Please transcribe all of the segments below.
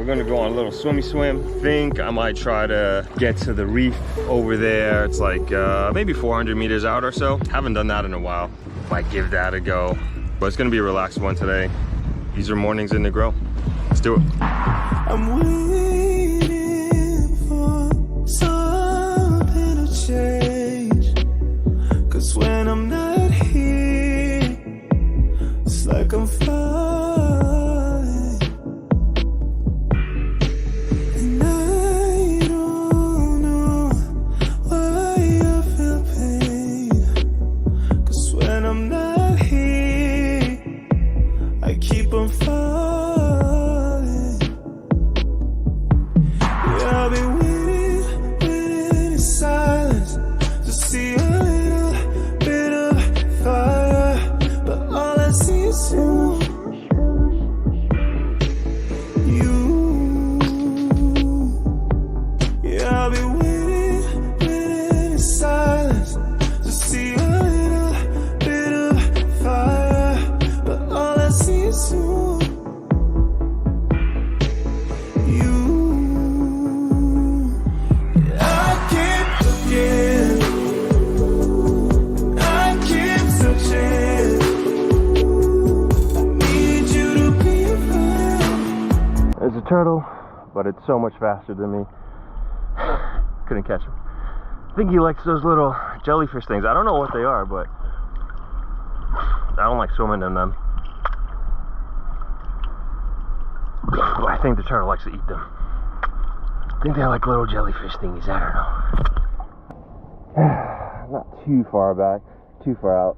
gonna go on a little swimmy swim. Think I might try to get to the reef over there. It's like maybe 400 meters out or so. Haven't done that in a while. Might give that a go. But it's gonna be a relaxed one today. These are mornings in the grow. Let's do it. I'm waiting for something to change. Cause when I'm not here, it's like I'm falling. And I don't know why I feel pain. Cause when I'm not here, I keep on falling. I've been waiting in silence to see a little bit of fire, but all I see is you. Yeah, I've been waiting in silence to see a little bit of fire, but all I see is you. There's a turtle, but it's so much faster than me. Couldn't catch him. I think he likes those little jellyfish things. I don't know what they are, but I don't like swimming in them. But I think the turtle likes to eat them. I think they're like little jellyfish thingies. I don't know. Not too far back, too far out.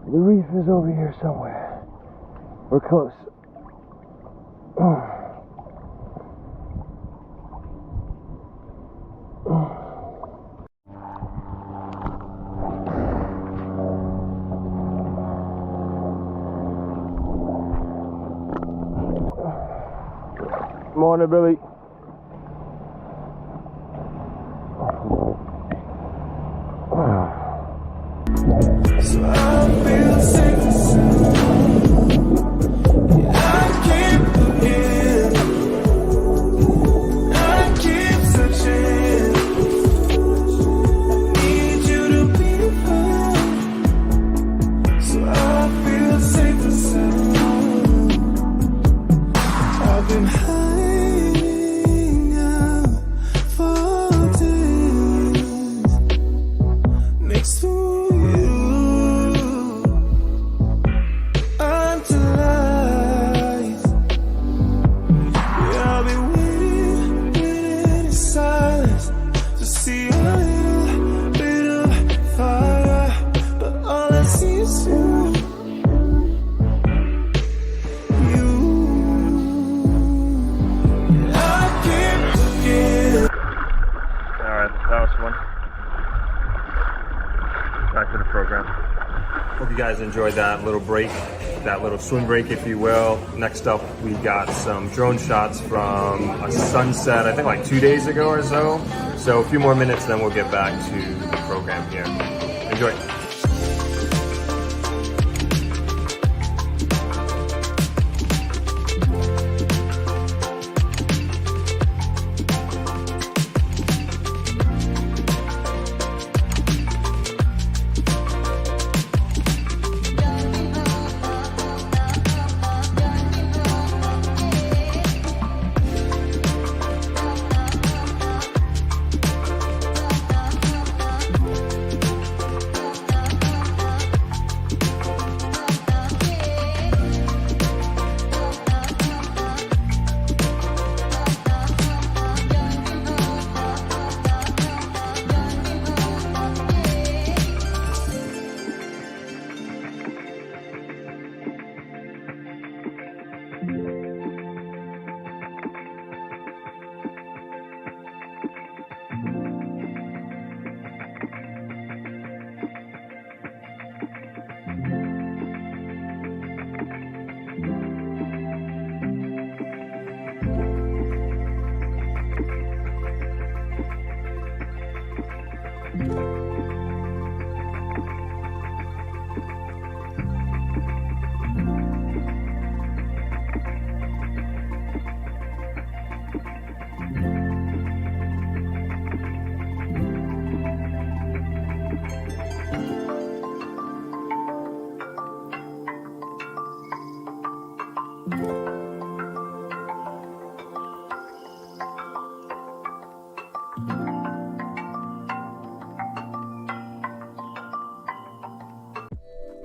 The reef is over here somewhere. We're close. Morning, Billy. So I feel safe and sound. Yeah, I keep looking, I keep searching. I need you to be found. So I feel safe and sound. I've been hiding out for days next to guys enjoyed that little break, that little swim break, if you will. Next up, we got some drone shots from a sunset, I think like 2 days ago or so. So a few more minutes, then we'll get back to the program here. Enjoy.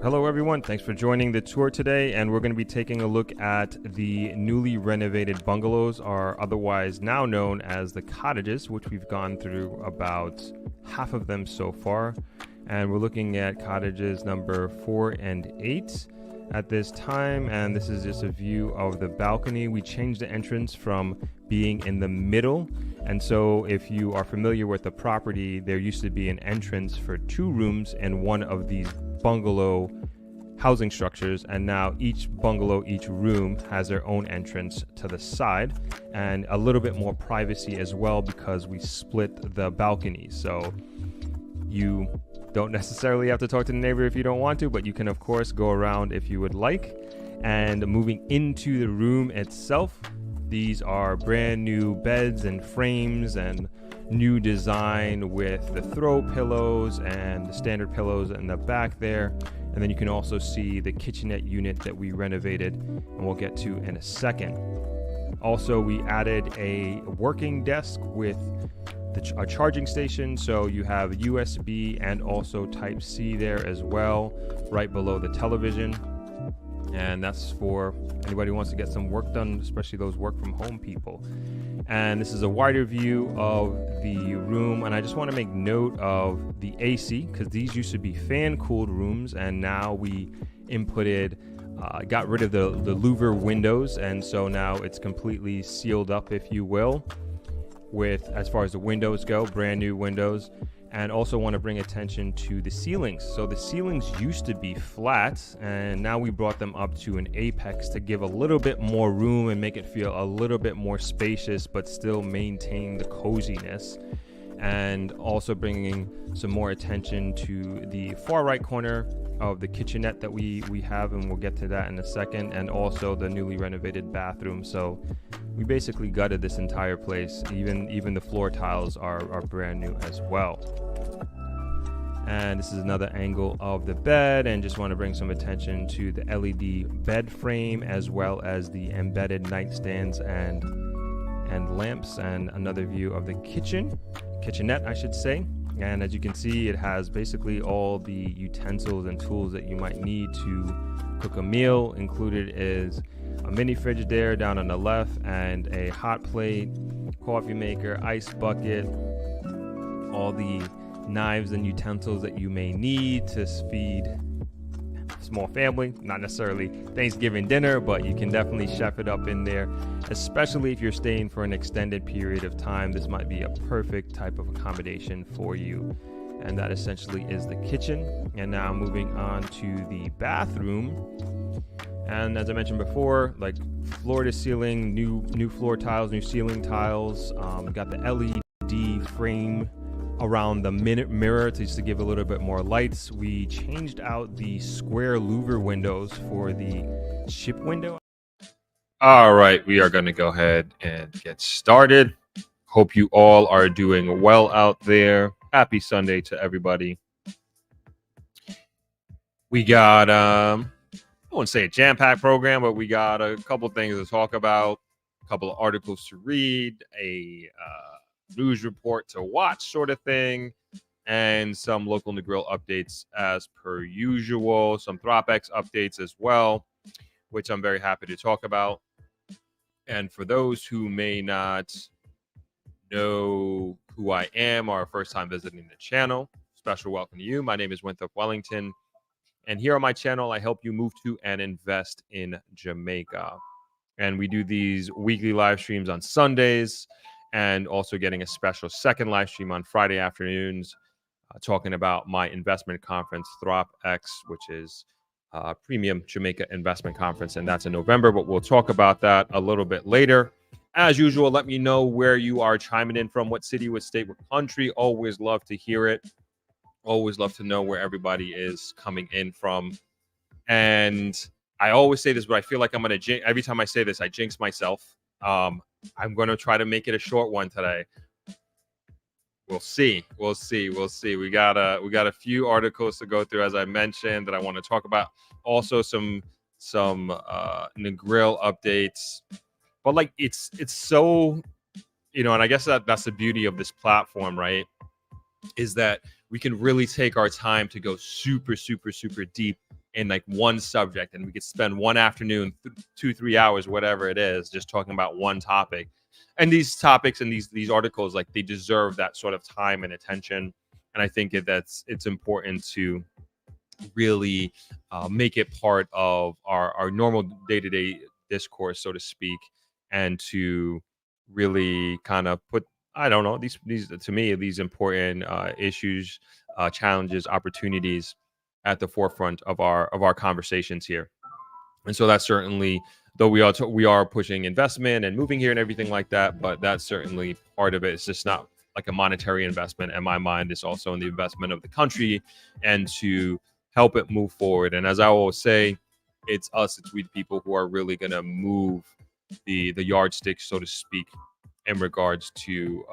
Hello everyone, thanks for joining the tour today, and we're going to be taking a look at the newly renovated bungalows, or otherwise now known as the cottages, which we've gone through about half of them so far, and we're looking at cottages number 4 and 8 at this time. And this is just a view of the balcony. We changed the entrance from being in the middle, and so if you are familiar with the property, there used to be an entrance for 2 rooms in one of these bungalow housing structures, and now each bungalow, each room has their own entrance to the side and a little bit more privacy as well, because we split the balcony. So you don't necessarily have to talk to the neighbor if you don't want to, but you can of course go around if you would like. And moving into the room itself, these are brand new beds and frames and new design with the throw pillows and the standard pillows in the back there. And then you can also see the kitchenette unit that we renovated, and we'll get to in a second. Also, we added a working desk with a charging station, so you have USB and also Type-C there as well, right below the television. And that's for anybody who wants to get some work done, especially those work from home people. And this is a wider view of the room, and I just want to make note of the AC, because these used to be fan cooled rooms, and now we inputted got rid of the louver windows, and so now it's completely sealed up, if you will, with, as far as the windows go, brand new windows. And also want to bring attention to the ceilings. So the ceilings used to be flat, and now we brought them up to an apex to give a little bit more room and make it feel a little bit more spacious, but still maintain the coziness. And also bringing some more attention to the far right corner of the kitchenette that we have, and we'll get to that in a second, and also the newly renovated bathroom. So we basically gutted this entire place. Even the floor tiles are brand new as well. And this is another angle of the bed, and just want to bring some attention to the LED bed frame, as well as the embedded nightstands and lamps, and another view of the kitchenette, I should say. And as you can see, it has basically all the utensils and tools that you might need to cook a meal. Included is a mini fridge there down on the left, and a hot plate, coffee maker, ice bucket, all the knives and utensils that you may need to feed a small family. Not necessarily Thanksgiving dinner, but you can definitely chef it up in there, especially if you're staying for an extended period of time. This might be a perfect type of accommodation for you. And that essentially is the kitchen. And now moving on to the bathroom. And as I mentioned before, like floor to ceiling, new floor tiles, new ceiling tiles. Got the LED frame around the mirror to give a little bit more lights. We changed out the square louver windows for the ship window. All right, we are going to go ahead and get started. Hope you all are doing well out there. Happy Sunday to everybody. We got I wouldn't say a jam-packed program, but we got a couple things to talk about, a couple of articles to read, a news report to watch sort of thing, and some local in the grill updates as per usual, some ThropX updates as well, which I'm very happy to talk about. And for those who may not know who I am or first time visiting the channel, special welcome to you. My name is Winthrop Wellington, and here on my channel I help you move to and invest in Jamaica. And we do these weekly live streams on Sundays, and also getting a special second live stream on Friday afternoons, talking about my investment conference, ThropX, which is premium Jamaica investment conference, and that's in November, but we'll talk about that a little bit later. As usual, let me know where you are chiming in from, what city, what state, what country. Always love to hear it. Always love to know where everybody is coming in from. And I always say this, but I feel like I'm going to every time I say this, I jinx myself. I'm going to try to make it a short one today. We'll see. We'll see. We got a few articles to go through, as I mentioned, that I want to talk about. Also some Negril updates. But like it's so, and I guess that's the beauty of this platform, right? Is that we can really take our time to go super, super, super deep in like one subject, and we could spend one afternoon, 2-3 hours, whatever it is, just talking about one topic. And these topics and these articles, like, they deserve that sort of time and attention. And I think it's important to really make it part of our normal day-to-day discourse, so to speak, and to really kind of put, I don't know, these to me, these important issues, challenges, opportunities at the forefront of our conversations here. And so that's certainly, though we are pushing investment and moving here and everything like that, but that's certainly part of it. It's just not like a monetary investment in my mind. It's also in the investment of the country and to help it move forward. And as I always say, it's we the people who are really going to move the yardstick, so to speak, in regards to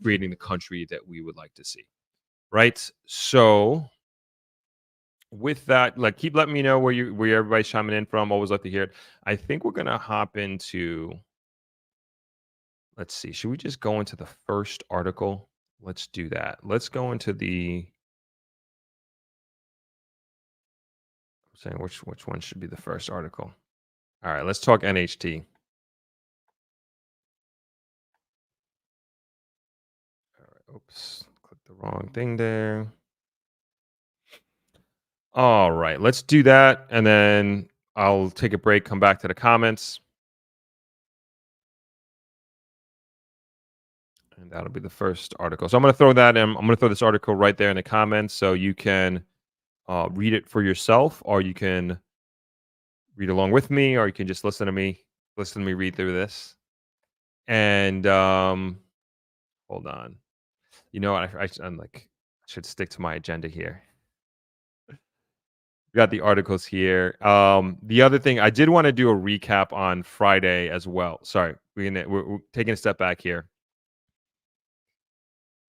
creating the country that we would like to see. Right. So with that, like, keep letting me know where everybody's chiming in from. Always like to hear it. I think we're gonna hop into, let's see, should we just go into the first article? Let's do that. Let's go into I'm saying which one should be the first article. All right, let's talk NHT. All right, oops, click the wrong thing there. All right, let's do that, and then I'll take a break, come back to the comments. And that'll be the first article. So I'm going to throw that in. I'm going to throw this article right there in the comments so you can read it for yourself, or you can read along with me, or you can just listen to me read through this. And hold on. You know what? I'm like, I should stick to my agenda here. We got the articles here. The other thing, I did want to do a recap on Friday as well. Sorry, we're taking a step back here.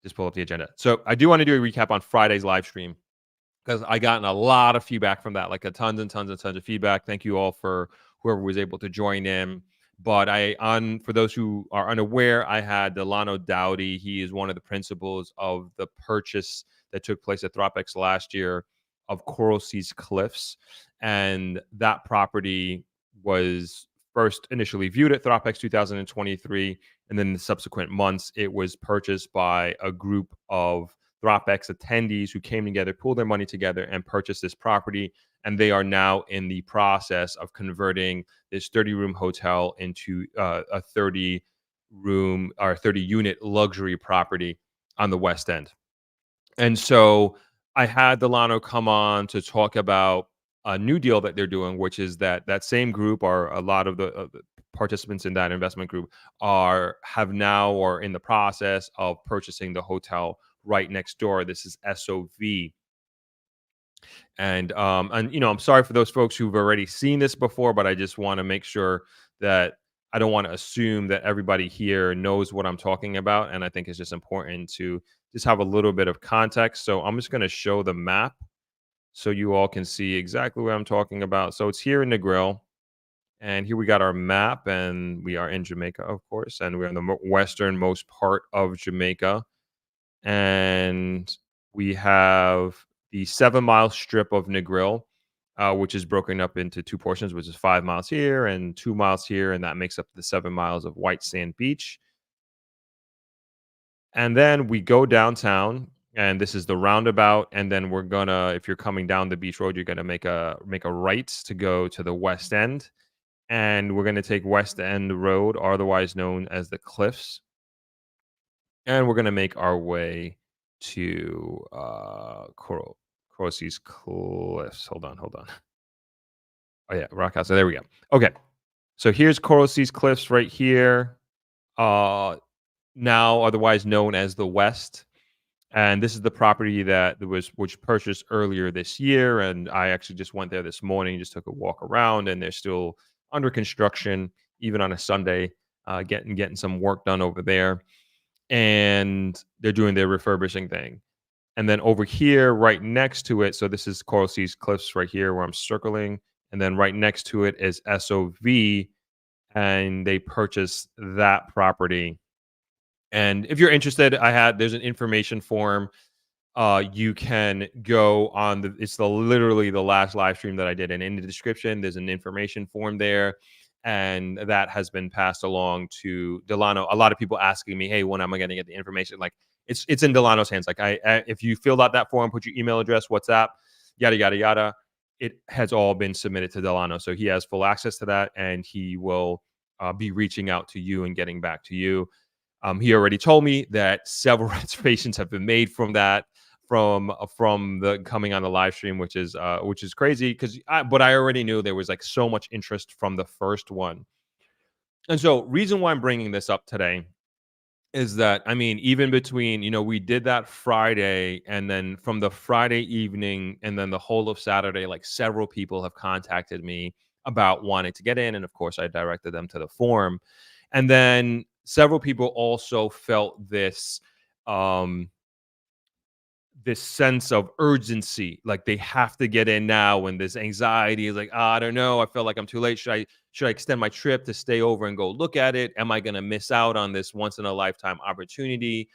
Just pull up the agenda. So I do want to do a recap on Friday's live stream, because I gotten a lot of feedback from that, like a tons and tons of feedback. Thank you all for whoever was able to join in. But for those who are unaware, I had Delano Dowdy. He is one of the principals of the purchase that took place at ThropX last year of Coral Seas Cliffs. And that property was first initially viewed at ThropX 2023. And then in the subsequent months, it was purchased by a group of ThropX attendees who came together, pulled their money together, and purchased this property. And they are now in the process of converting this 30-room hotel into a 30-room or 30-unit luxury property on the West End. And so I had Delano come on to talk about a new deal that they're doing, which is that same group, or a lot of the participants in that investment group, have now or in the process of purchasing the hotel right next door. This is SOV. And I'm sorry for those folks who've already seen this before, but I just want to make sure that I don't want to assume that everybody here knows what I'm talking about. And I think it's just important to just have a little bit of context. So I'm just going to show the map so you all can see exactly what I'm talking about. So it's here in Negril. And here we got our map, and we are in Jamaica, of course. And we're in the westernmost part of Jamaica. And we have the 7-mile strip of Negril, which is broken up into two portions, which is 5 miles here and 2 miles here. And that makes up the 7 miles of white sand beach. And then we go downtown, and this is the roundabout. And then we're gonna, if you're coming down the beach road, you're gonna make a right to go to the West End. And we're gonna take West End Road, otherwise known as the Cliffs. And we're gonna make our way to Coral Seas Cliffs. Hold on. Oh yeah, Rock House. So there we go. Okay, so here's Coral Seas Cliffs right here. Now otherwise known as the West. And this is the property which purchased earlier this year. And I actually just went there this morning, just took a walk around, and they're still under construction, even on a Sunday, getting some work done over there. And they're doing their refurbishing thing. And then over here, right next to it, so this is Coral Seas Cliffs right here where I'm circling. And then right next to it is SOV, and they purchased that property. And if you're interested, there's an information form you can go on it's literally the last live stream that I did, and in the description there's an information form there, and that has been passed along to Delano. A lot of people asking me, hey, when am I going to get the information? Like, it's in Delano's hands. Like, if you filled out that form, put your email address, WhatsApp, yada yada yada, it has all been submitted to Delano, so he has full access to that, and he will be reaching out to you and getting back to you. He already told me that several reservations have been made from that, from the coming on the live stream, which is crazy, but I already knew there was like so much interest from the first one. And so reason why I'm bringing this up today is that, I mean, even between, we did that Friday, and then from the Friday evening and then the whole of Saturday, like several people have contacted me about wanting to get in. And of course, I directed them to the form. And then several people also felt this sense of urgency, like they have to get in now, and this anxiety is like, I don't know, I feel like I'm too late. Should I extend my trip to stay over and go look at it? Am I going to miss out on this once in a lifetime opportunity?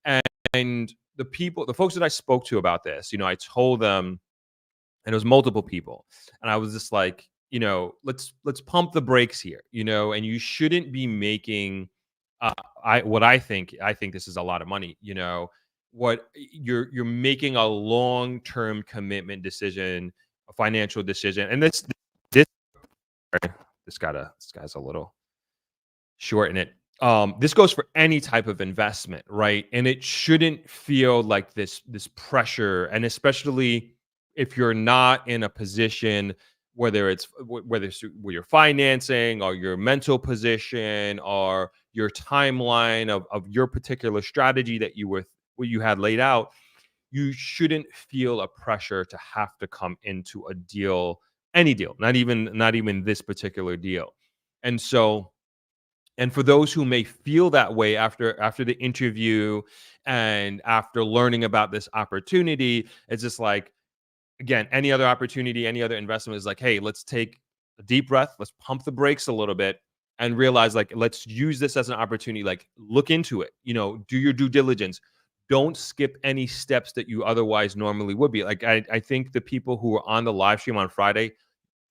And the folks that I spoke to about this, I told them, and it was multiple people, and I was just like, let's pump the brakes here, and you shouldn't be making I think this is a lot of money, what you're making a long-term commitment decision, a financial decision. And this guy's a little short in it. This goes for any type of investment, right? And it shouldn't feel like this pressure, and especially if you're not in a position, whether it's with your financing or your mental position or your timeline of your particular strategy that what you had laid out, you shouldn't feel a pressure to have to come into a deal, any deal, not even this particular deal. And so, and for those who may feel that way after the interview and after learning about this opportunity, it's just like, again, any other opportunity, any other investment is like, hey, let's take a deep breath, let's pump the brakes a little bit, and realize, like, let's use this as an opportunity. Like, look into it, do your due diligence. Don't skip any steps that you otherwise normally would be. Like, I think the people who were on the live stream on Friday,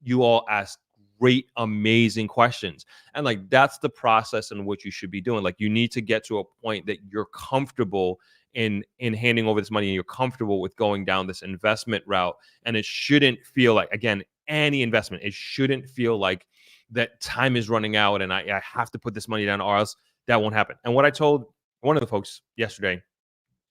you all asked great, amazing questions. And like, that's the process in which you should be doing. Like, you need to get to a point that you're comfortable in handing over this money, and you're comfortable with going down this investment route. And it shouldn't feel like, again, any investment, it shouldn't feel like that time is running out and I have to put this money down, or else that won't happen. And what I told one of the folks yesterday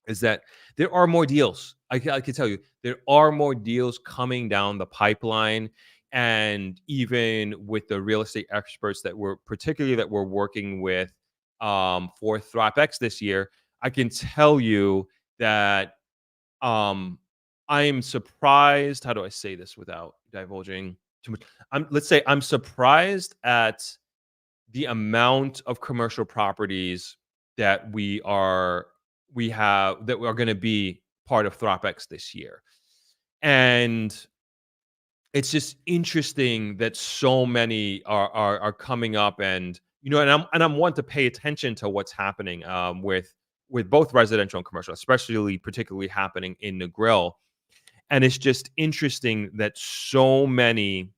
is that there are more deals. I can tell you, there are more deals coming down the pipeline. And even with the real estate experts that we're working with for ThropX this year, I can tell you that I am surprised. How do I say this without divulging too much? Let's say I'm surprised at the amount of commercial properties that we are going to be part of ThropX this year. And it's just interesting that so many are coming up, and I'm one to pay attention to what's happening with both residential and commercial, particularly happening in Negril. And it's just interesting that so many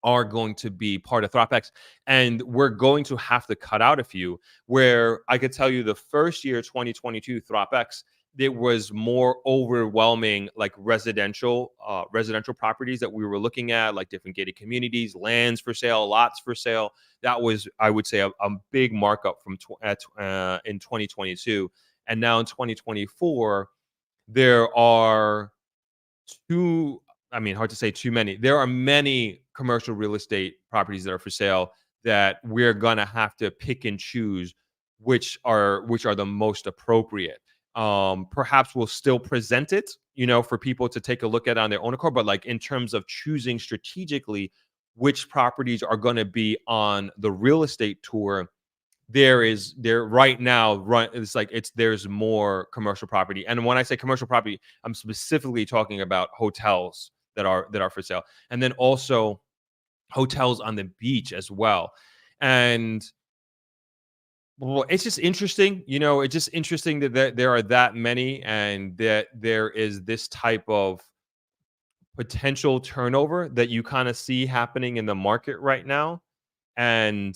are going to be part of ThropX, and we're going to have to cut out a few. Where I could tell you, the first year, 2022 ThropX, there was more overwhelming like residential properties that we were looking at, like different gated communities, lands for sale, lots for sale. That was, I would say, a big markup from in 2022. And now in 2024, there are hard to say too many. There are many commercial real estate properties that are for sale that we're gonna have to pick and choose which are the most appropriate. Perhaps we'll still present it, for people to take a look at on their own accord. But like, in terms of choosing strategically which properties are going to be on the real estate tour, there's more commercial property. And when I say commercial property, I'm specifically talking about hotels that are for sale, and then also hotels on the beach as well. And Well, it's just interesting, it's just interesting that there are that many and that there is this type of potential turnover that you kind of see happening in the market right now. And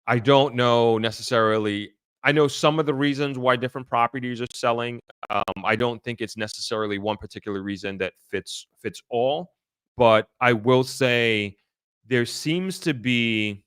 I don't know necessarily. I know some of the reasons why different properties are selling. I don't think it's necessarily one particular reason that fits all, but I will say there seems to be,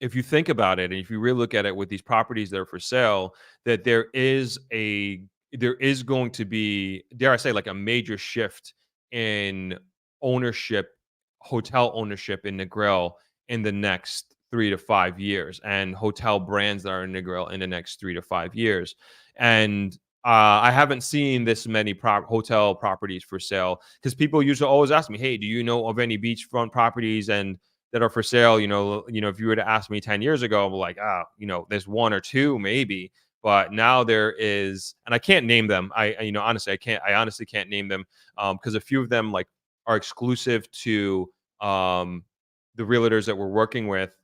if you think about it, and if you really look at it with these properties that are for sale, that there is going to be, dare I say, like a major shift in ownership, hotel ownership in Negril in the next 3 to 5 years, and hotel brands that are in Negril in the next 3 to 5 years. And I haven't seen this many hotel properties for sale because people usually always ask me, "Hey, do you know of any beachfront properties and that are for sale?" If you were to ask me 10 years ago, I'm like, there's one or two maybe, but now there is, and I can't name them. Honestly, I honestly can't name them because a few of them like are exclusive to um, the realtors that we're working with,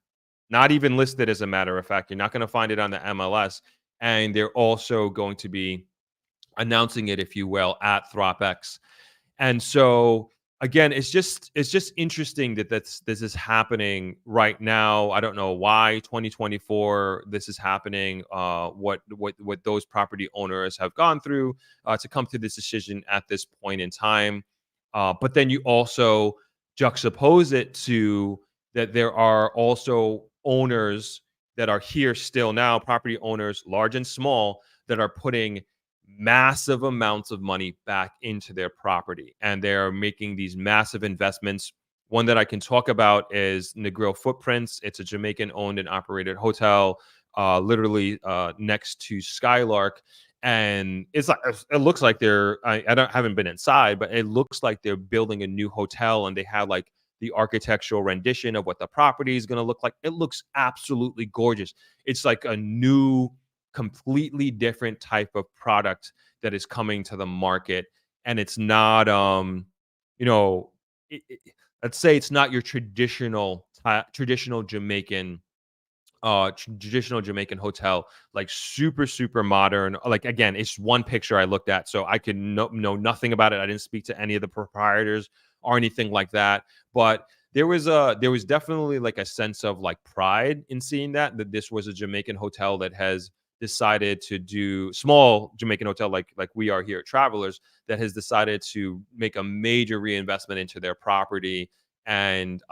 not even listed as a matter of fact. You're not going to find it on the MLS, and they're also going to be announcing it, if you will, at ThropX. And so again, it's just interesting that this is happening right now. I don't know why 2024 this is happening. What those property owners have gone through to come to this decision at this point in time. But then you also juxtapose it to that there are also owners that are here still now, property owners, large and small, that are putting massive amounts of money back into their property, and they're making these massive investments. One that I can talk about is Negril Footprints. It's a Jamaican owned and operated hotel, literally next to Skylark. And it's like, it looks like haven't been inside, but it looks like they're building a new hotel, and they have like the architectural rendition of what the property is going to look like. It looks absolutely gorgeous. It's like a new, completely different type of product that is coming to the market. And it's not you know let's say it's not your traditional Jamaican traditional Jamaican hotel, like super modern. Like, again, it's one picture I looked at, so I could know nothing about it. I didn't speak to any of the proprietors or anything like that, but there was definitely like a sense of like pride in seeing that this was a Jamaican hotel that has decided to do, small Jamaican hotel like we are here at Travelers, that has decided to make a major reinvestment into their property. And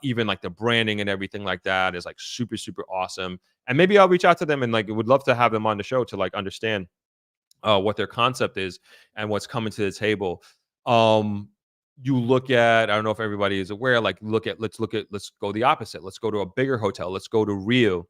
even like the branding and everything like that is like super awesome. And maybe I'll reach out to them and like would love to have them on the show to like understand what their concept is and what's coming to the table. um you look at, I don't know if everybody is aware, like let's go the opposite. Let's go to a bigger hotel. Let's go to Rio.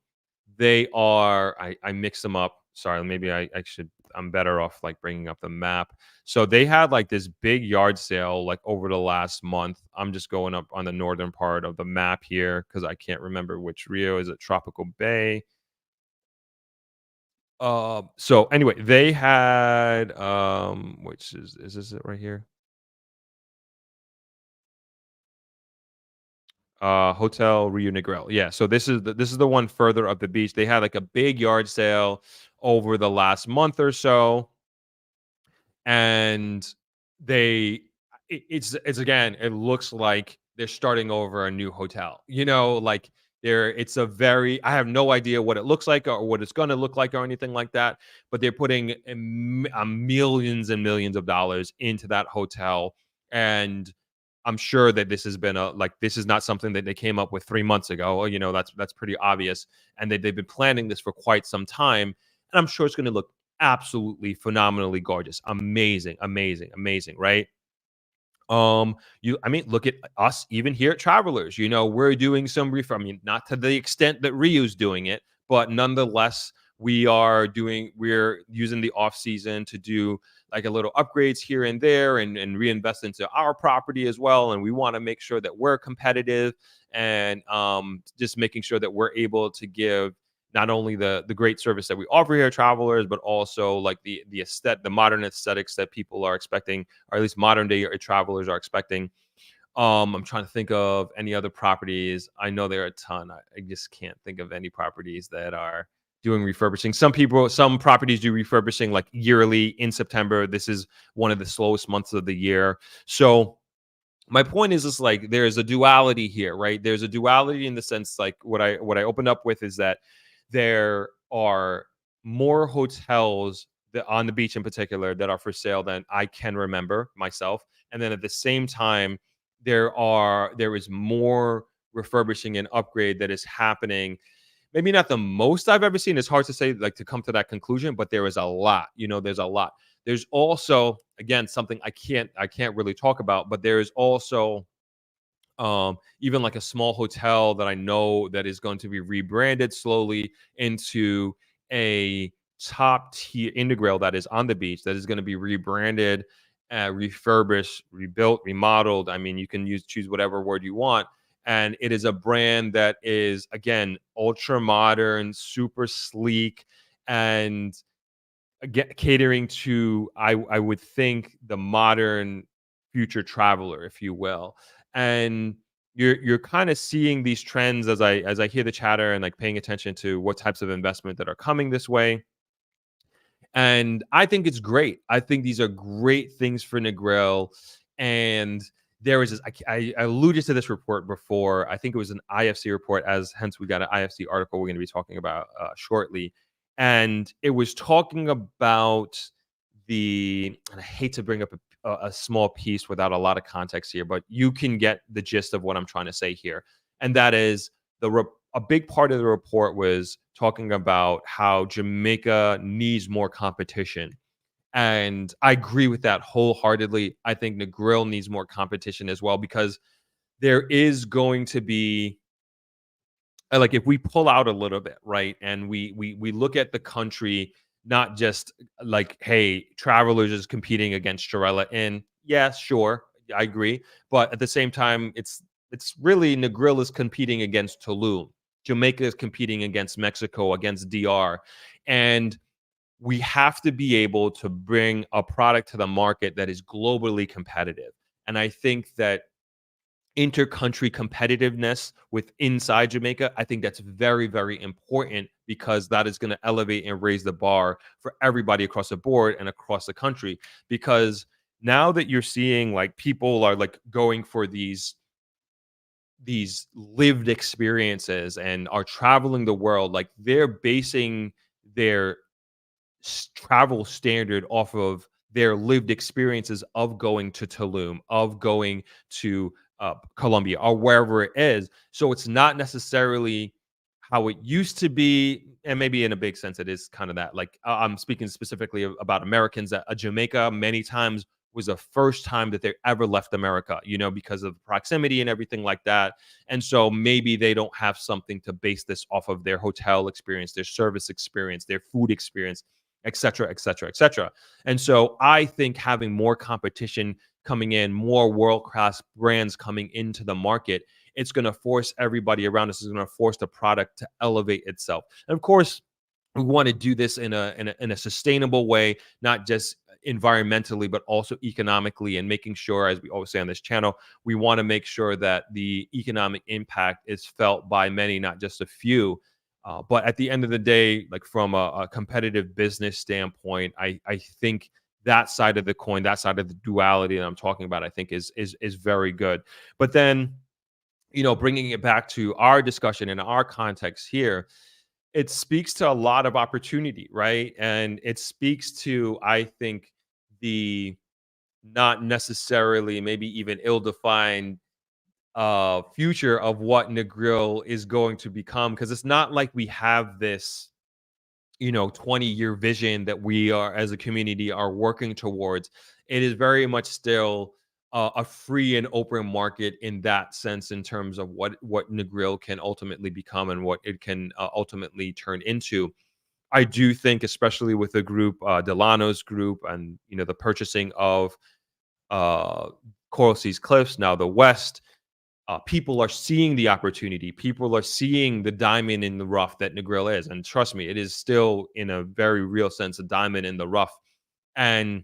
They are, I mixed them up. Sorry, maybe I should, I'm better off like bringing up the map. So they had like this big yard sale like over the last month. I'm just going up on the northern part of the map here because I can't remember which Rio is. It Tropical Bay. So anyway, they had which is this it right here? Hotel Rio Negril. Yeah, so this is the one further up the beach. They had like a big yard sale over the last month or so, and they it's again, it looks like they're starting over a new hotel. Like it's a very, I have no idea what it looks like or what it's going to look like or anything like that, but they're putting millions and millions of dollars into that hotel. And I'm sure that this has been this is not something that they came up with 3 months ago. That's pretty obvious. And they've been planning this for quite some time. And I'm sure it's going to look absolutely phenomenally gorgeous. Amazing, right? I mean, look at us even here at Travelers. We're doing some I mean, not to the extent that Rio's doing it, but nonetheless, we're using the off season to do like a little upgrades here and there, and reinvest into our property as well. And we want to make sure that we're competitive, and just making sure that we're able to give not only the great service that we offer here at Travelers, but also like the modern aesthetics that people are expecting, or at least modern day travelers are expecting. I'm trying to think of any other properties. I know there are a ton. I just can't think of any properties that are doing refurbishing. Some properties do refurbishing like yearly in September. This is one of the slowest months of the year. So my point is like there's a duality here, right? There's a duality in the sense like what I opened up with is that there are more hotels that on the beach in particular that are for sale than I can remember myself. And then at the same time, there is more refurbishing and upgrade that is happening. Maybe not the most I've ever seen. It's hard to say, like, to come to that conclusion, but there is a lot. There's a lot. There's also, again, something I can't really talk about, but there is also even like a small hotel that I know that is going to be rebranded slowly into a top tier Integral that is on the beach that is going to be rebranded, refurbished, rebuilt, remodeled. I mean, you can choose whatever word you want. And it is a brand that is, again, ultra modern, super sleek, and again, catering to, I would think, the modern future traveler, if you will. And you're kind of seeing these trends as I hear the chatter and like paying attention to what types of investment that are coming this way. And I think it's great. I think these are great things for Negril. And there was this, I alluded to this report before. I think it was an IFC report, as hence we got an IFC article we're going to be talking about shortly. And it was talking about and I hate to bring up a small piece without a lot of context here, but you can get the gist of what I'm trying to say here. And that is a big part of the report was talking about how Jamaica needs more competition. And I agree with that wholeheartedly. I think Negril needs more competition as well, because there is going to be, like, if we pull out a little bit, right, and we look at the country, not just like, hey, Travelers is competing against Shirella, and yeah, sure, I agree, but at the same time, it's really Negril is competing against Tulum, Jamaica is competing against Mexico, against DR, and we have to be able to bring a product to the market that is globally competitive. And I think that inter-country competitiveness with inside Jamaica, I think that's very, very important, because that is going to elevate and raise the bar for everybody across the board and across the country. Because now that you're seeing like people are like going for these lived experiences and are traveling the world, like they're basing their travel standard off of their lived experiences of going to Tulum, of going to Colombia, or wherever it is. So it's not necessarily how it used to be. And maybe in a big sense, it is kind of that. Like, I'm speaking specifically about Americans, that Jamaica many times was the first time that they ever left America, because of proximity and everything like that. And so maybe they don't have something to base this off of: their hotel experience, their service experience, their food experience, et cetera, et cetera, et cetera. And so I think having more competition coming in, more world-class brands coming into the market, it's going to force everybody around us, is going to force the product to elevate itself. And of course, we want to do this in a sustainable way, not just environmentally, but also economically, and making sure, as we always say on this channel, we want to make sure that the economic impact is felt by many, not just a few. But at the end of the day, like from a competitive business standpoint, I think that side of the coin, that side of the duality that I'm talking about, I think is very good. But then, bringing it back to our discussion and our context here, it speaks to a lot of opportunity, right? And it speaks to, I think, the not necessarily, maybe even ill-defined future of what Negril is going to become, because it's not like we have this 20-year vision that we are, as a community, are working towards. It is very much still a free and open market in that sense, in terms of what Negril can ultimately become and what it can ultimately turn into. I do think, especially with the group, Delano's group, and the purchasing of Coral Seas Cliffs, now the West, people are seeing the opportunity. People are seeing the diamond in the rough that Negril is. And trust me, it is still, in a very real sense, a diamond in the rough. And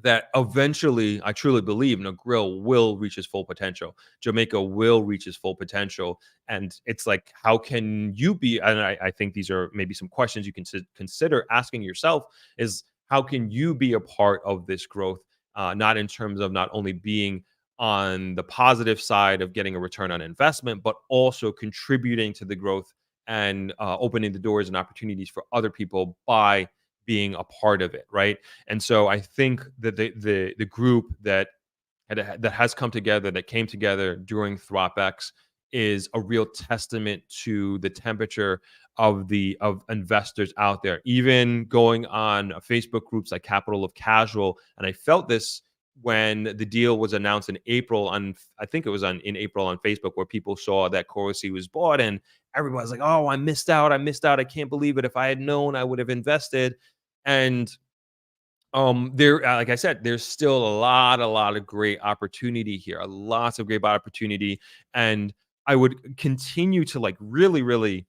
that eventually, I truly believe, Negril will reach its full potential. Jamaica will reach its full potential. And it's like, how can you be? And I think these are maybe some questions you can consider asking yourself is how can you be a part of this growth? Not in terms of not only being on the positive side of getting a return on investment, but also contributing to the growth and opening the doors and opportunities for other people by being a part of it, right? And so I think that the group that has come together, that came together during ThropX, is a real testament to the temperature of investors out there. Even going on Facebook groups like Capital of Casual, and I felt this when the deal was announced in April on, I think it was in April on Facebook, where people saw that Corsi was bought and everybody's like, "Oh, I missed out! I missed out! I can't believe it! If I had known, I would have invested." And there, like I said, there's still a lot of great opportunity here, lots of great opportunity, and I would continue to like really, really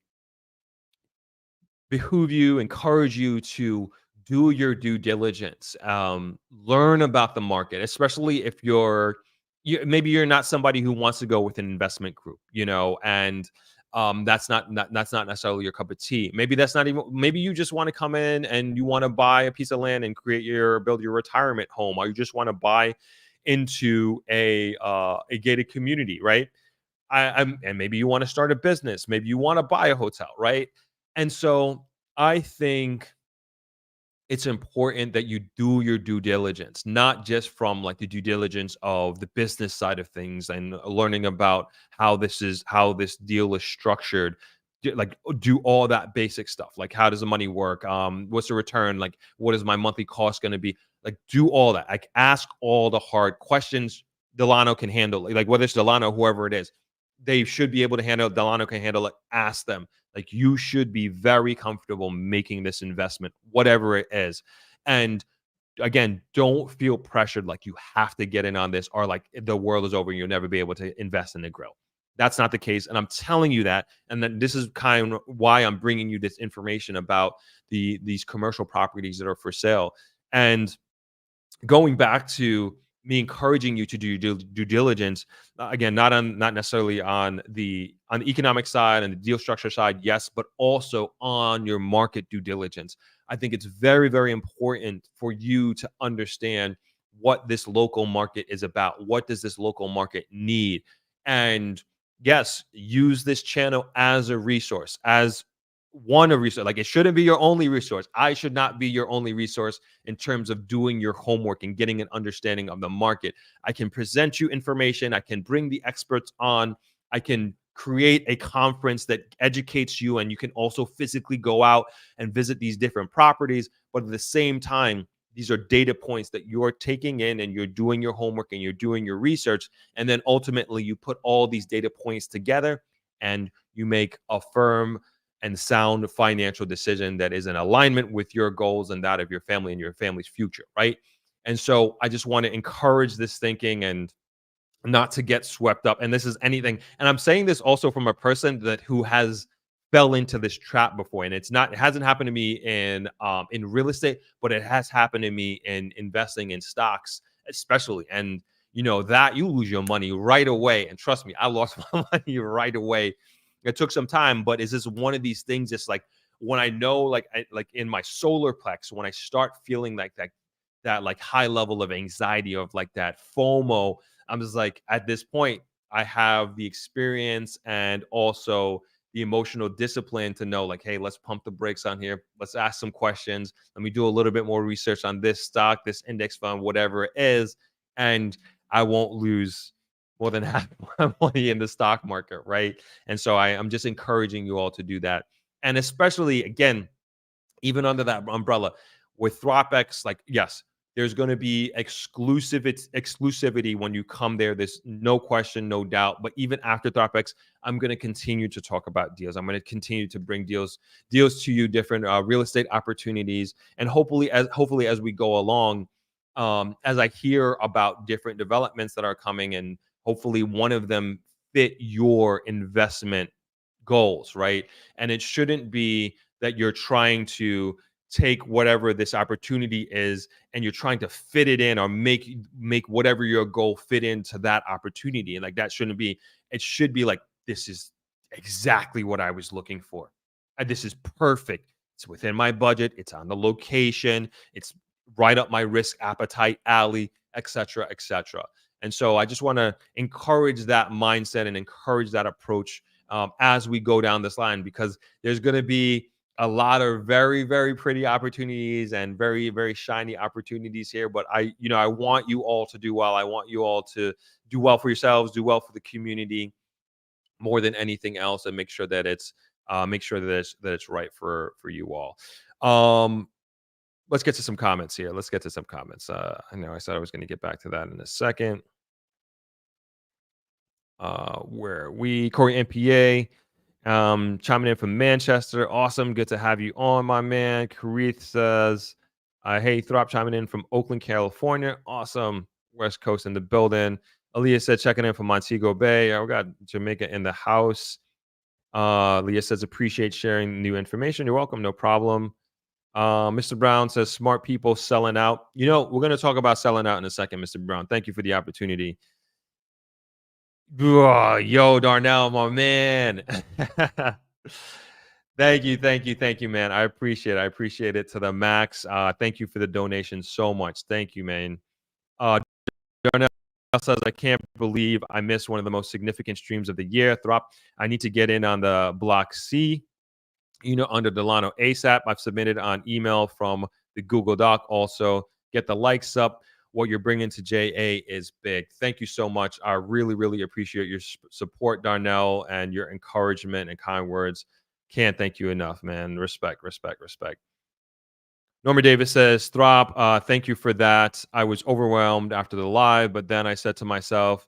behoove you, encourage you to do your due diligence, learn about the market, especially if maybe you're not somebody who wants to go with an investment group, and that's not necessarily your cup of tea. Maybe that's not even. Maybe you just want to come in and you want to buy a piece of land and build your retirement home, or you just want to buy into a gated community, right? And maybe you want to start a business, maybe you want to buy a hotel, right? And so I think it's important that you do your due diligence, not just from like the due diligence of the business side of things and learning about how this deal is structured. Do all that basic stuff. Like, how does the money work? What's the return? Like, what is my monthly cost going to be? Like, do all that. Like, ask all the hard questions. Delano can handle it. Like, whether it's Delano, whoever it is, they should be able to handle it. Delano can handle it. Ask them. Like, you should be very comfortable making this investment, whatever it is. And again, don't feel pressured like you have to get in on this, or like the world is over and you'll never be able to invest in the grill. That's not the case. And I'm telling you that. And then this is kind of why I'm bringing you this information about these commercial properties that are for sale. And going back to me encouraging you to do due diligence, again, not necessarily on the economic side and the deal structure side, yes, but also on your market due diligence. I think it's very, very important for you to understand what this local market is about. What does this local market need? And yes, use this channel as a resource, as one a resource. Like, it shouldn't be your only resource. I should not be your only resource in terms of doing your homework and getting an understanding of the market. I can present you information. I can bring the experts on. I can create a conference that educates you, and you can also physically go out and visit these different properties. But at the same time, these are data points that you're taking in, and you're doing your homework and you're doing your research. And then ultimately you put all these data points together and you make a firm and sound financial decision that is in alignment with your goals and that of your family and your family's future, right? And so I just want to encourage this thinking and not to get swept up. And this is anything. And I'm saying this also from a person who has fell into this trap before. And it hasn't happened to me in real estate, but it has happened to me in investing in stocks, especially. And that you lose your money right away. And trust me, I lost my money right away. It took some time, but is this one of these things? It's like when I know, like in my solar plex, when I start feeling like that like high level of anxiety, of like that FOMO, I'm just like, at this point, I have the experience and also the emotional discipline to know, like, hey, let's pump the brakes on here. Let's ask some questions. Let me do a little bit more research on this stock, this index fund, whatever it is, and I won't lose more than half my money in the stock market, right? And so I'm just encouraging you all to do that. And especially, again, even under that umbrella with ThropX, like, yes, there's going to be exclusivity when you come there. There's no question, no doubt. But even after ThropX, I'm going to continue to talk about deals. I'm going to continue to bring deals to you, different real estate opportunities, and hopefully as we go along, as I hear about different developments that are coming, and hopefully one of them fit your investment goals, right? And it shouldn't be that you're trying to take whatever this opportunity is and you're trying to fit it in or make whatever your goal fit into that opportunity. And like that shouldn't be, it should be like, this is exactly what I was looking for. And this is perfect. It's within my budget. It's on the location. It's right up my risk appetite alley, et cetera, et cetera. And so I just want to encourage that mindset and encourage that approach as we go down this line, because there's going to be a lot of very, very pretty opportunities and very, very shiny opportunities here. But I want you all to do well. I want you all to do well for yourselves, do well for the community more than anything else, and make sure that it's right for you all. Let's get to some comments here. I know I said I was going to get back to that in a second. Where we Corey MPA chiming in from Manchester. Awesome. Good to have you on, my man. Karith says, hey, Throp chiming in from Oakland, California. Awesome. West Coast in the building. Aaliyah said, checking in from Montego Bay. We got Jamaica in the house. Leah says, appreciate sharing new information. You're welcome. No problem. Mr. Brown says, smart people selling out. We're going to talk about selling out in a second, Mr. Brown. Thank you for the opportunity. Yo, Darnell, my man. Thank you, man. I appreciate it to the max. Thank you for the donation so much. Thank you, man. Darnell says, I can't believe I missed one of the most significant streams of the year. Throp, I need to get in on the Block C, under Delano ASAP. I've submitted on email from the Google Doc. Also, get the likes up. What you're bringing to JA is big. Thank you so much. I really, really appreciate your support, Darnell, and your encouragement and kind words. Can't thank you enough, man. Respect. Norma Davis says, Throp, thank you for that. I was overwhelmed after the live, but then I said to myself,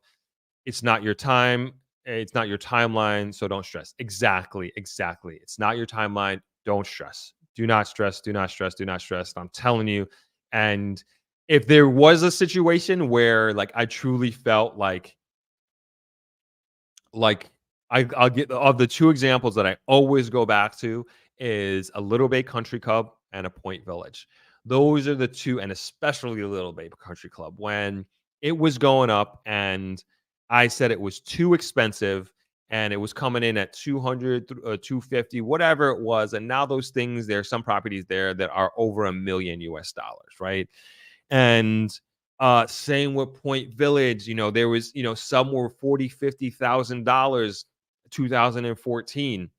it's not your time. It's not your timeline, so don't stress. Exactly. It's not your timeline. Don't stress. Do not stress. I'm telling you. And if there was a situation where like I truly felt like I'll get, of the two examples that I always go back to is a Little Bay Country Club and a Point Village. Those are the two, and especially a Little Bay Country Club, when it was going up and I said it was too expensive and it was coming in at 200, 250, whatever it was. And now those things, there are some properties there that are over $1 million US, right? And same with Point Village, there was, some were $40,000, $50,000, 2014.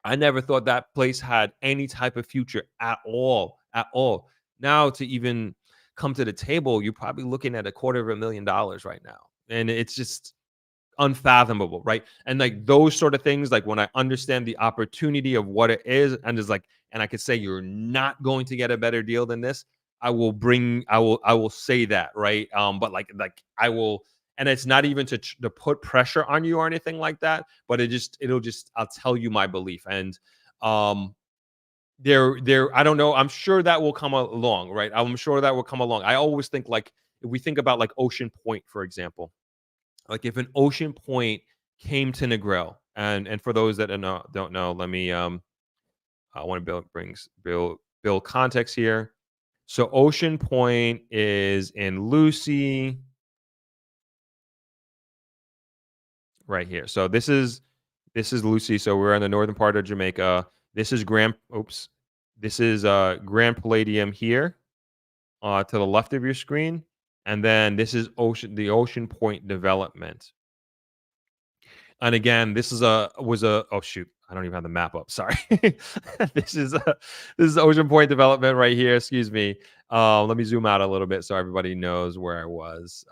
I never thought that place had any type of future at all. Now to even come to the table, you're probably looking at $250,000 right now. And it's just unfathomable, right? And like those sort of things, like when I understand the opportunity of what it is, and is like, and I could say you're not going to get a better deal than this, I will say that, right? But like I will, and it's not even to put pressure on you or anything like that, but I'll tell you my belief. And I don't know, I'm sure that will come along, right? I'm sure that will come along. I always think, like, if we think about like Ocean Point, for example, like if an Ocean Point came to Negril, and for those that don't know, let me I want to build context here. So Ocean Point is in Lucy right here. So this is Lucy. So we're in the northern part of Jamaica. This is Grand Palladium here to the left of your screen. And then this is the Ocean Point development. And again, this is oh shoot, I don't even have the map up. Sorry. This is Ocean Point development right here. Excuse me. Let me zoom out a little bit so everybody knows where I was.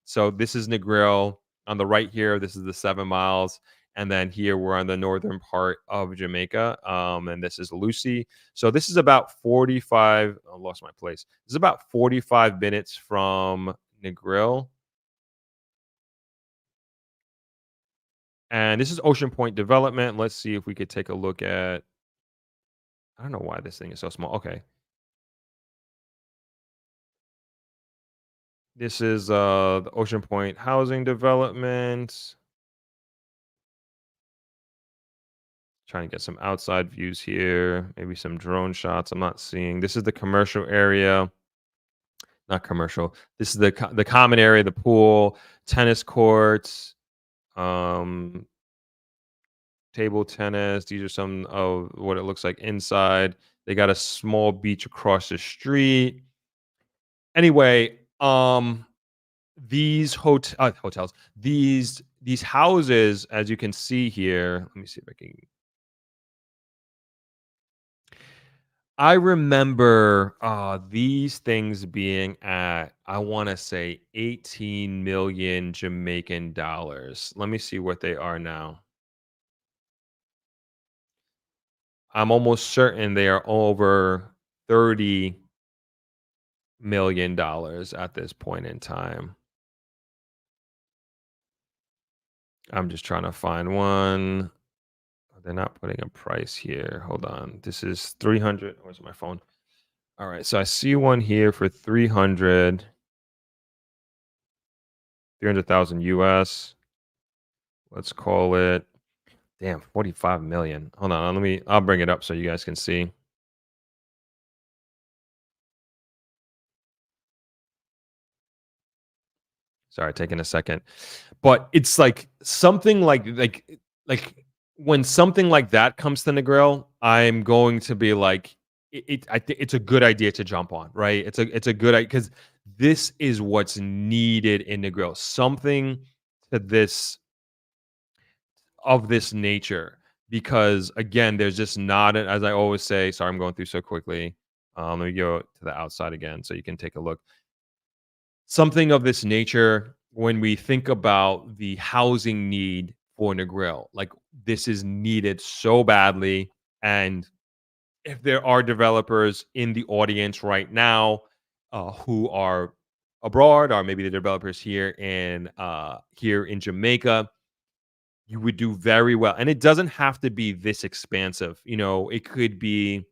So this is Negril on the right here. This is the 7 miles. And then here we're on the northern part of Jamaica. And this is Lucy. So this is about 45. I lost my place. This is about 45 minutes from Negril. And this is Ocean Point development. Let's see if we could take a look at, I don't know why this thing is so small. Okay. This is the Ocean Point housing development. Trying to get some outside views here, maybe some drone shots. I'm not seeing. This is the commercial area, not commercial. This is the common area, the pool, tennis courts, um, table tennis. These are some of what it looks like inside. They got a small beach across the street. Anyway, these hotels, these houses, as you can see here. Let me see if I can. I remember these things being at, I want to say, 18 million Jamaican dollars. Let me see what they are now. I'm almost certain they are over $30 million at this point in time. I'm just trying to find one. They're not putting a price here. Hold on. This is 300. Where's my phone? All right. So I see one here for 300,000 US. Let's call it, damn, 45 million. Hold on. I'll bring it up so you guys can see. Sorry, taking a second. But it's like something like when something like that comes to the grill, I'm going to be like, I think it's a good idea to jump on, right? It's a good idea because this is what's needed in the grill. Something to this of this nature. Because again, there's just not as I always say, sorry, I'm going through so quickly. Let me go to the outside again so you can take a look. Something of this nature, when we think about the housing need for Negril, like this is needed so badly. And if there are developers in the audience right now who are abroad, or maybe the developers here in Jamaica, you would do very well. And it doesn't have to be this expansive. It could be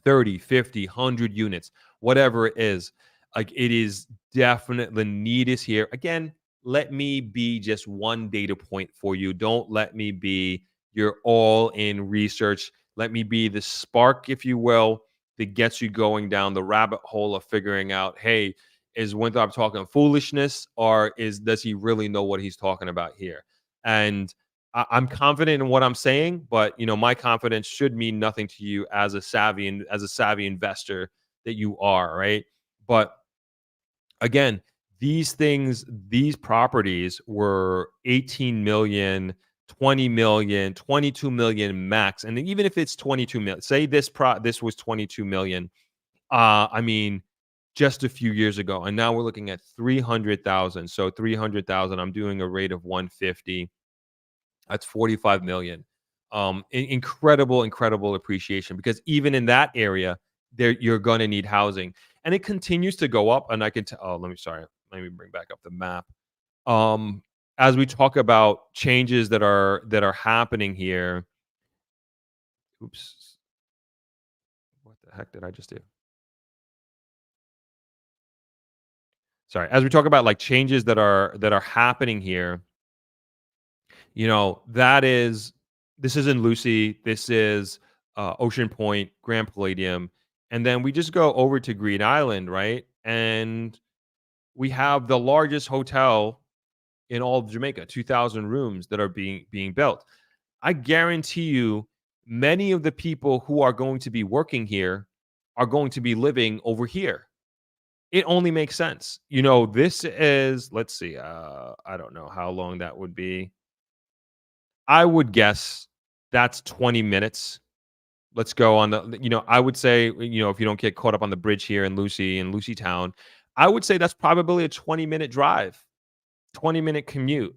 30, 50, 100 units, whatever it is. Like it is definitely, the need is here. Again, let me be just one data point for you. Don't let me be your all in research. Let me be the spark, if you will, that gets you going down the rabbit hole of figuring out, hey, is Winthrop talking foolishness, or does he really know what he's talking about here? And I'm confident in what I'm saying, but my confidence should mean nothing to you as a savvy investor that you are, right? But again, these properties were 18 million, 20 million, 22 million max. And even if it's 22 million, say this was 22 million, I mean, just a few years ago, and now we're looking at 300,000. So 300,000, I'm doing a rate of 150. That's 45 million. Incredible appreciation, because even in that area, you're going to need housing, and it continues to go up. And I can tell. Oh, let me bring back up the map. As we talk about changes that are happening here. Oops. What the heck did I just do? Sorry. As we talk about like changes that are happening here. This is in Lucy. This is Ocean Point, Grand Palladium. And then we just go over to Green Island, right? And we have the largest hotel in all of Jamaica, 2,000 rooms that are being built. I guarantee you, many of the people who are going to be working here are going to be living over here. It only makes sense. This is, let's see, I don't know how long that would be. I would guess that's 20 minutes. Let's go on I would say, if you don't get caught up on the bridge here in Lucy Town, I would say that's probably a 20-minute drive, 20-minute commute.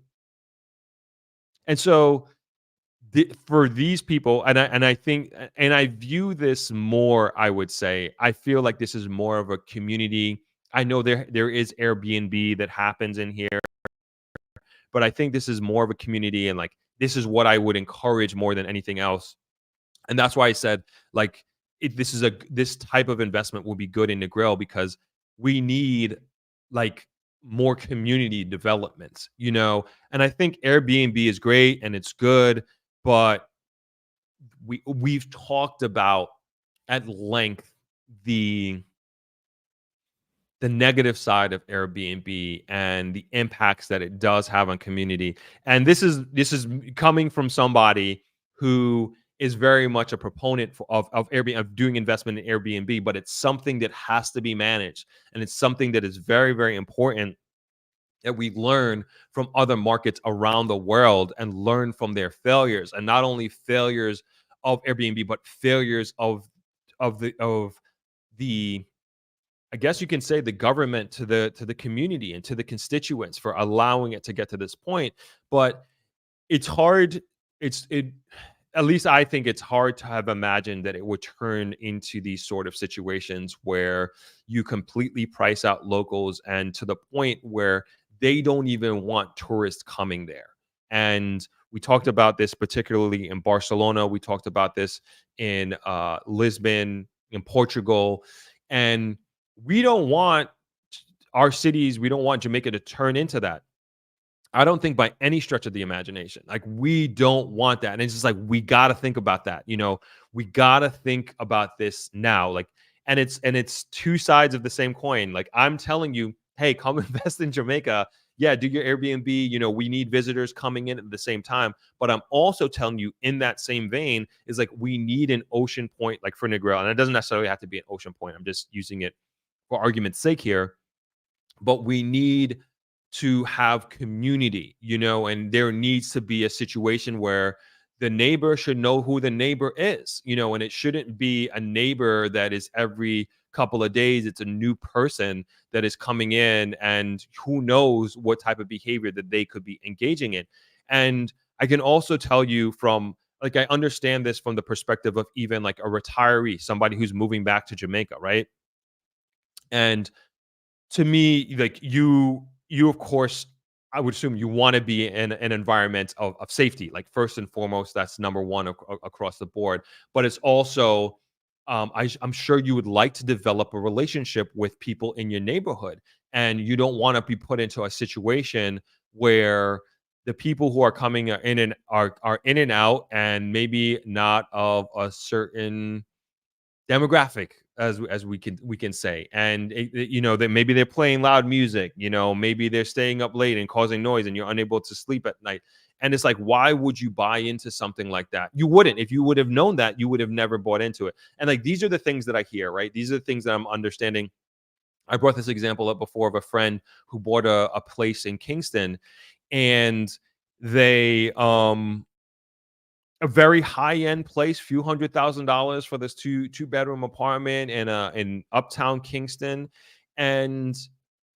And so for these people, and I think, and I view this more, I would say, I feel like this is more of a community. I know there is Airbnb that happens in here, but I think this is more of a community, and like this is what I would encourage more than anything else. And that's why I said, like, this type of investment will be good in the grill, because we need like more community developments, and I think Airbnb is great and it's good, but we've talked about at length the negative side of Airbnb and the impacts that it does have on community. And this is coming from somebody who is very much a proponent of Airbnb, of doing investment in Airbnb, but it's something that has to be managed, and it's something that is very, very important that we learn from other markets around the world and learn from their failures, and not only failures of Airbnb, but failures of the I guess you can say the government to the community and to the constituents for allowing it to get to this point. But it's hard. It At least I think it's hard to have imagined that it would turn into these sort of situations where you completely price out locals, and to the point where they don't even want tourists coming there. And we talked about this particularly in Barcelona. We talked about this in Lisbon, in Portugal, and we don't want our cities, we don't want Jamaica to turn into that. I don't think by any stretch of the imagination. Like, we don't want that. And it's just like, we got to think about that. We got to think about this now. Like, and it's two sides of the same coin. Like, I'm telling you, hey, come invest in Jamaica. Yeah, do your Airbnb. We need visitors coming in at the same time. But I'm also telling you, in that same vein, is like, we need an ocean point, like for Negril. And it doesn't necessarily have to be an ocean point. I'm just using it for argument's sake here. But we need to have community, and there needs to be a situation where the neighbor should know who the neighbor is, and it shouldn't be a neighbor that is every couple of days. It's a new person that is coming in, and who knows what type of behavior that they could be engaging in. And I can also tell you from, like, I understand this from the perspective of even like a retiree, somebody who's moving back to Jamaica, right? And to me, like, you of course, I would assume you want to be in an environment of safety. Like, first and foremost, that's number one across the board. But it's also, I'm sure you would like to develop a relationship with people in your neighborhood, and you don't want to be put into a situation where the people who are coming in and are in and out, and maybe not of a certain demographic, as we can say. And that maybe they're playing loud music, maybe they're staying up late and causing noise, and you're unable to sleep at night. And it's like, why would you buy into something like that? You wouldn't. If you would have known that, you would have never bought into it. And like, these are the things that I hear, right? These are the things that I'm understanding. I brought this example up before of a friend who bought a place in Kingston, and they a very high-end place, few $100,000 for this two-bedroom apartment in uptown Kingston. And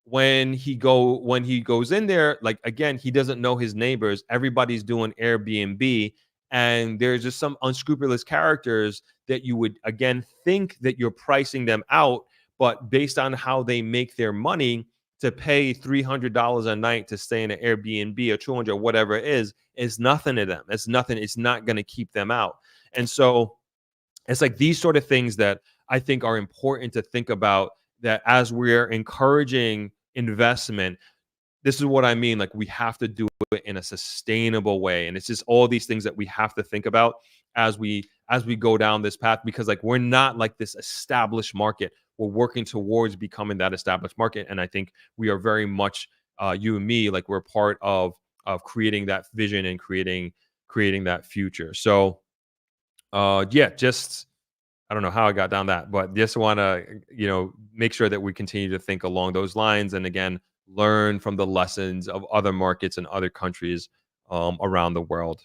when he goes in there, like, again, he doesn't know his neighbors. Everybody's doing Airbnb, and there's just some unscrupulous characters that you would, again, think that you're pricing them out, but based on how they make their money, to pay $300 a night to stay in an Airbnb or 200, whatever it is nothing to them. It's nothing. It's not going to keep them out. And so it's like these sort of things that I think are important to think about, that as we're encouraging investment, this is what I mean. Like, we have to do it in a sustainable way. And it's just all these things that we have to think about as we go down this path, because like, we're not like this established market. We're working towards becoming that established market. And I think we are very much, you and me, like, we're part of creating that vision and creating that future. So just, I don't know how I got down that, but just want to, make sure that we continue to think along those lines. And again, learn from the lessons of other markets and other countries around the world.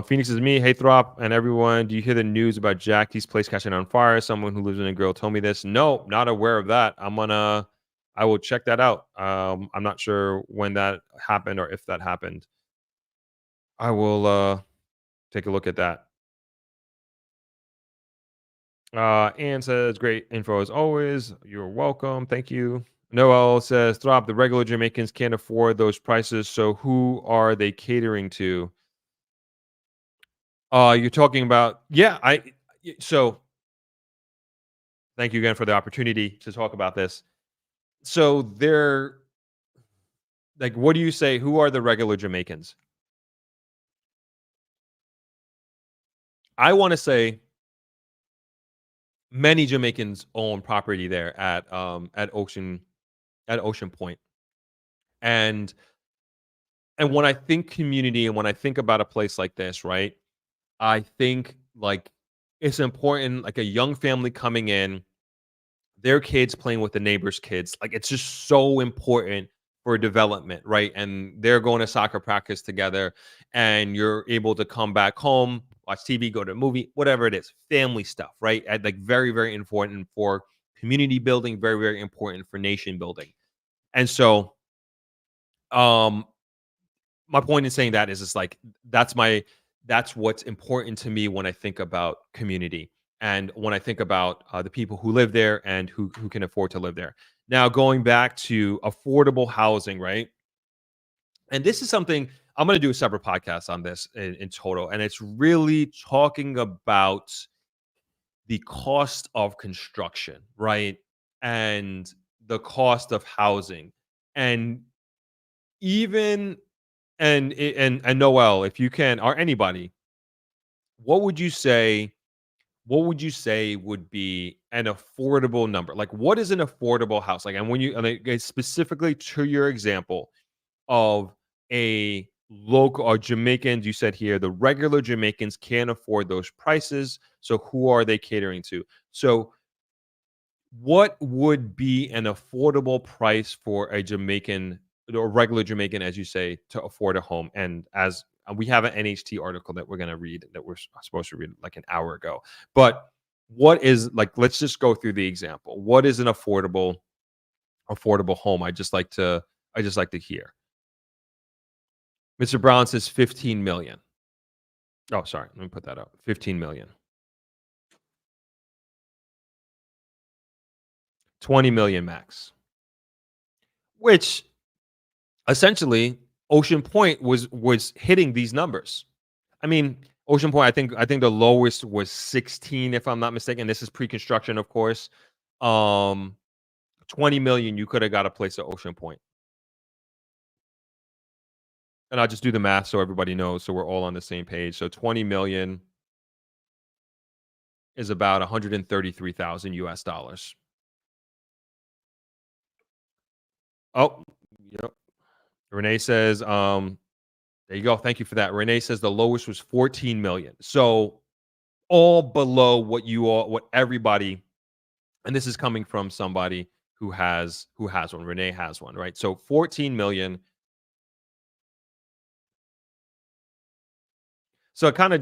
Phoenix is me. Hey, Throp and everyone. Do you hear the news about Jackie's place catching on fire? Someone who lives in a grill told me this. No, not aware of that. I will check that out. I'm not sure when that happened or if that happened. I will take a look at that. Ann says, great info as always. You're welcome. Thank you. Noel says, Throp, the regular Jamaicans can't afford those prices. So who are they catering to? You're talking about, so thank you again for the opportunity to talk about this. So they're like, what do you say? Who are the regular Jamaicans? I want to say many Jamaicans own property there at Ocean Point. And when I think community and when I think about a place like this, right? I think like it's important, like a young family coming in, their kids playing with the neighbors' kids. Like it's just so important for development, right? And they're going to soccer practice together, and you're able to come back home, watch TV, go to a movie, whatever it is, family stuff, right? And like very, very important for community building, very, very important for nation building. And so, um, my point in saying that is it's like that's what's important to me when I think about community and when I think about the people who live there and who can afford to live there. Now going back to affordable housing, right? And this is something I'm going to do a separate podcast on this in total, and it's really talking about the cost of construction, right? And the cost of housing, and even and Noel, if you can, or anybody, what would you say? What would you say would be an affordable number? Like, what is an affordable house? Like, and when you and specifically to your example of a local or Jamaicans, you said here the regular Jamaicans can't afford those prices. So who are they catering to? So what would be an affordable price for a Jamaican or regular Jamaican, as you say, to afford a home? And as we have an NHT article that we're going to read that we're supposed to read like an hour ago. But what is like, let's just go through the example. What is an affordable home? I just like to hear. Mr. Brown says 15 million. Oh, sorry. Let me put that up. 15 million. 20 million max. Which essentially Ocean Point was hitting these numbers. I mean, Ocean Point, I think the lowest was 16, if I'm not mistaken. This is pre-construction, of course. 20 million, you could have got a place at Ocean Point. And I'll just do the math so everybody knows, so we're all on the same page. So 20 million is about 133,000 US dollars. Oh, yep. Renee says, there you go. Thank you for that. Renee says the lowest was 14 million. So all below what everybody, and this is coming from somebody who has one. Renee has one, right? So 14 million. So it kind of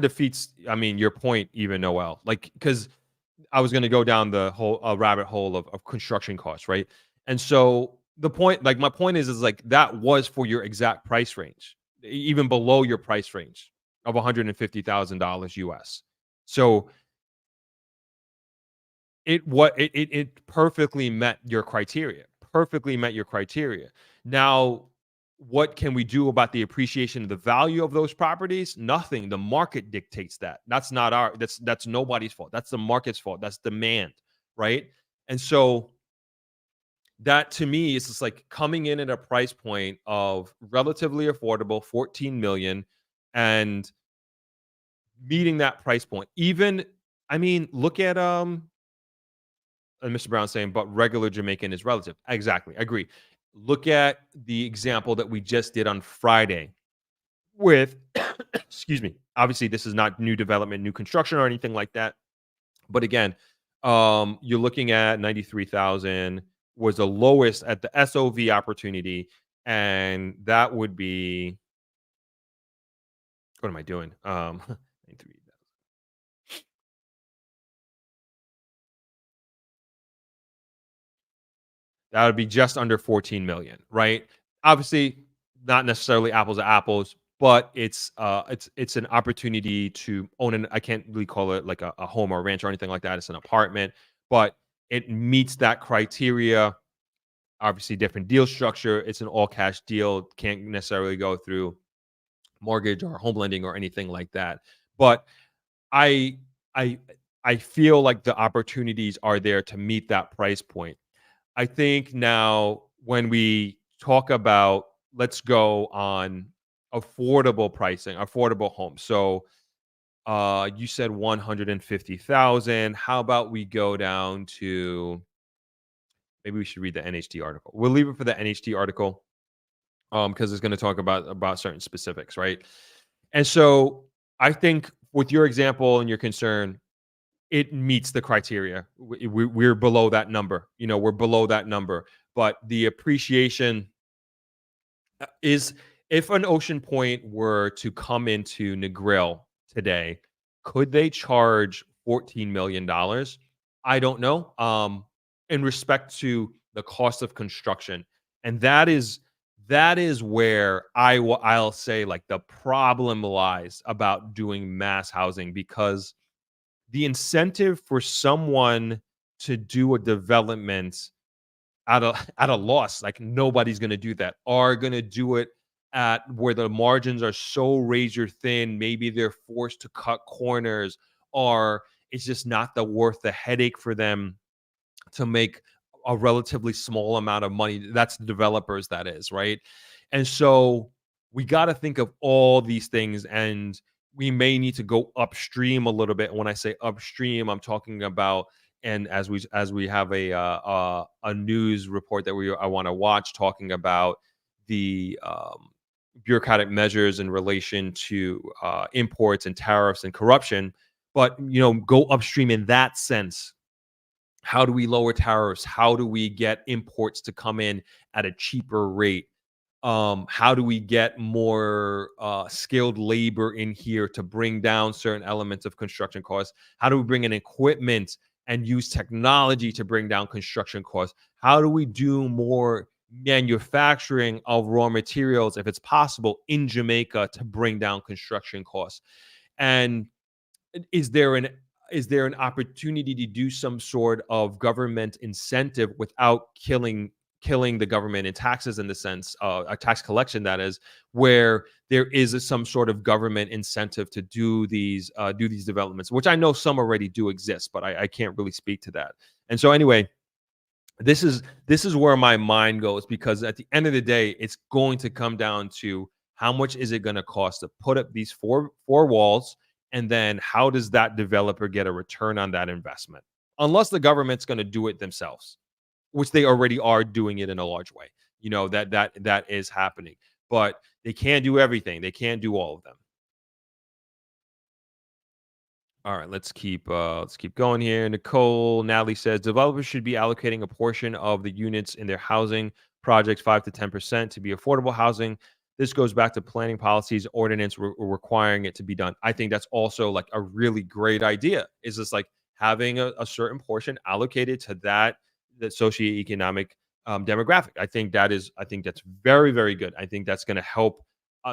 defeats, I mean, your point, even Noel, like, because I was going to go down the whole rabbit hole of construction costs, right? And so the point, like, my point is like that was for your exact price range, even below your price range of $150,000 US. So it perfectly met your criteria. Perfectly met your criteria. Now, what can we do about the appreciation of the value of those properties? Nothing. The market dictates that. That's not that's nobody's fault. That's the market's fault. That's demand, right? And so that to me is just like coming in at a price point of relatively affordable, 14 million, and meeting that price point. Even, I mean, look at and Mr. Brown saying, but regular Jamaican is relative. Exactly. Agree. Look at the example that we just did on Friday with, excuse me, obviously this is not new development, new construction or anything like that. But again, you're looking at 93,000 was the lowest at the SOV opportunity. And that would be, what am I doing? 93. That would be just under 14 million, right? Obviously, not necessarily apples to apples, but it's an opportunity to own an, I can't really call it like a home or a ranch or anything like that. It's an apartment, but it meets that criteria. Obviously, different deal structure. It's an all cash deal. Can't necessarily go through mortgage or home lending or anything like that. But I I I feel like the opportunities are there to meet that price point. I think now when we talk about, let's go on affordable pricing, affordable homes. So You said 150,000. How about we go down to, maybe we should read the NHT article. We'll leave it for the NHT article because it's going to talk about certain specifics, right? And so I think with your example and your concern, it meets the criteria. We're below that number. We're below that number. But the appreciation is, if an Ocean Point were to come into Negril today, could they charge $14 million? I don't know. In respect to the cost of construction, and that is where I'll say, like, the problem lies about doing mass housing, because the incentive for someone to do a development at a loss, like, nobody's going to do that, are going to do it at where the margins are so razor thin, maybe they're forced to cut corners, or it's just not worth the headache for them to make a relatively small amount of money. That's the developers, that is, right? And so we got to think of all these things, and we may need to go upstream a little bit. When I say upstream, I'm talking about, and as we have a news report that I want to watch, talking about the bureaucratic measures in relation to imports and tariffs and corruption. But go upstream in that sense. How do we lower tariffs? How do we get imports to come in at a cheaper rate? How do we get more skilled labor in here to bring down certain elements of construction costs? How do we bring in equipment and use technology to bring down construction costs? How do we do more manufacturing of raw materials, if it's possible, in Jamaica to bring down construction costs? And is there an opportunity to do some sort of government incentive without killing the government in taxes, in the sense a tax collection, that is, where there is some sort of government incentive to do these developments, which I know some already do exist, but I can't really speak to that. And so anyway, this is where my mind goes, because at the end of the day, it's going to come down to how much is it going to cost to put up these four walls, and then how does that developer get a return on that investment? Unless the government's going to do it themselves, which they already are doing it in a large way. That is happening, but they can't do everything. They can't do all of them. All right, let's keep going here. Natalie says developers should be allocating a portion of the units in their housing projects, 5 to 10%, to be affordable housing. This goes back to planning policies, ordinance requiring it to be done. I think that's also like a really great idea. Is this like having a certain portion allocated to that socioeconomic demographic? I think that's very, very good. I think that's going to help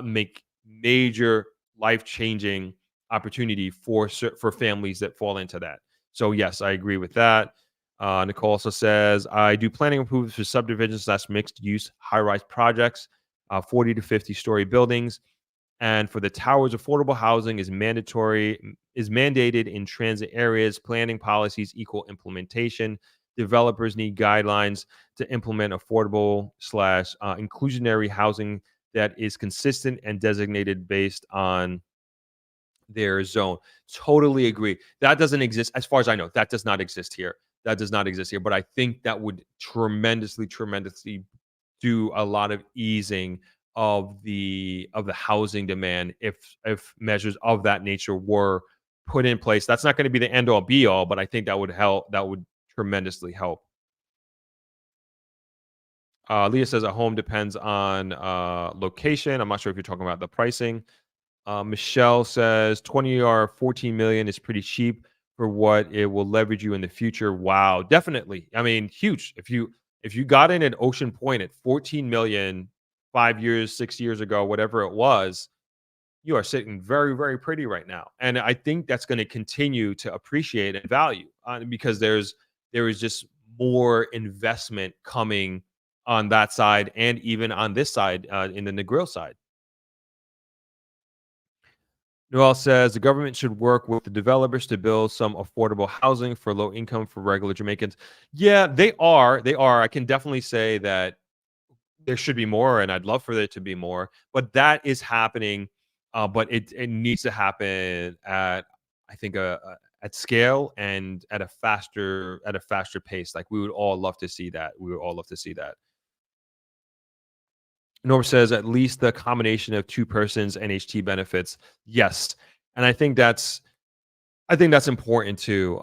make major life-changing opportunity for families that fall into that. So yes, I agree with that. Nicole also says, I do planning improvements for subdivisions / mixed use high-rise projects, 40 to 50 story buildings. And for the towers, affordable housing is mandated in transit areas. Planning policies equal implementation. Developers need guidelines to implement affordable / inclusionary housing that is consistent and designated based on their zone. Totally agree. That doesn't exist, as far as I know. That does not exist here. But I think that would tremendously do a lot of easing of the housing demand if measures of that nature were put in place. That's not going to be the end all be all, but I think that would help. That would tremendously help. Leah says a home depends on location. I'm not sure if you're talking about the pricing. Michelle says 20 or 14 million is pretty cheap for what it will leverage you in the future. Wow, definitely. I mean, huge. If you got in at Ocean Point at 14 million 5 years, 6 years ago, whatever it was, you are sitting very, very pretty right now. And I think that's going to continue to appreciate and value because there is just more investment coming on that side, and even on this side, in the Negril side. Noel says the government should work with the developers to build some affordable housing for low income for regular Jamaicans. Yeah, they are. I can definitely say that there should be more, and I'd love for there to be more. But that is happening but it needs to happen at, I think, at scale and at a faster pace. Like we would all love to see that. We would all love to see that. Norm says at least the combination of two persons NHT benefits. Yes, and I think that's important too.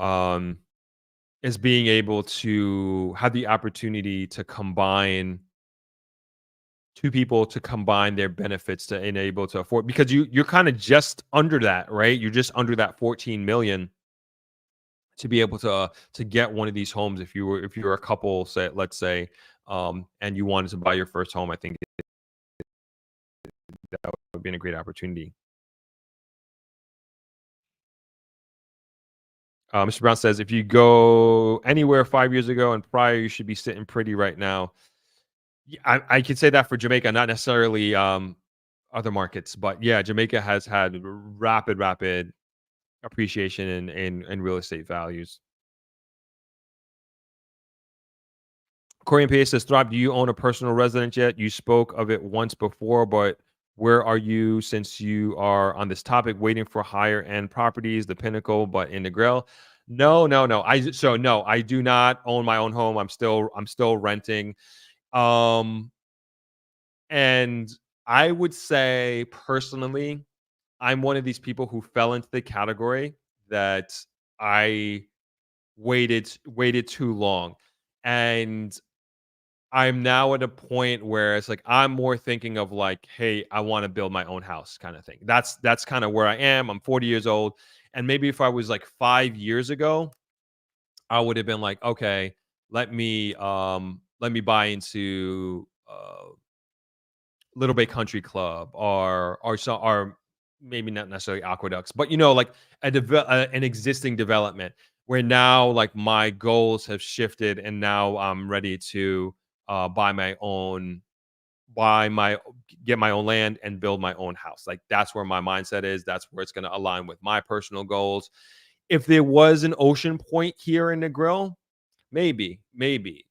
Is being able to have the opportunity to combine two people to combine their benefits to enable to afford, because you're kind of just under that, right? You're just under that 14 million to be able to get one of these homes. If you're a couple, say, let's say, and you wanted to buy your first home, I think that would have been a great opportunity. Mr. Brown says, if you go anywhere 5 years ago and prior, you should be sitting pretty right now. Yeah, I could say that for Jamaica, not necessarily other markets, but yeah, Jamaica has had rapid appreciation in real estate values. Corey and PA says, Throp, do you own a personal residence yet? You spoke of it once before, but where are you since you are on this topic, waiting for higher end properties, the Pinnacle, but in the grill? No, no, no. No, I do not own my own home. I'm still renting. Um, and I would say personally, I'm one of these people who fell into the category that I waited too long. And I'm now at a point where it's like I'm more thinking of like, hey, I want to build my own house kind of thing. That's kind of where I am. I'm 40 years old. And maybe if I was like 5 years ago, I would have been like, okay, let me buy into Little Bay Country Club or maybe not necessarily aqueducts, but like an existing development where now like my goals have shifted and now I'm ready to buy my own buy my get my own land and build my own house. Like that's where my mindset is. That's where it's going to align with my personal goals. If there was an ocean point here in the grill, maybe.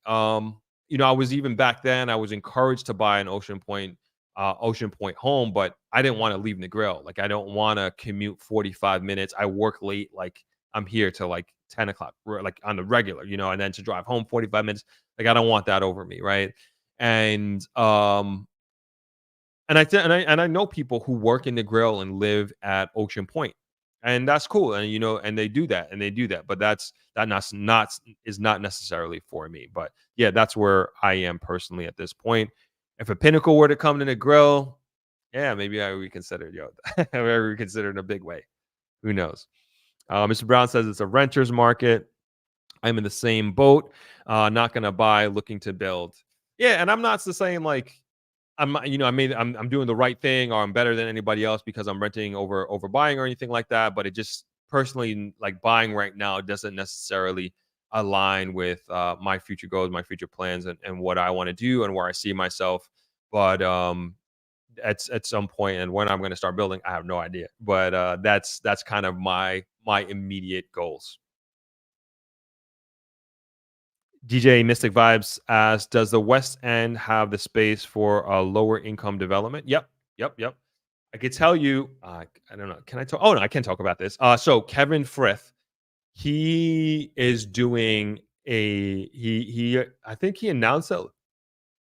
I was even back then, I was encouraged to buy an Ocean Point home, but I didn't want to leave the grill. Like I don't want to commute 45 minutes. I work late, like I'm here till like 10 o'clock, like on the regular, and then to drive home 45 minutes. Like I don't want that over me, right? And and I know people who work in the grill and live at Ocean Point, and that's cool. And and they do that, but is not necessarily for me. But yeah, that's where I am personally at this point. If a Pinnacle were to come to the grill, yeah, maybe I reconsider, I reconsider in a big way. Who knows? Mr. Brown says it's a renter's market. I'm in the same boat. Not gonna buy, looking to build. Yeah, and I'm not saying like I'm doing the right thing or I'm better than anybody else because I'm renting over buying or anything like that. But it just personally, like buying right now doesn't necessarily align with my future goals, my future plans, and what I want to do and where I see myself. But at some point and when I'm going to start building, I have no idea. But that's kind of my immediate goals. DJ Mystic Vibes asks, does the West End have the space for a lower income development? Yep. I could tell you, I don't know. Can I talk? Oh, no, I can talk about this. So Kevin Frith, he is doing I think he announced that,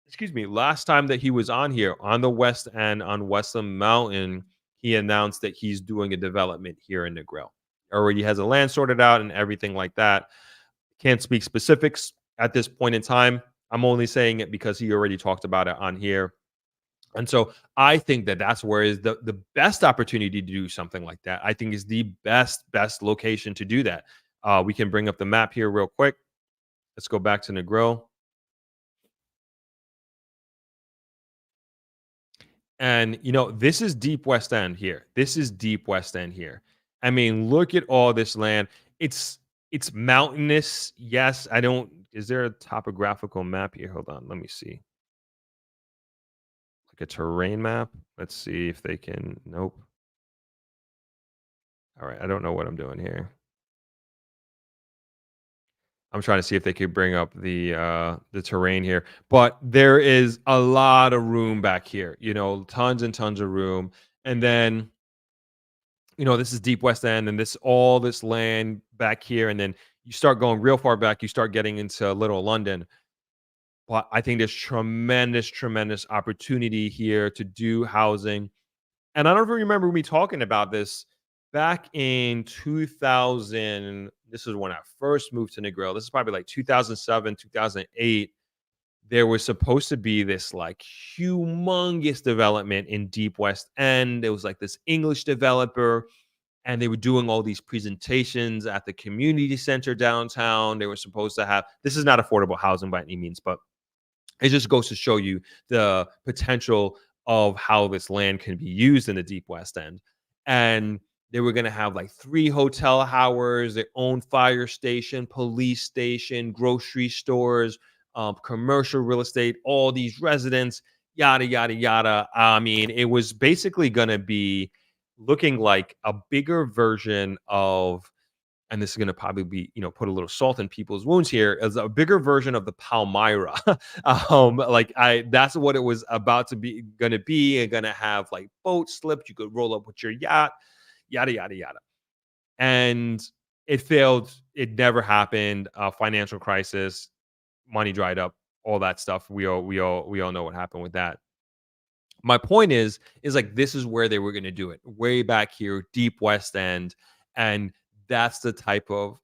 excuse me, last time that he was on here on the West End on Westland Mountain, he announced that he's doing a development here in the Grill. Already has a land sorted out and everything like that. Can't speak specifics at this point in time. I'm only saying it because he already talked about it on here. And so I think that that's where is the best opportunity to do something like that. I think is the best location to do that. We can bring up the map here real quick. Let's go back to the Grill. And, this is deep West End here. I mean, look at all this land. It's mountainous. Yes, is there a topographical map here? Hold on, let me see. Like a terrain map. Let's see if they can, nope. All right, I don't know what I'm doing here. I'm trying to see if they could bring up the terrain here. But there is a lot of room back here, tons and tons of room. And then this is Deep West End, and all this land back here, and then you start going real far back, you start getting into Little London. But I think there's tremendous, tremendous opportunity here to do housing. And I don't even remember me talking about this back in 2000. This is when I first moved to Negril. This is probably like 2007, 2008. There was supposed to be this like humongous development in Deep West End. It was like this English developer, and they were doing all these presentations at the community center downtown. They were supposed to have, this is not affordable housing by any means, but it just goes to show you the potential of how this land can be used in the Deep West End. And they were going to have like 3 hotel towers, their own fire station, police station, grocery stores, commercial real estate, all these residents, yada, yada, yada. I mean, it was basically going to be looking like a bigger version of, and this is going to probably be, put a little salt in people's wounds here, as a bigger version of the Palmyra. That's what it was about to be, going to be, and going to have like boat slips. You could roll up with your yacht, yada, yada, yada. And it failed. It never happened. Financial crisis, money dried up, all that stuff. We all know what happened with that. My point is like, this is where they were going to do it, way back here, Deep West End. And that's the type of,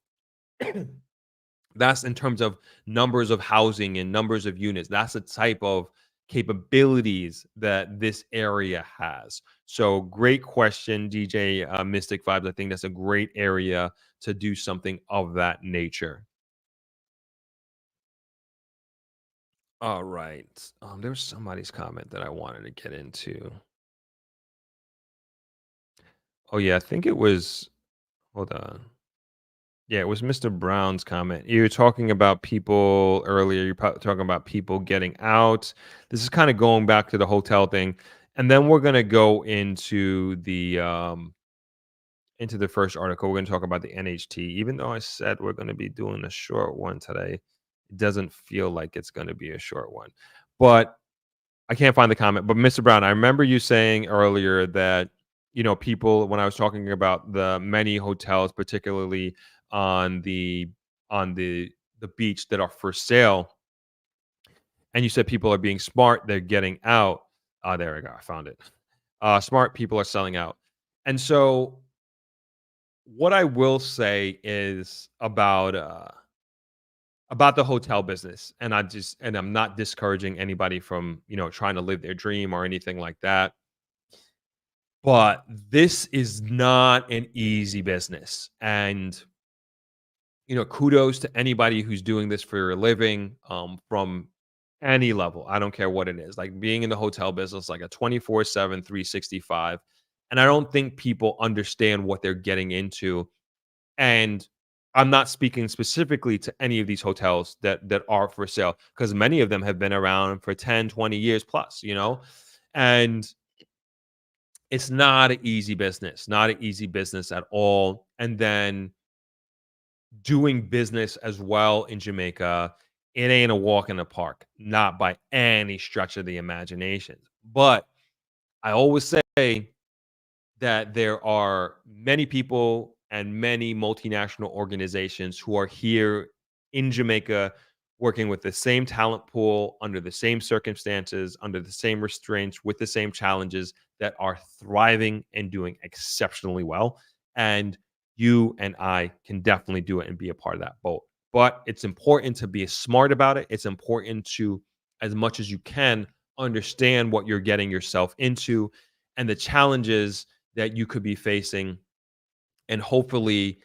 that's in terms of numbers of housing and numbers of units. That's the type of capabilities that this area has. So great question, DJ Mystic Vibes. I think that's a great area to do something of that nature. All right. There was somebody's comment that I wanted to get into. Oh yeah, I think it was, hold on. Yeah, it was Mr. Brown's comment. You were talking about people earlier. You're talking about people getting out. This is kind of going back to the hotel thing, and then we're gonna go into the first article. We're gonna talk about the NHT. Even though I said we're gonna be doing a short one today, it doesn't feel like it's gonna be a short one. But I can't find the comment. But Mr. Brown, I remember you saying earlier that people, when I was talking about the many hotels, particularly on the beach, that are for sale, and you said people are being smart, they're getting out. There we go, I found it. Smart people are selling out. And so what I will say is about the hotel business, and I'm not discouraging anybody from trying to live their dream or anything like that, but this is not an easy business. And kudos to anybody who's doing this for a living, from any level. I don't care what it is. Like being in the hotel business, like a 24/7, 365. And I don't think people understand what they're getting into. And I'm not speaking specifically to any of these hotels that are for sale, because many of them have been around for 10, 20 years plus, and it's not an easy business at all. And then doing business as well in Jamaica, it ain't a walk in the park, not by any stretch of the imagination. But I always say that there are many people and many multinational organizations who are here in Jamaica working with the same talent pool, under the same circumstances, under the same restraints, with the same challenges, that are thriving and doing exceptionally well. And you and I can definitely do it and be a part of that boat. But it's important to be smart about it. It's important to, as much as you can, understand what you're getting yourself into and the challenges that you could be facing. And hopefully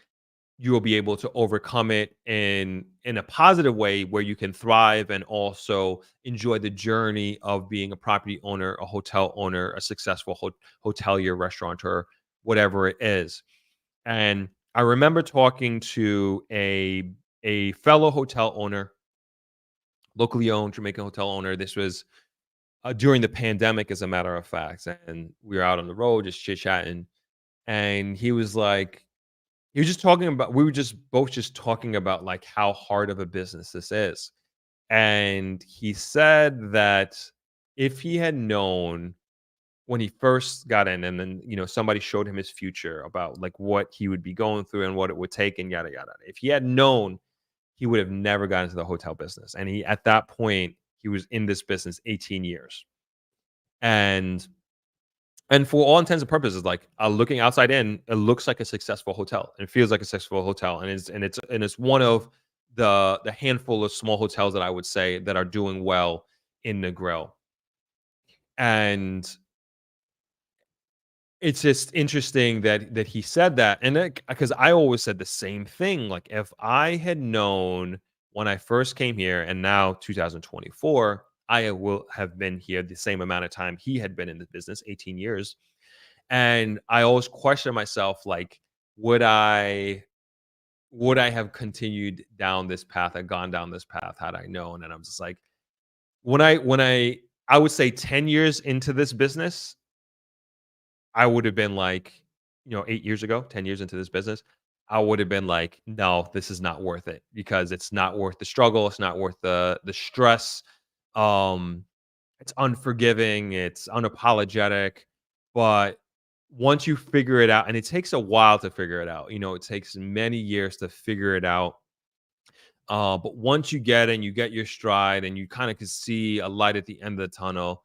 you will be able to overcome it in a positive way, where you can thrive and also enjoy the journey of being a property owner, a hotel owner, a successful hotelier, restaurateur, whatever it is. And I remember talking to a fellow hotel owner, locally owned Jamaican hotel owner. This was during the pandemic, as a matter of fact. And we were out on the road just chit-chatting. And he was like, we were just both just talking about like how hard of a business this is. And he said that if he had known when he first got in, and then somebody showed him his future about like what he would be going through and what it would take and yada yada. If he had known, he would have never got into the hotel business. And he, at that point, he was in this business 18 years. And for all intents and purposes, like looking outside in, it looks like a successful hotel. It feels like a successful hotel, and it's one of the handful of small hotels that I would say that are doing well in Negril. And it's just interesting that he said that, and because I always said the same thing. Like, if I had known when I first came here, and now 2024, I will have been here the same amount of time he had been in the business, 18 years. And I always question myself, like, would I have continued down this path, had gone down this path had I known? And I'm just like, when I would say 10 years into this business, I would have been like, 8 years ago, 10 years into this business, I would have been like, no, this is not worth it, because it's not worth the struggle. It's not worth the stress. Um, it's unforgiving. It's unapologetic. But once you figure it out, and it takes a while to figure it out, it takes many years to figure it out. But once you get in, you get your stride, and you kind of can see a light at the end of the tunnel.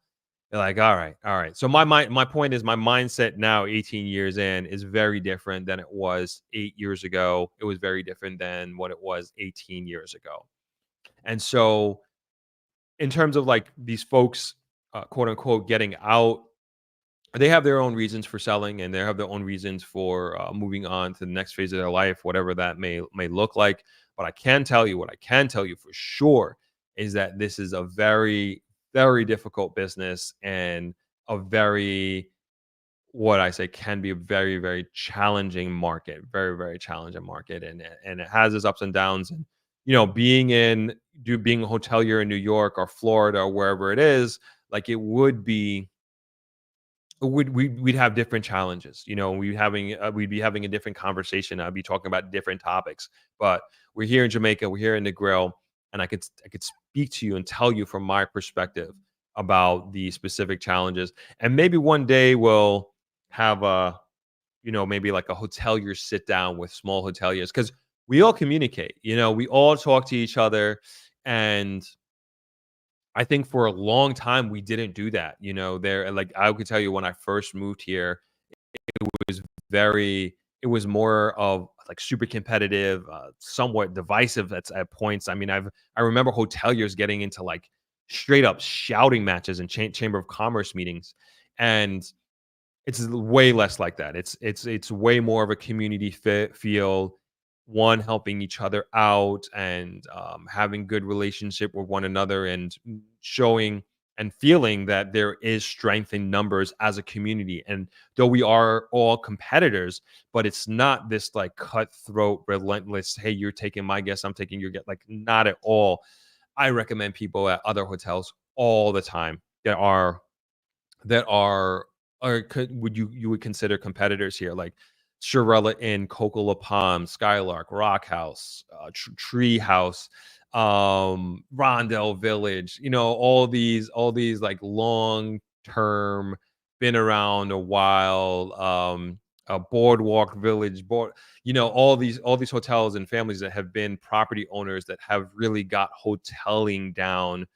You're like, all right, all right. So my point is, my mindset now, 18 years in, is very different than it was 8 years ago. It was very different than what it was 18 years ago. And so, in terms of like these folks, quote unquote, getting out, they have their own reasons for selling, and they have their own reasons for moving on to the next phase of their life, whatever that may look like. But I can tell you, what I can tell you for sure is that this is a very, very difficult business, and a very, what I say, can be a very, very challenging market, very, very challenging market. And it has its ups and downs. And being a hotelier in New York or Florida or wherever it is, like, it would be, we'd have different challenges. We'd be having a different conversation. I'd be talking about different topics. But we're here in Jamaica, we're here in Negril, and I could speak to you and tell you from my perspective about the specific challenges. And maybe one day we'll have maybe like a hotelier sit down with small hoteliers, because we all communicate. We all talk to each other. And I think for a long time we didn't do that. Like, I could tell you, when I first moved here, was it was more of like super competitive, somewhat divisive at points. I mean, I remember hoteliers getting into like straight up shouting matches in Chamber of Commerce meetings. And it's way less like that. It's way more of a community feel, one helping each other out, and having good relationship with one another, and showing and feeling that there is strength in numbers as a community. And though we are all competitors, but it's not this like cutthroat, relentless, hey, you're taking my guest, I'm taking your guest. Like, not at all. I recommend people at other hotels all the time that are you would consider competitors here, like Shirella Inn, Coco La Palm, Skylark, Rock House, Tree House, Rondell Village. All these like long term, been around a while. Boardwalk Village, all these hotels and families that have been property owners that have really got hoteling down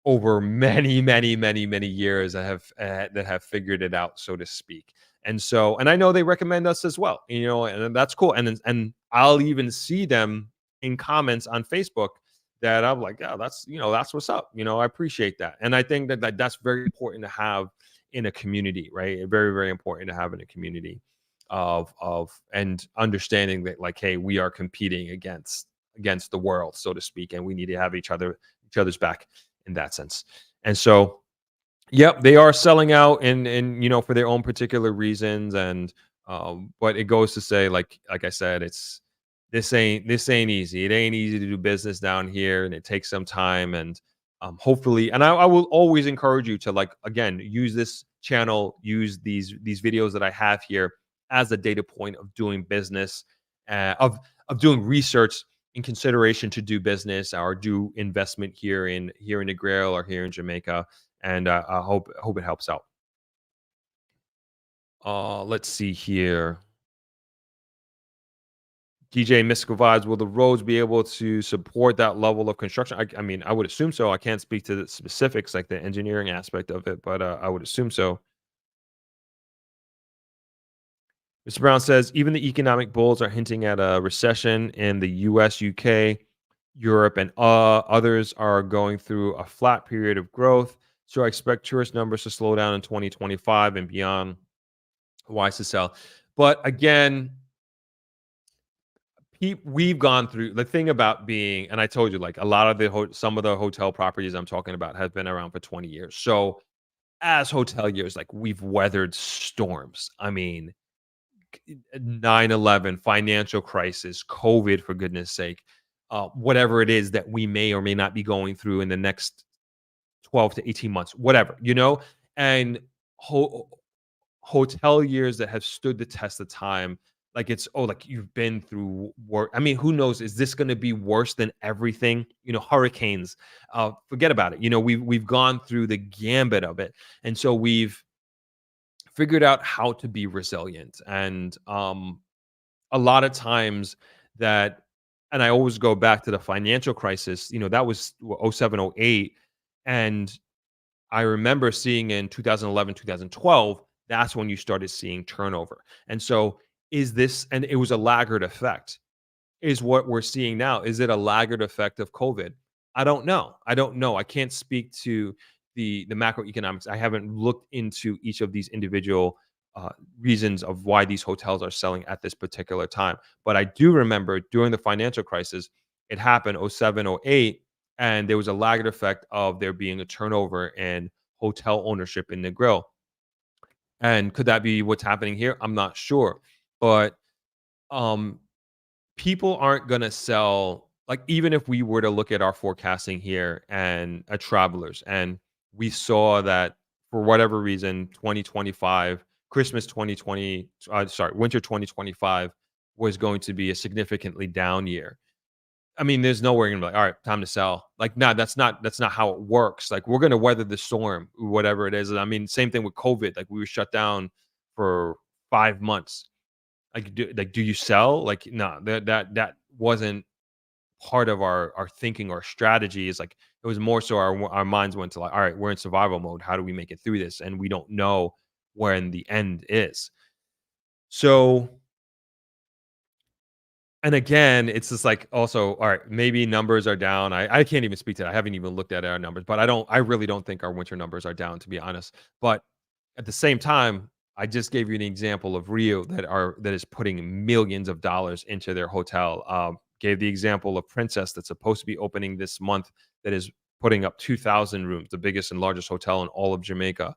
over many, many, many, many years, that have figured it out, so to speak. And so, and I know they recommend us as well, and that's cool. And I'll even see them in comments on Facebook that I'm like, yeah, that's what's up. I appreciate that. And I think that's very important to have in a community, right? Very, very important to have in a community of and understanding that, like, hey, we are competing against the world, so to speak, and we need to have each other's back in that sense. And so, yep, they are selling out, and for their own particular reasons. And but it goes to say, like I said, this ain't easy. It ain't easy to do business down here, and it takes some time. And hopefully, and I will always encourage you to, like, again, use this channel, use these videos that I have here as a data point of doing business, of doing research in consideration to do business or do investment here in Negril or here in Jamaica. And I hope it helps out. Let's see here. DJ Mystical Vibes, will the roads be able to support that level of construction? I mean, I would assume so. I can't speak to the specifics, like the engineering aspect of it, but I would assume so. Mr. Brown says even the economic bulls are hinting at a recession in the US, UK, Europe, and others are going through a flat period of growth. So I expect tourist numbers to slow down in 2025 and beyond. Wise to sell. But again, we've gone through the thing about being, and I told you, like a lot of some of the hotel properties I'm talking about have been around for 20 years. So as hoteliers, like we've weathered storms. I mean, 9/11, financial crisis, COVID, for goodness sake, whatever it is that we may or may not be going through in the next 12 to 18 months, whatever, and hotel years that have stood the test of time. Like it's, oh, like you've been through war. I mean, who knows? Is this going to be worse than everything? Hurricanes. Forget about it. We've gone through the gambit of it, and so we've figured out how to be resilient. And a lot of times that, and I always go back to the financial crisis. That was 07, 08, and I remember seeing in 2011, 2012, that's when you started seeing turnover. And so and it was a laggard effect. Is what we're seeing now, is it a laggard effect of COVID? I don't know. I can't speak to the macroeconomics. I haven't looked into each of these individual reasons of why these hotels are selling at this particular time. But I do remember during the financial crisis, it happened 07, 08, and there was a laggard effect of there being a turnover in hotel ownership in the grill. And could that be what's happening here? I'm not sure. But um people aren't going to sell, like, even if we were to look at our forecasting here and at travelers, and we saw that for whatever reason 2025, Christmas 2020, winter 2025 was going to be a significantly down year. I mean, there's nowhere you're gonna be like, all right, time to sell. Like, no, that's not how it works. Like, we're gonna weather the storm, whatever it is. I mean, same thing with COVID. Like, we were shut down for 5 months. Do you sell? Like, no, that wasn't part of our thinking or strategy. Is like, it was more so our minds went to like, all right, we're in survival mode. How do we make it through this? And we don't know when the end is. So, and again, it's just like, also, all right, maybe numbers are down. I can't even speak to that. I haven't even looked at our numbers, but I really don't think our winter numbers are down, to be honest. But at the same time, I just gave you an example of Rio that is putting millions of dollars into their hotel. Gave the example of Princess that's supposed to be opening this month, that is putting up 2,000 rooms, the biggest and largest hotel in all of Jamaica.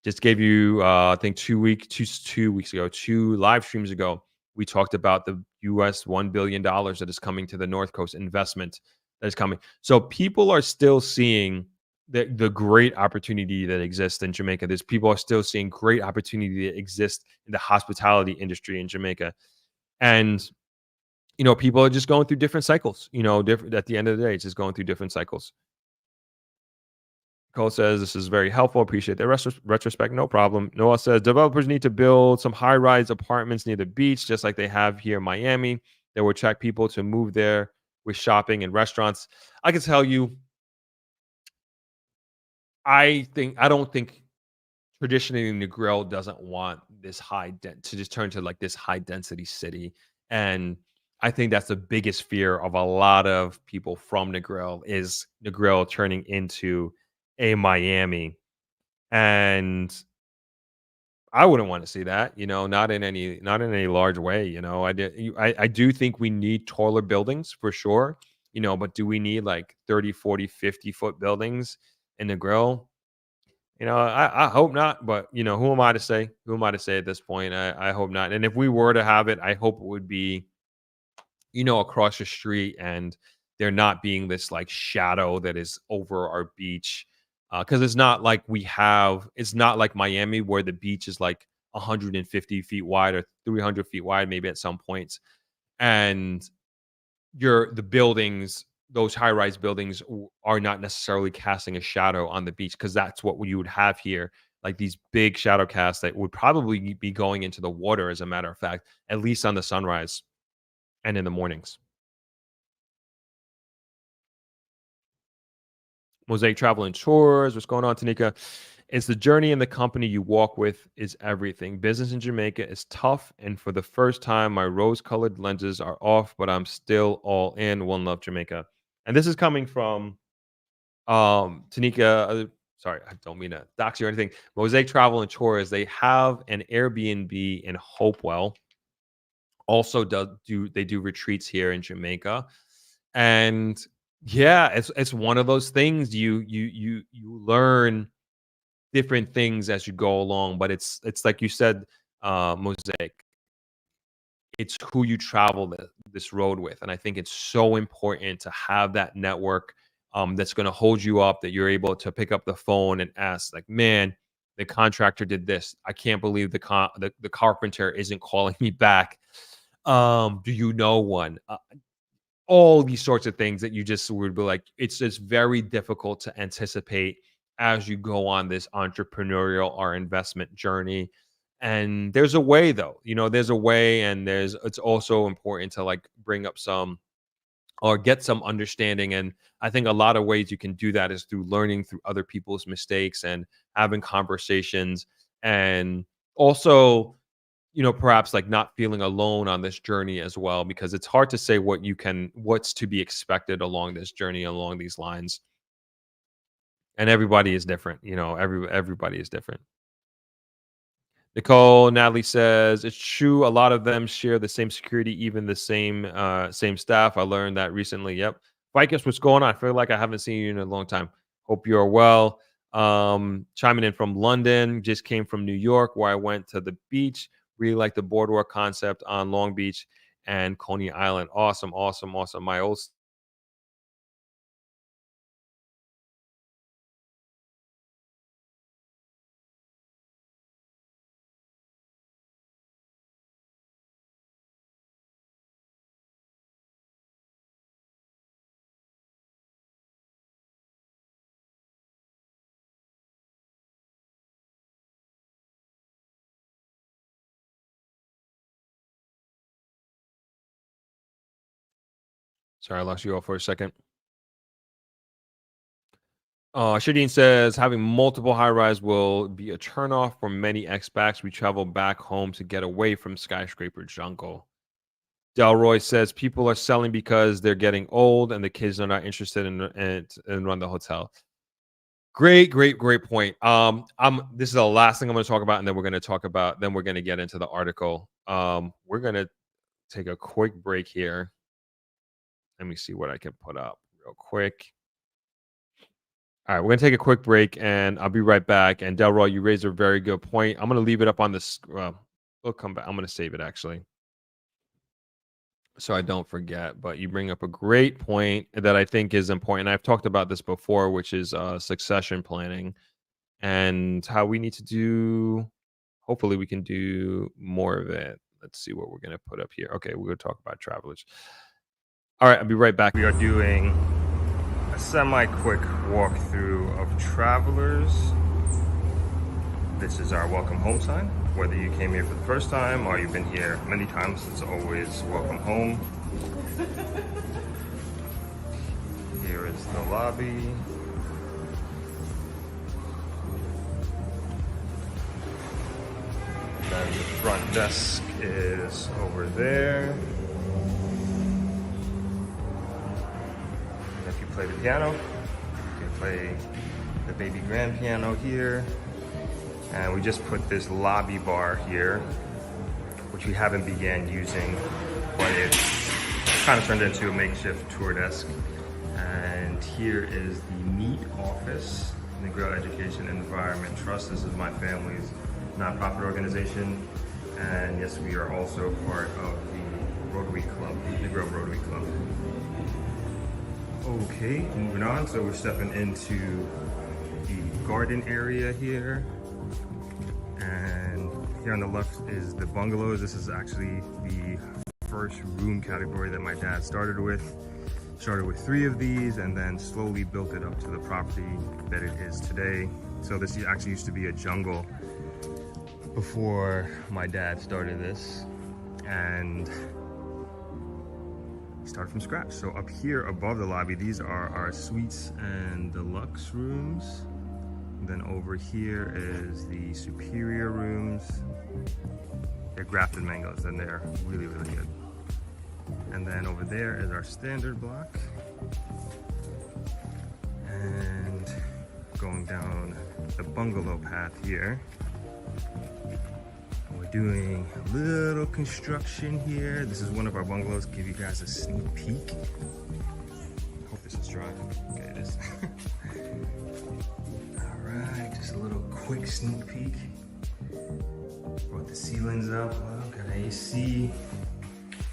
Just gave you, I think 2 weeks ago, 2 live streams ago, we talked about the US $1 billion that is coming to the North Coast, investment that is coming. So people are still seeing the great opportunity that exists in Jamaica. There's people are still seeing great opportunity that exists in the hospitality industry in Jamaica. And, people are just going through different cycles, different at the end of the day, it's just going through different cycles. Cole says, this is very helpful. Appreciate the retrospect. No problem. Noah says, developers need to build some high-rise apartments near the beach, just like they have here in Miami, that will attract people to move there with shopping and restaurants. I can tell you, I don't think traditionally Negril doesn't want this to just turn to like this high density city. And I think that's the biggest fear of a lot of people from Negril, is Negril turning into a Miami. And I wouldn't want to see that, not in any large way. I do think we need taller buildings for sure, but do we need like 30, 40, 50-foot buildings in the grill? I hope not, but who am I to say? Who am I to say at this point? I hope not. And if we were to have it, I hope it would be, across the street, and there not being this like shadow that is over our beach. Because it's not like it's not like Miami, where the beach is like 150 feet wide or 300 feet wide, maybe at some points. And the buildings, those high-rise buildings, are not necessarily casting a shadow on the beach, because that's what you would have here. like these big shadow casts that would probably be going into the water, as a matter of fact, at least on the sunrise and in the mornings. Mosaic Travel and Tours. What's going on, Tanika? It's the journey and the company you walk with is everything. Business in Jamaica is tough, and for the first time, my rose-colored lenses are off, but I'm still all in. One love, Jamaica. And this is coming from Tanika. Sorry, I don't mean to dox you or anything. Mosaic Travel and Tours. They have an Airbnb in Hopewell. Also, they do retreats here in Jamaica, and yeah, it's one of those things you learn different things as you go along, but it's like you said, Mosaic, it's who you travel this road with, and I think it's so important to have that network that's going to hold you up, that you're able to pick up the phone and ask, like, man, the contractor did this, I can't believe the carpenter isn't calling me back. Do you know one? All these sorts of things that you just would be like, it's just very difficult to anticipate as you go on this entrepreneurial or investment journey. And there's a way, though, there's a way, and it's also important to like bring up some or get some understanding. And I think a lot of ways you can do that is through learning through other people's mistakes and having conversations, and also perhaps like not feeling alone on this journey as well, because it's hard to say what's to be expected along this journey, along these lines. And everybody is different, everybody is different. Natalie says, it's true. A lot of them share the same security, even the same staff. I learned that recently. Yep. Vicus, what's going on? I feel like I haven't seen you in a long time. Hope you're well. Chiming in from London, just came from New York, where I went to the beach. Really like the boardwalk concept on Long Beach and Coney Island. Awesome. My old Sorry, I lost you all for a second. Shadeen says, having multiple high-rise will be a turnoff for many expats. We travel back home to get away from skyscraper jungle. Delroy says, people are selling because they're getting old and the kids are not interested in run the hotel. Great point. This is the last thing I'm going to talk about, and then we're going to get into the article. We're going to take a quick break here. Let me see what I can put up real quick. All right, we're going to take a quick break, and I'll be right back. And Delroy, you raised a very good point. I'm going to leave it up on this. We'll come back. I'm going to save it, actually, so I don't forget. But you bring up a great point that I think is important. I've talked about this before, which is succession planning and how we need to do. Hopefully, we can do more of it. Let's see what we're going to put up here. Okay, we're going to talk about travelers. All right, I'll be right back. We are doing a semi-quick walkthrough of travelers. This is our welcome home sign. Whether you came here for the first time or you've been here many times, it's always welcome home. Here is the lobby. Then the front desk is over there. If you play the piano, you can play the baby grand piano here. And we just put this lobby bar here, which we haven't began using, but it's kind of turned into a makeshift tour desk. And here is the meat office, Negro Education and Environment Trust. This is my family's nonprofit organization. And yes, we are also part of the Rotary Club, Negro Rotary Club. Okay, moving on. So we're stepping into the garden area here. And here on the left is the bungalows. This is actually the first room category that my dad started with. Started with 3 of these and then slowly built it up to the property that it is today. So this actually used to be a jungle before my dad started this, and he started from scratch. So up here above the lobby, these are our suites and deluxe rooms. And then over here is the superior rooms. They're grafted mangoes and they're really, really good. And then over there is our standard block. And going down the bungalow path here, we're doing a little construction here. This is one of our bungalows. Give you guys a sneak peek. Hope this is dry. Okay, it is. All right, just a little quick sneak peek. Brought the ceilings up. Well, got AC.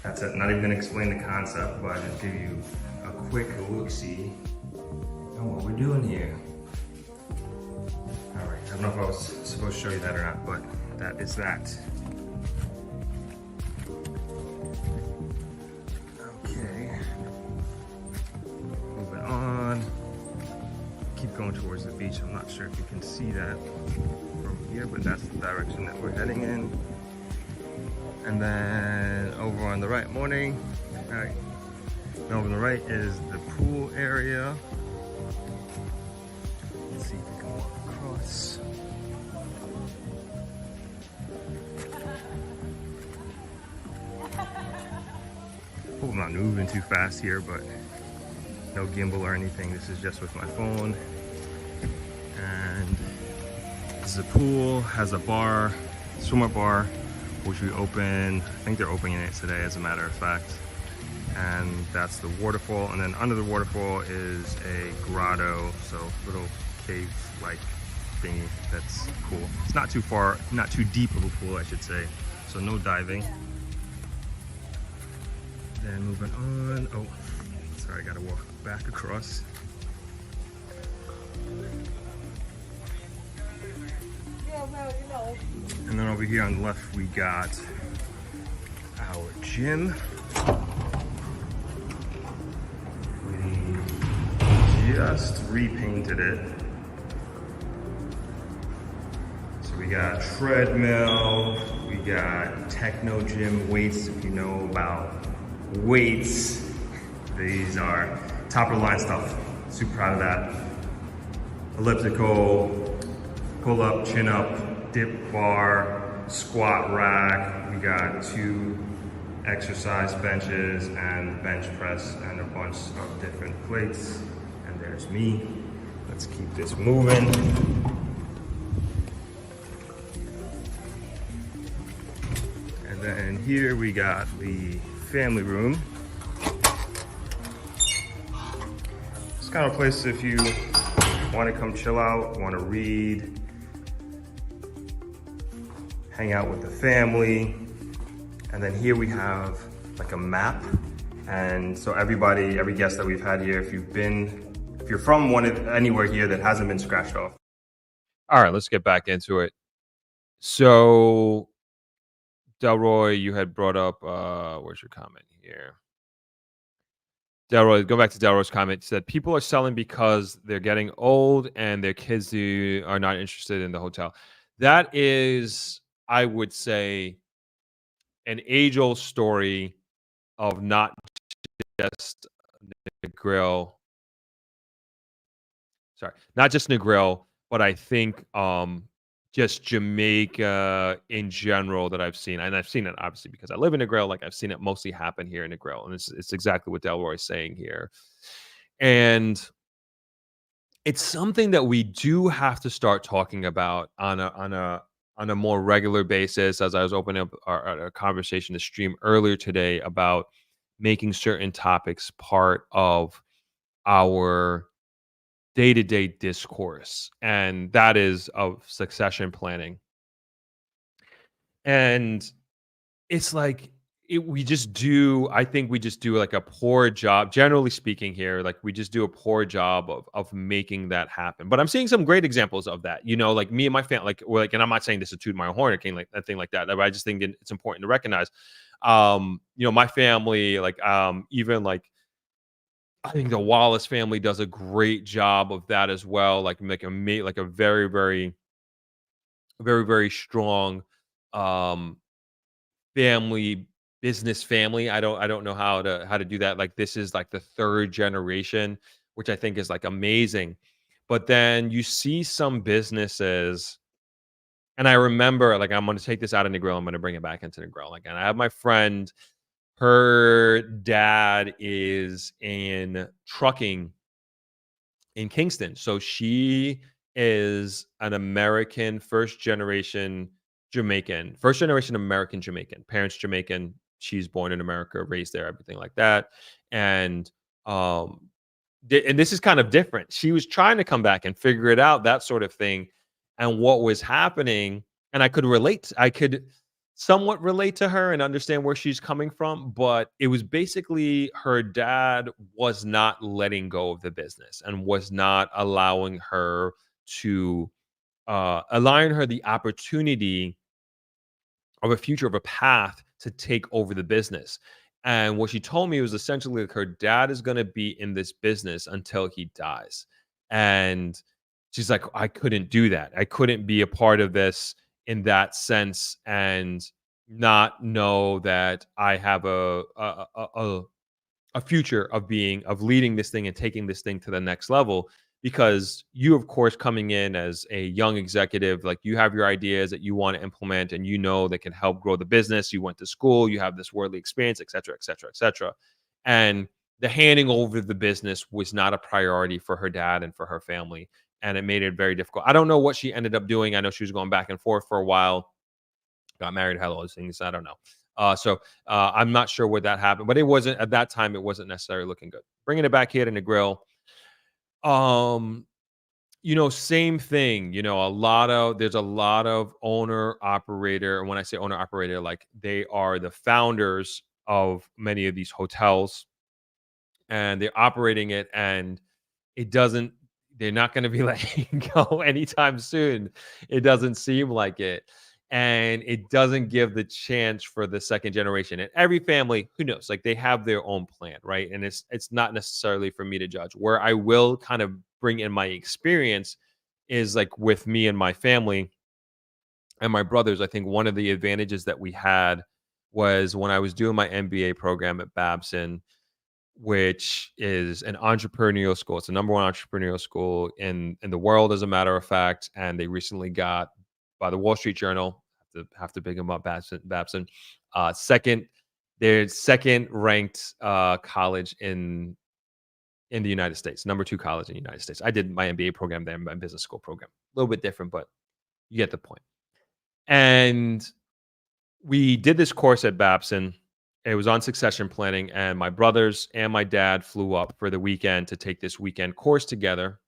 That's it. Not even gonna explain the concept, but I'll just give you a quick look-see on what we're doing here. All right, I don't know if I was supposed to show you that or not, but that is that. Okay, moving on. Keep going towards the beach. I'm not sure if you can see that from here, but that's the direction that we're heading in. And then over on the right, morning. All right, and over on the right is the pool area. Let's see if we can walk across. Hope I'm not moving too fast here, but no gimbal or anything. This is just with my phone. And this is a pool, has a bar, swimmer bar, which we open. I think they're opening it today, as a matter of fact. And that's the waterfall. And then under the waterfall is a grotto, so little cave-like thingy. That's cool. It's not too far, not too deep of a pool, I should say. So no diving. Then moving on. Oh, sorry, I gotta walk back across. And then over here on the left, we got our gym. We just repainted it. So we got treadmill, we got techno gym weights, if you know about weights. These are top of the line stuff. Super proud of that. Elliptical, pull up, chin up, dip bar, squat rack. We got 2 exercise benches and bench press and a bunch of different plates. And there's me. Let's keep this moving. And then here we got the family room. It's kind of a place if you want to come chill out, want to read, hang out with the family. And then here we have like a map. And so everybody, every guest that we've had here, if you're from anywhere here that hasn't been scratched off. All right, let's get back into it. So, Delroy, you had brought up, where's your comment here? Delroy, go back to Delroy's comment. He said, people are selling because they're getting old and their kids are not interested in the hotel. That is, I would say, an age-old story of not just Negril. Sorry, not just Negril, but I think just Jamaica in general that I've seen. And I've seen it obviously because I live in Negril. Like I've seen it mostly happen here in Negril. And it's exactly what Delroy is saying here. And it's something that we do have to start talking about on a more regular basis. As I was opening up our conversation to stream earlier today about making certain topics part of our day-to-day discourse, and that is of succession planning. And it's like we just do, I think we just do like a poor job, generally speaking here, like we just do a poor job of making that happen. But I'm seeing some great examples of that, you know, like me and my family, like, and I'm not saying this to toot my own horn or anything like that, but I just think it's important to recognize, you know, my family, like, even like I think the Wallace family does a great job of that as well. Like like a very, very, very, very strong um family business family. I don't know how to do that. Like this is like the third generation, which I think is like amazing. But then you see some businesses, and I remember like I'm gonna take this out of the grill, I'm gonna bring it back into the grill. Like, and I have my friend, her dad is in trucking in Kingston. So she is an American, first generation American Jamaican, parents Jamaican. She's born in America, raised there, everything like that. And um and this is kind of different. She was trying to come back and figure it out, that sort of thing. And what was happening, and I could somewhat relate to her and understand where she's coming from, but it was basically her dad was not letting go of the business and was not allowing her to allowing her the opportunity of a future, of a path to take over the business. And what she told me was essentially like her dad is going to be in this business until he dies. And she's like, I couldn't do that. I couldn't be a part of this in that sense and not know that I have a future of leading this thing and taking this thing to the next level. Because you, of course, coming in as a young executive, like you have your ideas that you want to implement and you know that can help grow the business. You went to school, you have this worldly experience, et cetera, et cetera, et cetera. And the handing over the business was not a priority for her dad and for her family, and it made it very difficult. I don't know what she ended up doing. I know she was going back and forth for a while, got married, had all those things. I don't know. I'm not sure what that happened, but it wasn't at that time. It wasn't necessarily looking good. Bringing it back here in the grill. Um, same thing. There's a lot of owner operator. And when I say owner operator, like they are the founders of many of these hotels, and they're operating it, and it doesn't. They're not going to be letting go anytime soon. It doesn't seem like it. And it doesn't give the chance for the second generation. And every family, who knows, like they have their own plan, right? And it's not necessarily for me to judge. Where I will kind of bring in my experience is like with me and my family and my brothers. I think one of the advantages that we had was when I was doing my MBA program at Babson, which is an entrepreneurial school. It's the number one entrepreneurial school in the world, as a matter of fact. And they recently got, by the Wall Street Journal, have to big them up, Babson. Their second ranked college in the United States, number 2 college in the United States. I did my MBA program there, my business school program, a little bit different, but you get the point. And we did this course at Babson. It was on succession planning, and my brothers and my dad flew up for the weekend to take this weekend course together.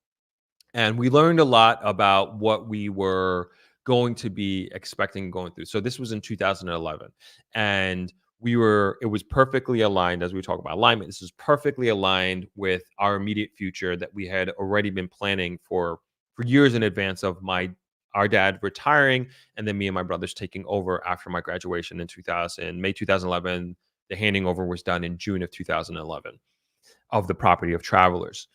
And we learned a lot about what we were going to be expecting going through. So this was in 2011, and it was perfectly aligned. As we talk about alignment, this is perfectly aligned with our immediate future that we had already been planning for years in advance of our dad retiring, and then me and my brothers taking over after my graduation in May 2011. The handing over was done in June of 2011 of the property of Travelers.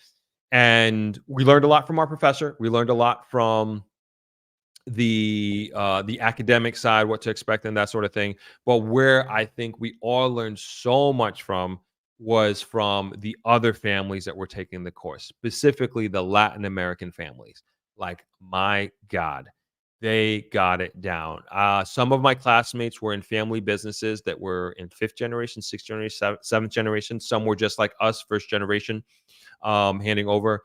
And we learned a lot from our professor. We learned a lot from the academic side, what to expect and that sort of thing. But where I think we all learned so much from was from the other families that were taking the course, specifically the Latin American families. Like, my God, they got it down. Some of my classmates were in family businesses that were in 5th generation, 6th generation, 7th generation. Some were just like us, 1st generation, handing over.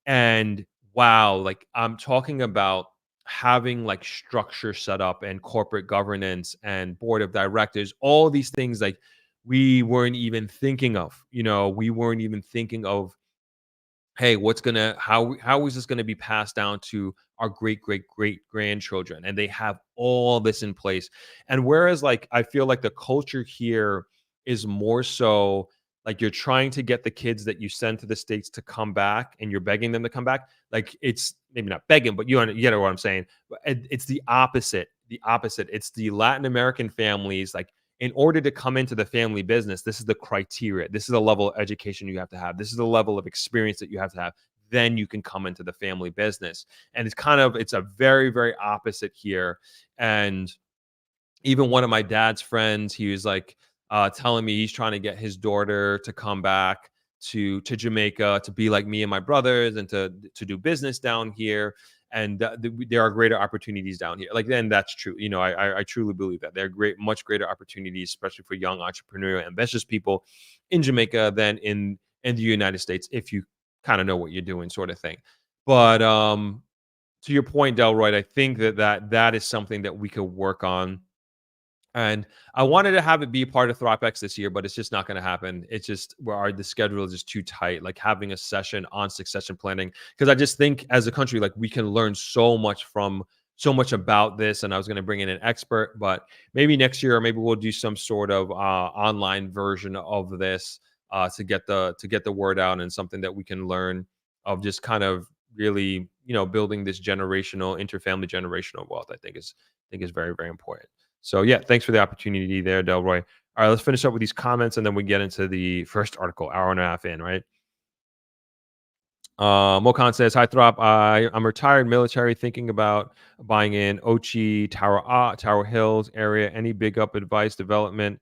And wow, like I'm talking about having like structure set up and corporate governance and board of directors, all these things like we weren't even thinking of. We weren't even thinking of, hey, how is this gonna be passed down to our great great great grandchildren? And they have all this in place. And whereas like I feel like the culture here is more so like you're trying to get the kids that you send to the States to come back, and you're begging them to come back. Like, it's maybe not begging, but you get what I'm saying. It's the opposite. It's the Latin American families. Like, in order to come into the family business, this is the criteria. This is the level of education you have to have. This is the level of experience that you have to have. Then you can come into the family business. And it's a very, very opposite here. And even one of my dad's friends, he was like telling me he's trying to get his daughter to come back to Jamaica to be like me and my brothers and to do business down here. And there are greater opportunities down here. Like, then that's true. You know, I truly believe that there are much greater opportunities, especially for young entrepreneurial ambitious people in Jamaica than in the United States, if you kind of know what you're doing, sort of thing. But to your point, Delroy, I think that is something that we could work on. And I wanted to have it be part of ThropX this year, but it's just not going to happen. It's just the schedule is just too tight. Like, having a session on succession planning, because I just think as a country, like, we can learn so much about this. And I was going to bring in an expert, but maybe next year, or maybe we'll do some sort of online version of this to get the word out, and something that we can learn of, just kind of really, building this interfamily generational wealth. I think is very, very important. So yeah, thanks for the opportunity there, Delroy. All right, let's finish up with these comments, and then we get into the first article, hour and a half in, right? Mokan says, hi, Throp. I'm retired military, thinking about buying in Ochi, Tower Hills area. Any big up advice, development,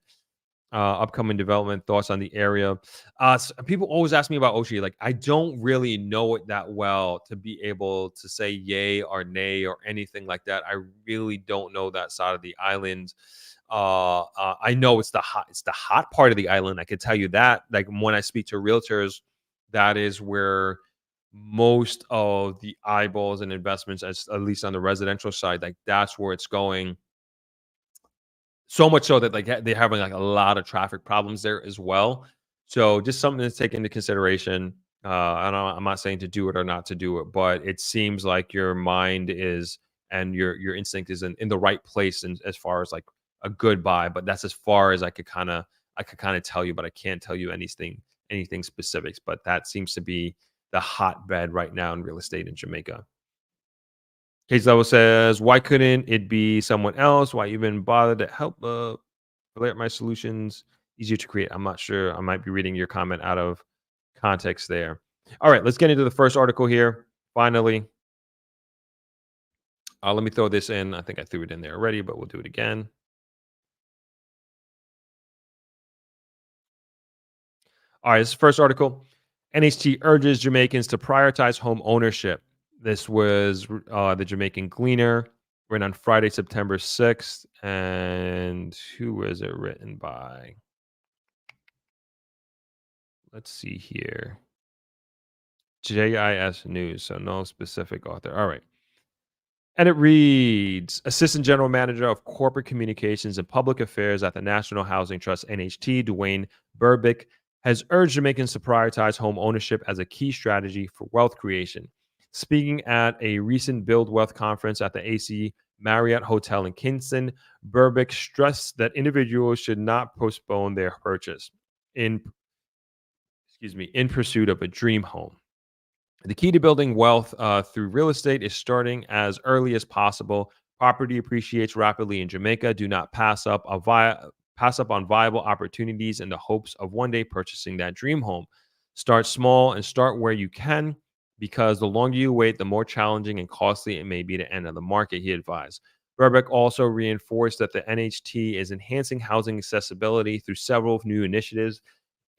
upcoming development, thoughts on the area? People always ask me about Ochi. Like, I don't really know it that well to be able to say yay or nay or anything like that. I really don't know that side of the island. I know it's the hot part of the island. I can tell you that. Like, when I speak to realtors, that is where most of the eyeballs and investments, at least on the residential side, like, that's where it's going. So much so that, like, they're having, like, a lot of traffic problems there as well. So just something to take into consideration. I'm not saying to do it or not to do it, but it seems like your mind is, and your instinct is in the right place, and as far as, like, a good buy. But that's as far as I could kind of tell you, but I can't tell you anything specifics. But that seems to be the hotbed right now in real estate in Jamaica. Case Level says, why couldn't it be someone else? Why even bother to help relate my solutions? Easier to create. I'm not sure. I might be reading your comment out of context there. All right, let's get into the first article here. Finally, let me throw this in. I think I threw it in there already, but we'll do it again. All right, this is the first article. NHT urges Jamaicans to prioritize home ownership. This was the Jamaican Gleaner, written on Friday, September 6th. And who was it written by? Let's see here. JIS News, so no specific author. All right. And it reads, Assistant General Manager of Corporate Communications and Public Affairs at the National Housing Trust, NHT, Dwayne Burbick, has urged Jamaicans to prioritize home ownership as a key strategy for wealth creation. Speaking at a recent Build Wealth conference at the AC Marriott Hotel in Kingston, Burbick stressed that individuals should not postpone their purchase in pursuit of a dream home. The key to building wealth through real estate is starting as early as possible. Property appreciates rapidly in Jamaica. Do not pass up on viable opportunities in the hopes of one day purchasing that dream home. Start small and start where you can, because the longer you wait, the more challenging and costly it may be to enter the market, he advised. Burbick also reinforced that the NHT is enhancing housing accessibility through several new initiatives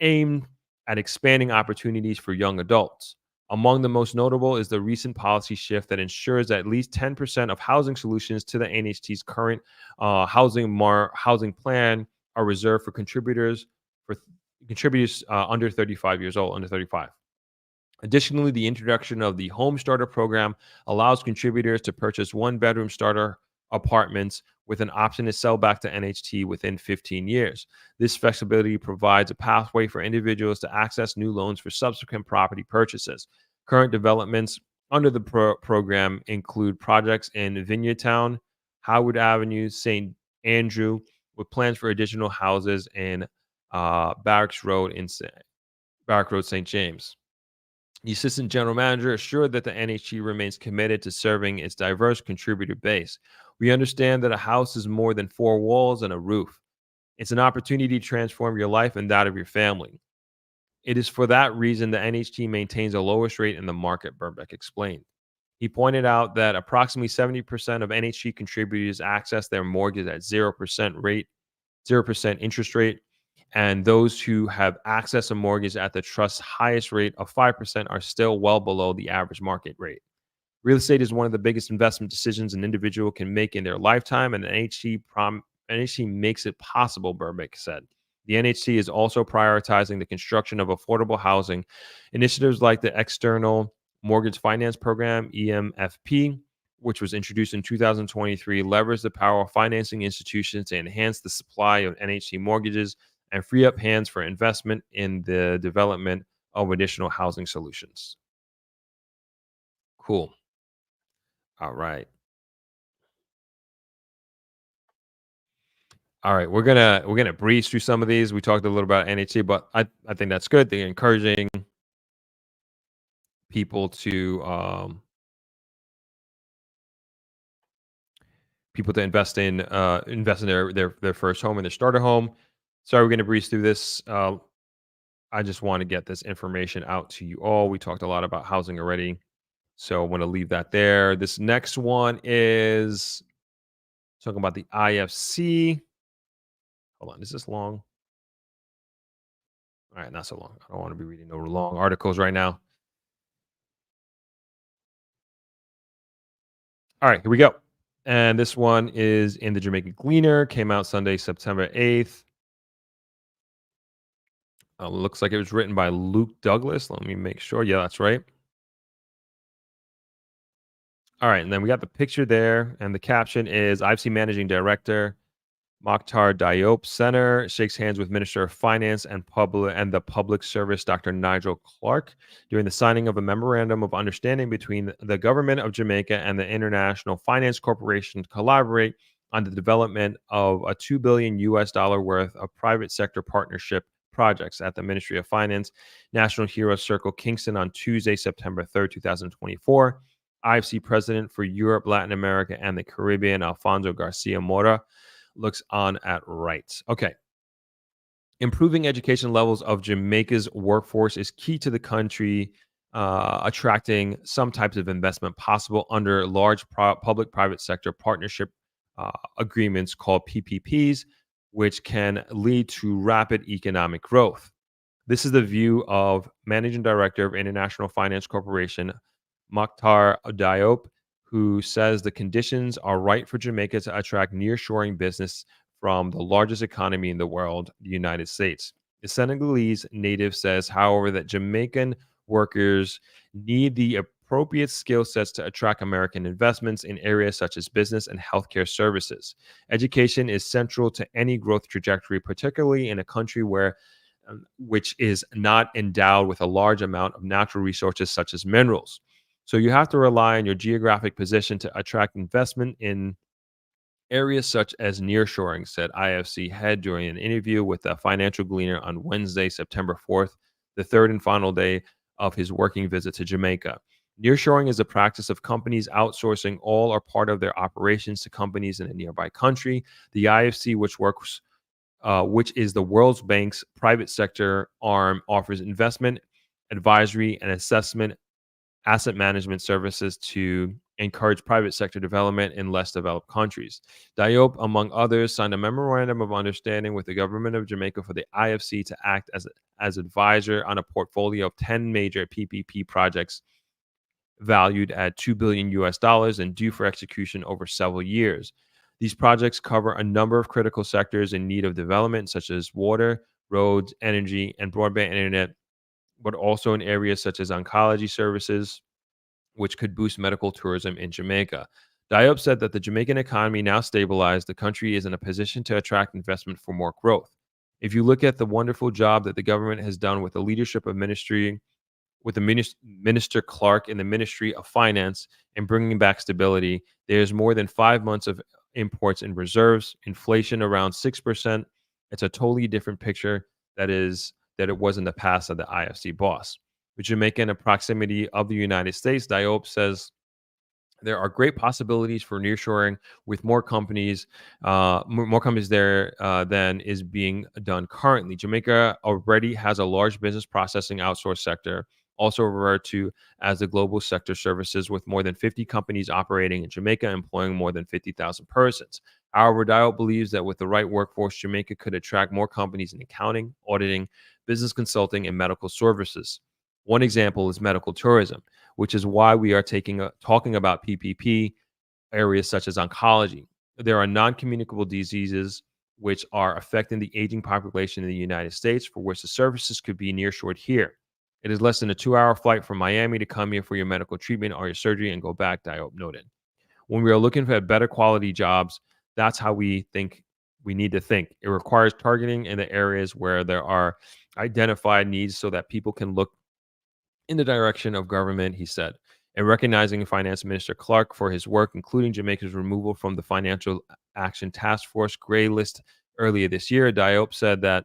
aimed at expanding opportunities for young adults. Among the most notable is the recent policy shift that ensures that at least 10% of housing solutions to the NHT's current housing plan are reserved for contributors under 35 years old, under 35. Additionally, the introduction of the Home Starter program allows contributors to purchase one-bedroom starter apartments with an option to sell back to NHT within 15 years. This flexibility provides a pathway for individuals to access new loans for subsequent property purchases. Current developments under the program include projects in Vineyard Town, Howard Avenue, St. Andrew, with plans for additional houses in Barracks Road, St. James. The assistant general manager assured that the NHT remains committed to serving its diverse contributor base. We understand that a house is more than four walls and a roof. It's an opportunity to transform your life and that of your family. It is for that reason the NHT maintains the lowest rate in the market, Burbeck explained. He pointed out that approximately 70% of NHT contributors access their mortgage at 0% interest rate, and those who have access a mortgage at the trust's highest rate of 5% are still well below the average market rate. Real estate is one of the biggest investment decisions an individual can make in their lifetime, and the NHT makes it possible, Burbeck said. The NHT is also prioritizing the construction of affordable housing. Initiatives like the External Mortgage Finance Program, EMFP, which was introduced in 2023, leverage the power of financing institutions to enhance the supply of NHT mortgages and free up hands for investment in the development of additional housing solutions. Cool. All right. All right. We're gonna breeze through some of these. We talked a little about NHT, but I think that's good. They're encouraging people to invest in their first home and their starter home. So we're gonna breeze through this. I just want to get this information out to you all. We talked a lot about housing already, so I want to leave that there. This next one is talking about the IFC. Hold on, is this long? All right, not so long. I don't want to be reading no long articles right now. All right, here we go. And this one is in the Jamaica Gleaner, came out Sunday, September 8th. Looks like it was written by Luke Douglas. Let me make sure. Yeah, that's right. All right, and then we got the picture there, and the caption is IFC Managing Director Makhtar Diop Center shakes hands with Minister of Finance and the Public Service, Dr. Nigel Clark, during the signing of a memorandum of understanding between the government of Jamaica and the International Finance Corporation to collaborate on the development of a $2 billion worth of private sector partnership projects at the Ministry of Finance, National Hero Circle, Kingston, on Tuesday, September 3rd, 2024. IFC President for Europe, Latin America, and the Caribbean, Alfonso Garcia Mora, looks on at right. Okay. Improving education levels of Jamaica's workforce is key to the country attracting some types of investment possible under large public-private sector partnership agreements called PPPs, which can lead to rapid economic growth. This is the view of Managing Director of International Finance Corporation, Makhtar Diop, who says the conditions are right for Jamaica to attract nearshoring business from the largest economy in the world, the United States. The Senegalese native says, however, that Jamaican workers need the appropriate skill sets to attract American investments in areas such as business and healthcare services. Education is central to any growth trajectory, particularly in a country which is not endowed with a large amount of natural resources such as minerals. So you have to rely on your geographic position to attract investment in areas such as nearshoring, said IFC head during an interview with the Financial Gleaner on Wednesday, September 4th, the third and final day of his working visit to Jamaica. Nearshoring is a practice of companies outsourcing all or part of their operations to companies in a nearby country. The IFC, which is the World Bank's private sector arm, offers investment, advisory, and asset management services to encourage private sector development in less developed countries. Diop, among others, signed a memorandum of understanding with the government of Jamaica for the IFC to act as advisor on a portfolio of 10 major PPP projects valued at $2 billion and due for execution over several years. These projects cover a number of critical sectors in need of development, such as water, roads, energy, and broadband internet, but also in areas such as oncology services, which could boost medical tourism in Jamaica. Diop said that the Jamaican economy now stabilized, the country is in a position to attract investment for more growth. If you look at the wonderful job that the government has done with the leadership of Minister Clark in the Ministry of Finance and bringing back stability, there's more than 5 months of imports and reserves, inflation around 6%. It's a totally different picture that it was in the past, said the IFC boss. With Jamaica in a proximity of the United States, Diop says There are great possibilities for nearshoring with more companies there than is being done currently. Jamaica already has a large business processing outsource sector, also referred to as the global sector services, with more than 50 companies operating in Jamaica, employing more than 50,000 persons. However, Diop believes that with the right workforce, Jamaica could attract more companies in accounting, auditing, business consulting, and medical services. One example is medical tourism, which is why we are talking about PPP areas such as oncology. There are non-communicable diseases which are affecting the aging population in the United States, for which the services could be nearshored here. It is less than a 2-hour flight from Miami to come here for your medical treatment or your surgery and go back, Diop noted. When we are looking for better quality jobs, that's how we think we need to think. It requires targeting in the areas where there are identified needs so that people can look in the direction of government, he said. And recognizing Finance Minister Clark for his work, including Jamaica's removal from the Financial Action Task Force gray list earlier this year, Diop said that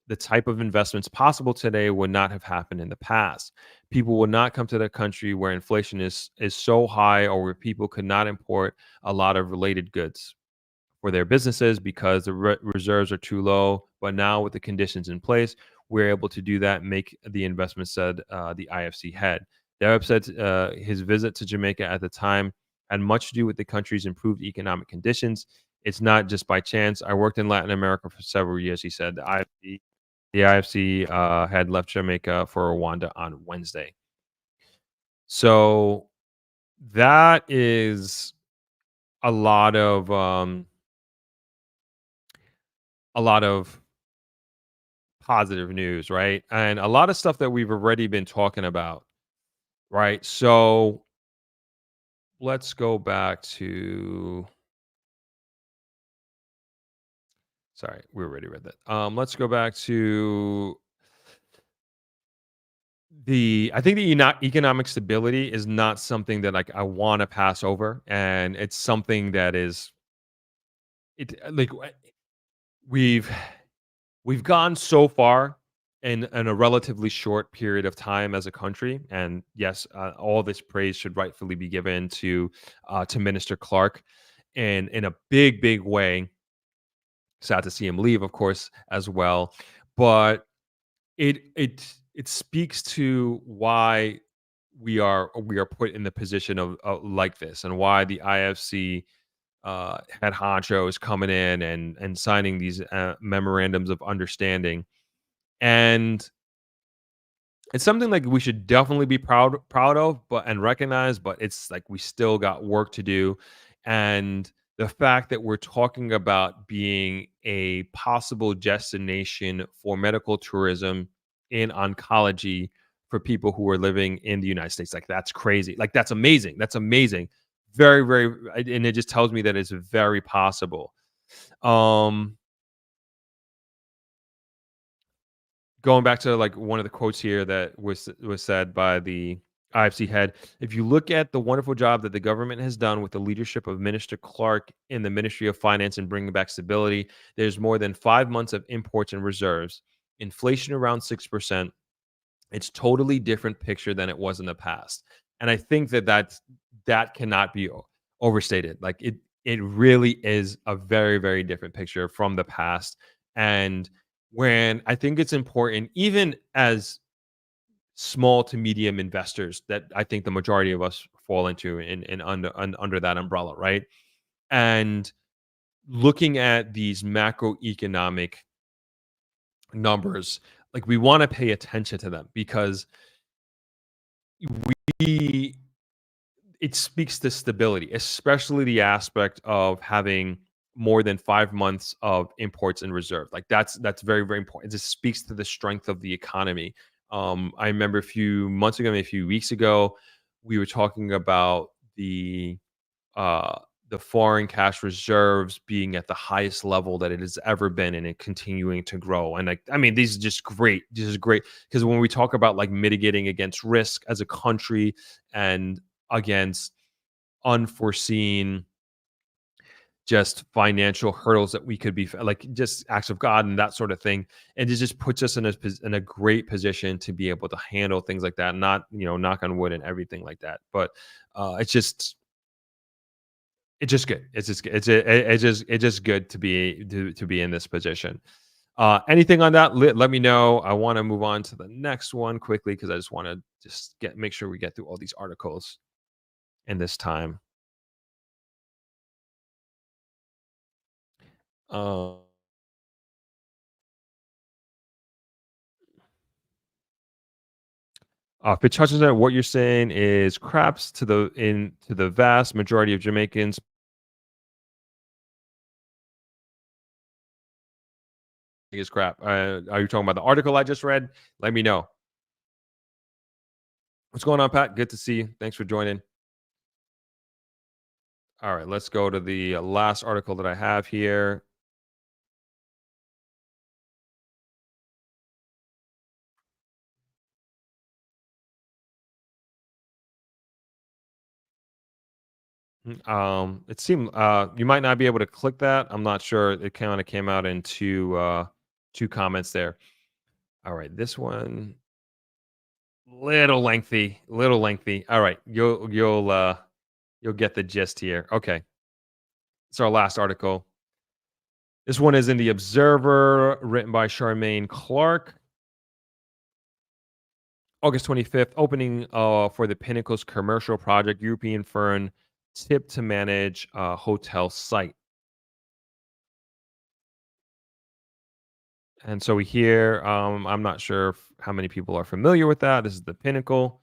the type of investments possible today would not have happened in the past. People would not come to the country where inflation is so high, or where people could not import a lot of related goods for their businesses because the reserves are too low. But now, with the conditions in place, we're able to do that, make the investment, said the IFC head. Diop said his visit to Jamaica at the time had much to do with the country's improved economic conditions. It's not just by chance. I worked in Latin America for several years, he said. The IFC had left Jamaica for Rwanda on Wednesday. So that is a lot of positive news, right? And a lot of stuff that we've already been talking about, right? So let's go back to. Sorry, we already read that. Let's go back to I think the economic stability is not something that like I want to pass over, and it's something that is like we've we've gone so far in a relatively short period of time as a country, and yes, all this praise should rightfully be given to Minister Clark, and in a big way. Sad to see him leave, of course, as well, but it speaks to why we are put in the position of like this, and why the IFC head honcho is coming in and signing these memorandums of understanding. And it's something like we should definitely be proud of, but and recognize, but it's like we still got work to do. And the fact that we're talking about being a possible destination for medical tourism in oncology for people who are living in the United States, like that's crazy. Like that's amazing. That's amazing. Very, and it just tells me that it's very possible. Um Going back to like one of the quotes here that was said by the IFC head, if you look at the wonderful job that the government has done with the leadership of Minister Clark in the Ministry of Finance and bringing back stability, there's more than 5 months of imports and reserves, inflation around 6%. It's totally different picture than it was in the past, and I think that cannot be overstated. Like it really is a very different picture from the past. And when I think it's important, even as small to medium investors, that I think the majority of us fall into in under that umbrella, right? And looking at these macroeconomic numbers, like we want to pay attention to them, because we it speaks to stability, especially the aspect of having more than 5 months of imports in reserve. Like that's very important. It just speaks to the strength of the economy. I remember a few months ago, maybe a few weeks ago, we were talking about uh, the foreign cash reserves being at the highest level that it has ever been, and it continuing to grow. And like, I mean, these are just great. This is great because when we talk about like mitigating against risk as a country and against unforeseen just financial hurdles that we could be like just acts of God and that sort of thing. And it just puts us in a great position to be able to handle things like that. Not, knock on wood and everything like that. But it's just good. It's just good to be in this position. Anything on that? Let me know. I want to move on to the next one quickly because I just want to make sure we get through all these articles in this time. Uh, Fitch Hutchinson, what you're saying is craps to the vast majority of Jamaicans. Is crap. Are you talking about the article I just read? Let me know. What's going on, Pat? Good to see you. Thanks for joining. All right, let's go to the last article that I have here. It seemed you might not be able to click that. I'm not sure. It kind of came out in two comments there. All right, this one little lengthy. All right, you'll get the gist here. Okay, it's our last article. This one is in the Observer, written by Charmaine Clark. August 25th, opening for the Pinnacle's commercial project, European firm tip to manage hotel site. And so we hear, I'm not sure how many people are familiar with that. This is the Pinnacle.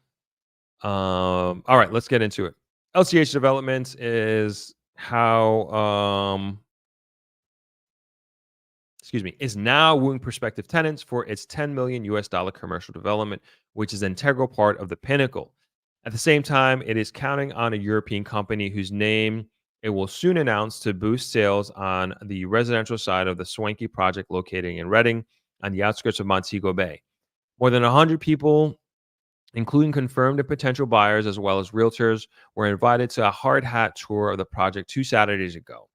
All right, let's get into it. LCH Development is is now wooing prospective tenants for its $10 million commercial development, which is an integral part of the Pinnacle. At the same time, it is counting on a European company whose name it will soon announce to boost sales on the residential side of the swanky project located in Reading on the outskirts of Montego Bay. More than 100 people, including confirmed and potential buyers as well as realtors, were invited to a hard hat tour of the project 2 Saturdays ago.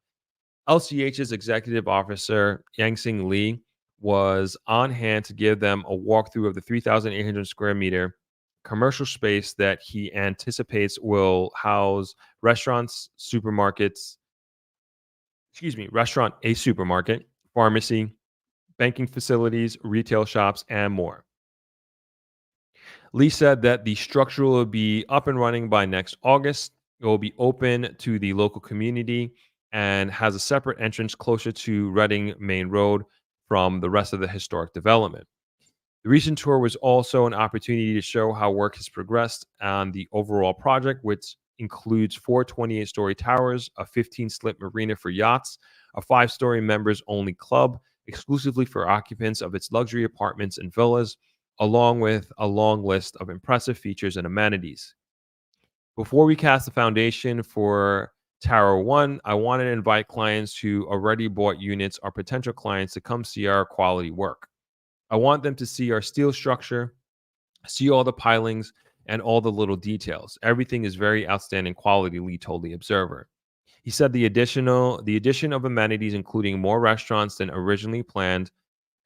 LCH's executive officer, Yangsing Lee, was on hand to give them a walkthrough of the 3,800 square meter commercial space that he anticipates will house a supermarket, pharmacy, banking facilities, retail shops, and more. Lee said that the structure will be up and running by next August. It will be open to the local community and has a separate entrance closer to Reading Main Road from the rest of the historic development. The recent tour was also an opportunity to show how work has progressed on the overall project, which includes 4 28-story towers, a 15-slip marina for yachts, a 5-story members-only club exclusively for occupants of its luxury apartments and villas, along with a long list of impressive features and amenities. Before we cast the foundation for Tower 1, I wanted to invite clients who already bought units or potential clients to come see our quality work. I want them to see our steel structure, see all the pilings, and all the little details. Everything is very outstanding quality, Lee told the Observer. He said the addition of amenities, including more restaurants than originally planned,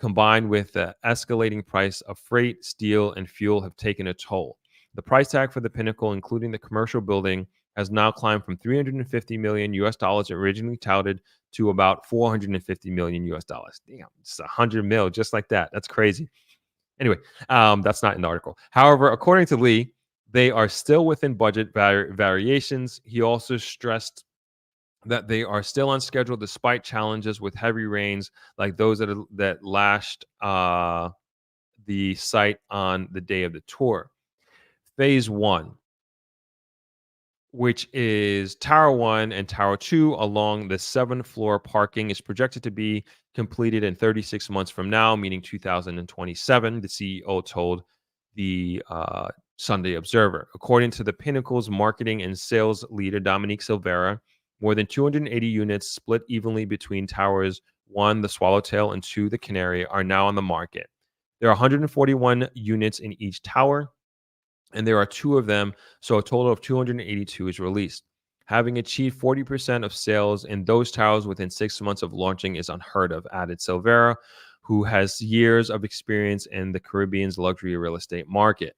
combined with the escalating price of freight, steel, and fuel, have taken a toll. The price tag for the Pinnacle, including the commercial building, has now climbed from $350 million originally touted to about $450 million. Damn, it's $100 million just like that. That's crazy. Anyway, that's not in the article. However, according to Lee, they are still within budget variations. He also stressed that they are still on schedule despite challenges with heavy rains like those that lashed the site on the day of the tour. Phase 1, which is Tower 1 and Tower 2 along the 7th floor parking, is projected to be completed in 36 months from now, meaning 2027, the CEO told the Sunday Observer. According to the Pinnacle's marketing and sales leader, Dominique Silvera, more than 280 units split evenly between Towers 1, the Swallowtail, and 2, the Canary, are now on the market. There are 141 units in each tower, and there are 2 of them, so a total of 282 is released. Having achieved 40% of sales in those towers within 6 months of launching is unheard of, added Silvera, who has years of experience in the Caribbean's luxury real estate market.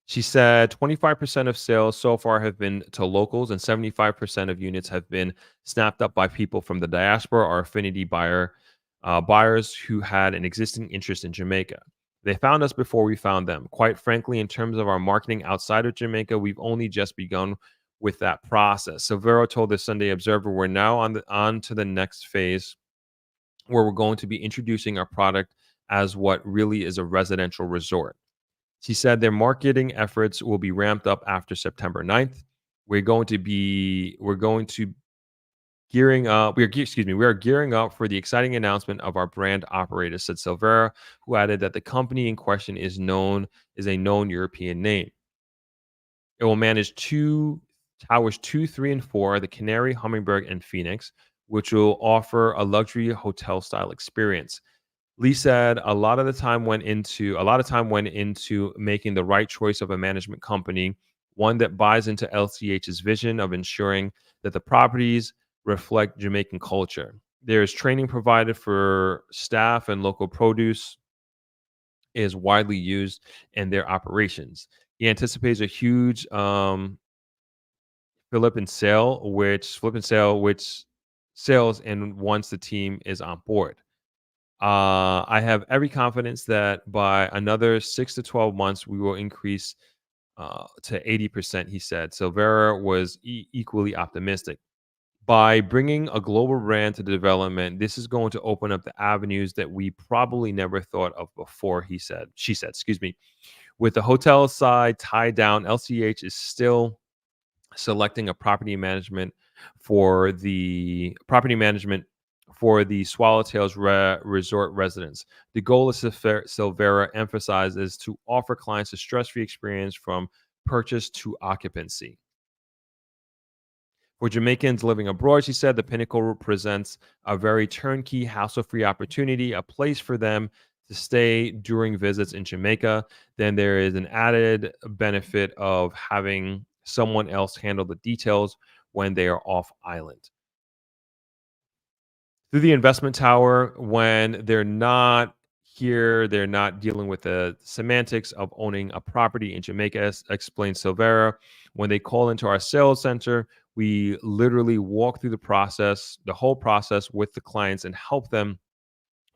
She said 25% of sales so far have been to locals, and 75% of units have been snapped up by people from the diaspora or affinity buyers who had an existing interest in Jamaica. They found us before we found them. Quite frankly, in terms of our marketing outside of Jamaica, we've only just begun with that process. Silvero told the Sunday Observer, "We're now on to the next phase, where we're going to be introducing our product as what really is a residential resort." She said their marketing efforts will be ramped up after September 9th. We're going to gearing up. We are gearing up for the exciting announcement of our brand operator, said Silvera, who added that the company in question is a known European name. It will manage towers 2, 3, and 4, the Canary, Hummingbird, and Phoenix, which will offer a luxury hotel style experience. Lee said a lot of time went into making the right choice of a management company, one that buys into LCH's vision of ensuring that the properties reflect Jamaican culture. There is training provided for staff, and local produce is widely used in their operations. He anticipates a huge flip and sale, which sales and once the team is on board. I have every confidence that by another 6 to 12 months, we will increase to 80%, he said. Silvera was equally optimistic. By bringing a global brand to the development, this is going to open up the avenues that we probably never thought of before, she said, excuse me. With the hotel side tied down, LCH is still selecting a property management for the Swallowtails resort residents. The goal, as Silvera emphasized, is to offer clients a stress-free experience from purchase to occupancy. For Jamaicans living abroad, she said, the Pinnacle represents a very turnkey, hassle-free opportunity, a place for them to stay during visits in Jamaica. Then there is an added benefit of having someone else handle the details when they are off island. Through the investment tower, when they're not here, they're not dealing with the semantics of owning a property in Jamaica, explained Silvera. When they call into our sales center, we literally walk through the whole process with the clients and help them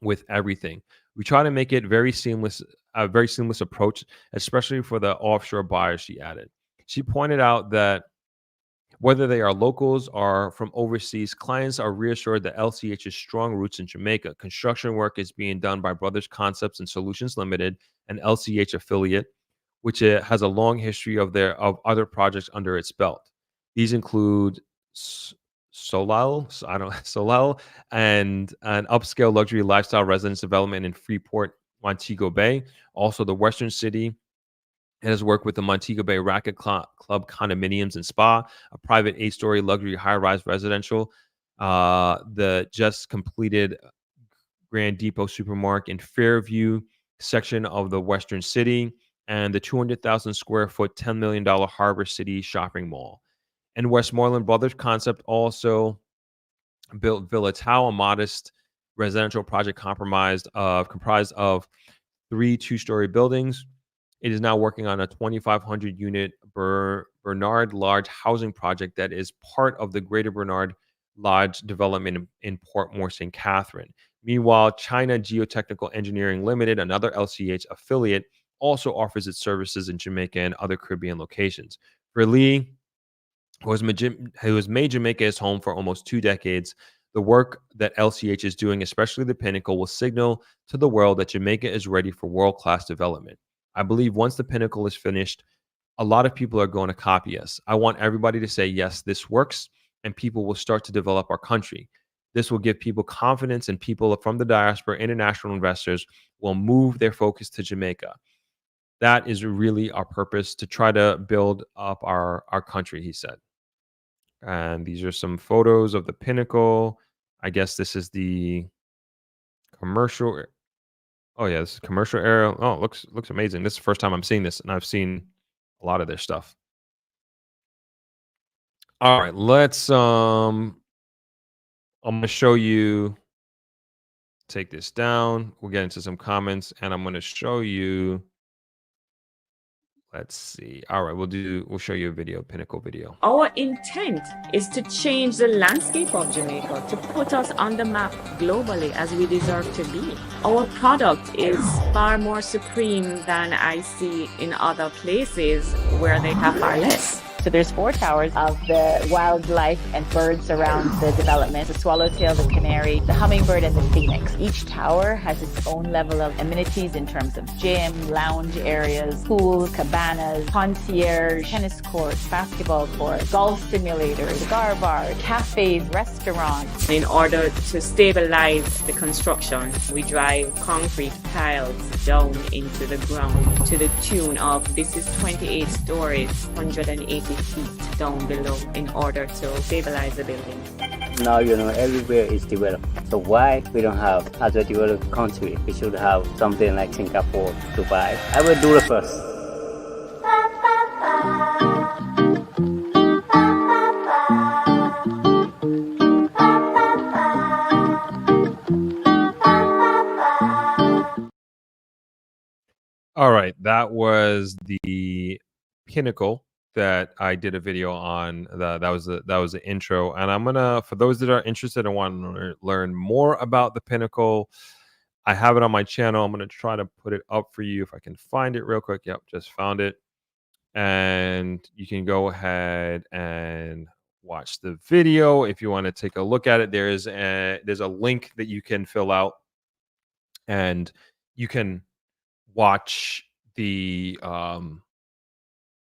with everything. We try to make it a very seamless approach, especially for the offshore buyers, she added. She pointed out that whether they are locals or from overseas, clients are reassured that LCH's strong roots in Jamaica. Construction work is being done by Brothers Concepts and Solutions Limited, an LCH affiliate, which has a long history of other projects under its belt. These include Solal, and an upscale luxury lifestyle residence development in Freeport, Montego Bay. Also, the Western City has worked with the Montego Bay Racket Club Condominiums and Spa, a private 8-story luxury high-rise residential. The just completed Grand Depot Supermarket in Fairview section of the Western City, and the 200,000 square foot, $10 million Harbor City shopping mall. And Westmoreland Brothers Concept also built Villa Tau, a modest residential project comprised of 3 2-story buildings. It is now working on a 2,500 unit Bernard Lodge housing project that is part of the Greater Bernard Lodge development in Portmore, St. Catherine. Meanwhile, China Geotechnical Engineering Limited, another LCH affiliate, also offers its services in Jamaica and other Caribbean locations. For Lee, who has made Jamaica his home for almost 2 decades, the work that LCH is doing, especially the Pinnacle, will signal to the world that Jamaica is ready for world-class development. I believe once the Pinnacle is finished, a lot of people are going to copy us. I want everybody to say, yes, this works, and people will start to develop our country. This will give people confidence, and people from the diaspora, international investors, will move their focus to Jamaica. That is really our purpose, to try to build up our country, he said. And these are some photos of the Pinnacle. I guess this is the commercial. Oh yeah, this is commercial area. Oh, it looks amazing. This is the first time I'm seeing this, and I've seen a lot of their stuff. All right, let's I'm gonna show you, take this down. We'll get into some comments and I'm gonna show you, let's see. All right, we'll show you a video, Pinnacle video. Our intent is to change the landscape of Jamaica, to put us on the map globally as we deserve to be. Our product is far more supreme than I see in other places where they have far less. So there's 4 towers of the wildlife and birds around the development: the swallowtail, the canary, the hummingbird, and the phoenix. Each tower has its own level of amenities in terms of gym, lounge areas, pool, cabanas, concierge, tennis courts, basketball courts, golf simulators, cigar bars, cafes, restaurants. In order to stabilize the construction, we drive concrete piles down into the ground to the tune of, this is 28 stories, 180 feet down below, in order to stabilize the building. Now, everywhere is developed. So why we don't have as a developed country? We should have something like Singapore, Dubai. I will do it first. All right, that was the Pinnacle that I did a video on. That was the intro, and I'm gonna, for those that are interested and want to learn more about the Pinnacle, I have it on my channel. I'm gonna try to put it up for you if I can find it real quick. Yep, just found it, and you can go ahead and watch the video if you want to take a look at it. There's a link that you can fill out, and you can watch the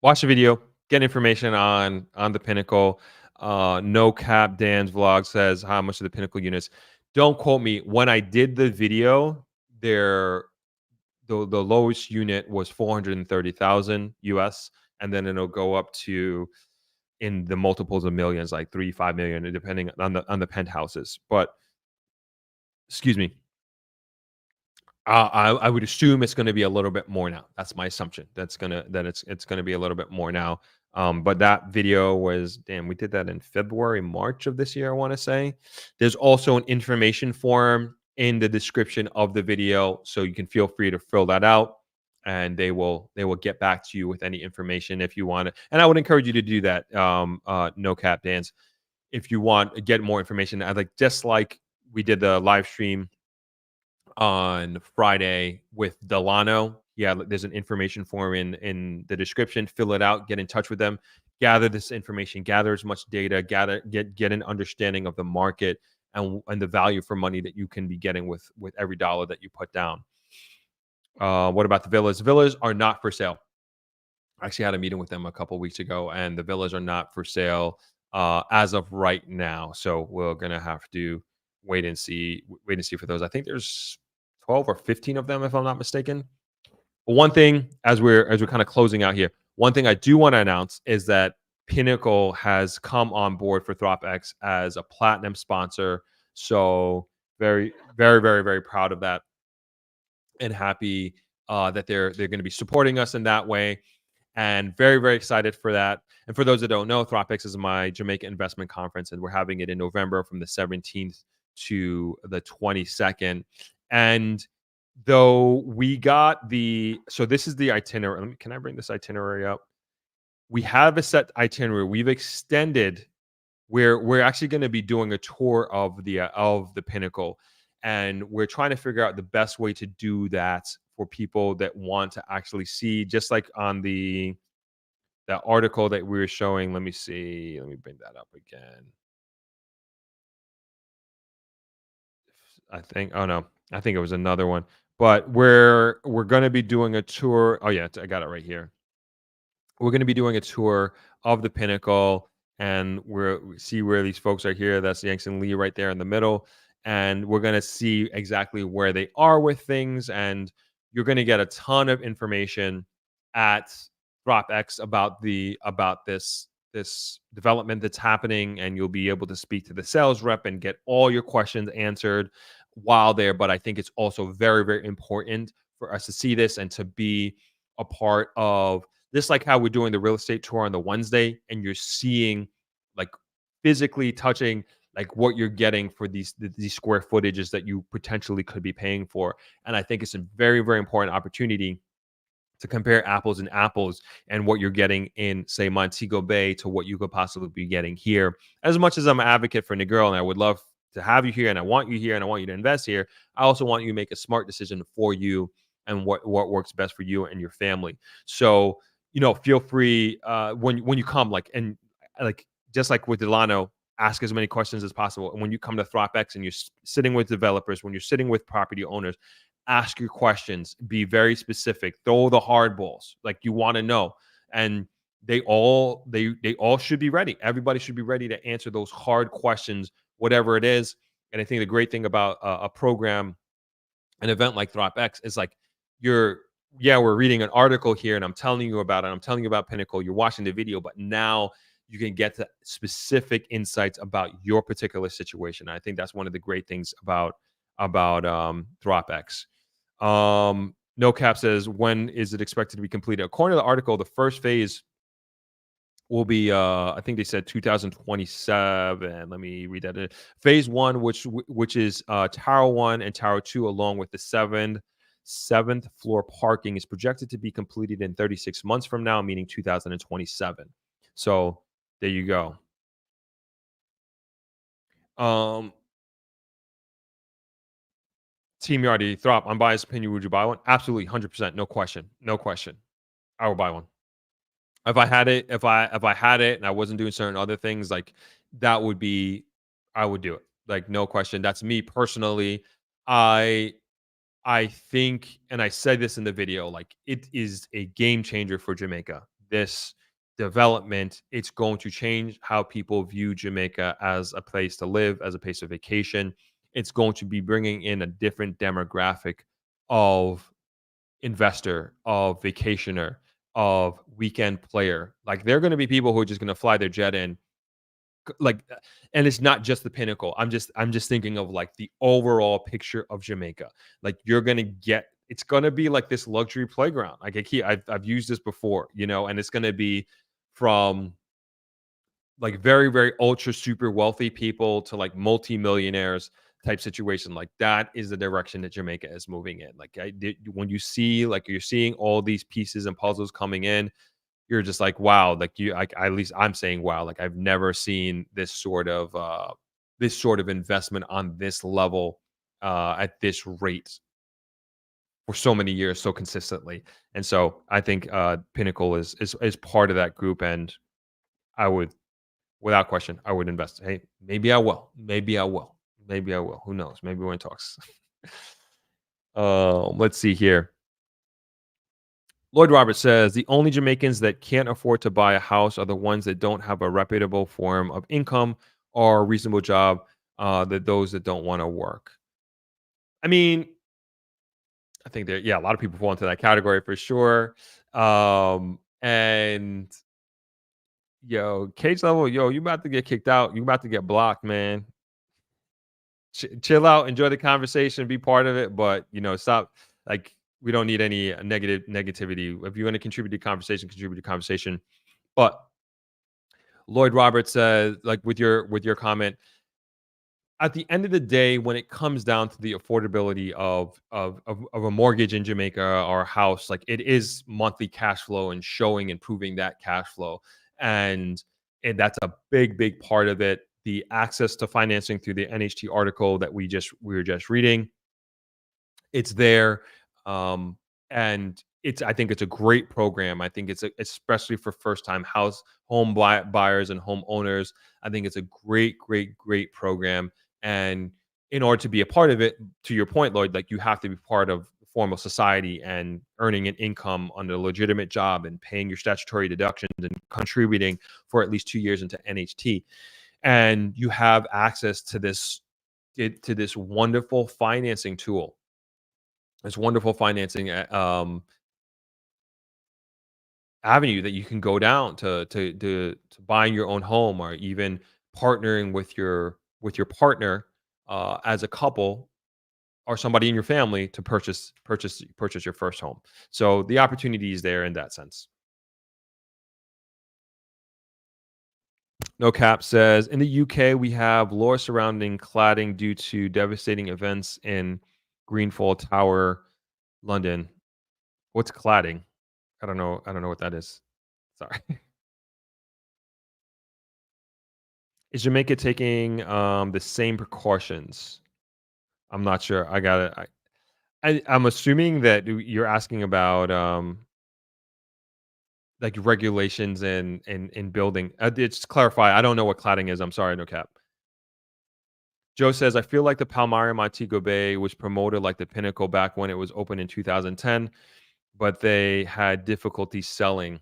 video, get information on the Pinnacle. No Cap Dan's vlog says how much of the Pinnacle units. Don't quote me. When I did the video, the lowest unit was 430,000 US, and then it'll go up to in the multiples of millions, like 3-5 million, depending on the penthouses. But excuse me. I would assume it's going to be a little bit more now. That's my assumption. It's going to be a little bit more now. But that video was, damn, we did that in February, March of this year, I want to say. There's also an information form in the description of the video, so you can feel free to fill that out, and they will get back to you with any information if you want it. And I would encourage you to do that. No Cap Dance, if you want to get more information. I just like we did the live stream on Friday with Delano. Yeah, there's an information form in the description. Fill it out, get in touch with them, gather this information, gather as much data, get an understanding of the market and the value for money that you can be getting with every dollar that you put down. What about the villas? Villas are not for sale. I actually had a meeting with them a couple weeks ago, and the villas are not for sale as of right now. So we're gonna have to wait and see for those. I think there's 12 or 15 of them, if I'm not mistaken. But one thing, as we're kind of closing out here, one thing I do want to announce is that Pinnacle has come on board for ThropX as a platinum sponsor. So very, very, very, very proud of that, and happy that they're going to be supporting us in that way, and very, very excited for that. And for those that don't know, ThropX is my Jamaica investment conference, and we're having it in November from the 17th to the 22nd. And though we got so this is the itinerary. Can I bring this itinerary up? We have a set itinerary. We've extended where we're actually going to be doing a tour of the Pinnacle, and we're trying to figure out the best way to do that for people that want to actually see, just like on the article that we were showing. Let me see. Let me bring that up again. I think it was another one, but we're going to be doing a tour. Oh yeah, I got it right here. We're going to be doing a tour of the Pinnacle, and we see where these folks are here. That's Yanks and Lee right there in the middle, and we're going to see exactly where they are with things, and you're going to get a ton of information at ThropX about this development that's happening, and you'll be able to speak to the sales rep and get all your questions answered while there. But I think it's also very, very important for us to see this and to be a part of this, like how we're doing the real estate tour on the Wednesday, and you're seeing like physically touching like what you're getting for these square footages that you potentially could be paying for. And I think it's a very, very important opportunity to compare apples and apples and what you're getting in, say, Montego Bay to what you could possibly be getting here. As much as I'm an advocate for Negril and I would love to have you here and I want you here and I want you to invest here, I also want you to make a smart decision for you and what works best for you and your family. So, feel free when you come, like, and like, just like with Delano, ask as many questions as possible. And when you come to ThropX and you're sitting with developers, when you're sitting with property owners, ask your questions, be very specific, throw the hard balls, like you want to know. And they all should be ready. Everybody should be ready to answer those hard questions, whatever it is. And I think the great thing about a program, an event like ThropX, is like we're reading an article here and I'm telling you about it. I'm telling you about Pinnacle. You're watching the video, but now you can get to specific insights about your particular situation. I think that's one of the great things about ThropX. No Cap says, when is it expected to be completed? According to the article, the first phase will be I think they said 2027. Let me read that. Phase 1, which is Tower 1 and Tower 2, along with the seventh floor parking, is projected to be completed in 36 months from now, meaning 2027. So there you go. Team Yardy, Throp, unbiased opinion, would you buy one? Absolutely, 100%, no question. I would buy one. If I had it, and I wasn't doing certain other things, like that would be, I would do it. Like, no question. That's me personally. I think, and I said this in the video, like, it is a game changer for Jamaica. This development, it's going to change how people view Jamaica as a place to live, as a place of vacation. It's going to be bringing in a different demographic of investor, of vacationer, of weekend player. Like, they're going to be people who are just going to fly their jet in, like, and it's not just the Pinnacle. I'm just thinking of like the overall picture of Jamaica. Like, you're going to get, it's going to be like this luxury playground. Like, I've used this before, and it's going to be from like very, very ultra super wealthy people to like multi-millionaires type situation. Like, that is the direction that Jamaica is moving in. Like, when you see, like, you're seeing all these pieces and puzzles coming in, you're just like, wow. Like, at least I'm saying, wow. Like, I've never seen this sort of investment on this level at this rate for so many years, so consistently. And so I think Pinnacle is part of that group, and I would, without question, I would invest. Hey, maybe I will. Who knows? Maybe we're in talks. Let's see here. Lloyd Roberts says, the only Jamaicans that can't afford to buy a house are the ones that don't have a reputable form of income or a reasonable job, that those that don't want to work. I mean, I think a lot of people fall into that category for sure. And Cage Level, you about to get kicked out. You about to get blocked, man. Chill out, enjoy the conversation, be part of it, but stop. Like, we don't need any negativity. If you want to contribute to conversation. But Lloyd Roberts says, like, with your comment, at the end of the day, when it comes down to the affordability of a mortgage in Jamaica or a house, like, it is monthly cash flow and showing and proving that cash flow. And that's a big part of it. The access to financing through the NHT article that we were just reading, it's there. And I think it's a great program. I think it's especially for first-time home buyers and home owners. I think it's a great program. And in order to be a part of it, to your point, Lloyd, like, you have to be part of formal society and earning an income on a legitimate job and paying your statutory deductions and contributing for at least 2 years into NHT. And you have access to this wonderful financing tool. This wonderful financing avenue that you can go down to buying your own home, or even partnering with your partner as a couple or somebody in your family to purchase your first home. So the opportunity is there in that sense. No Cap says, in the UK, we have law surrounding cladding due to devastating events in Greenfall Tower, London. What's cladding? I don't know. I don't know what that is. Sorry. Is Jamaica taking the same precautions? I'm not sure. I got it. I'm assuming that you're asking about like regulations in building. Just clarify. I don't know what cladding is. I'm sorry. No Cap. Joe says, I feel like the Palmyra Montego Bay was promoted like the Pinnacle back when it was open in 2010, but they had difficulty selling.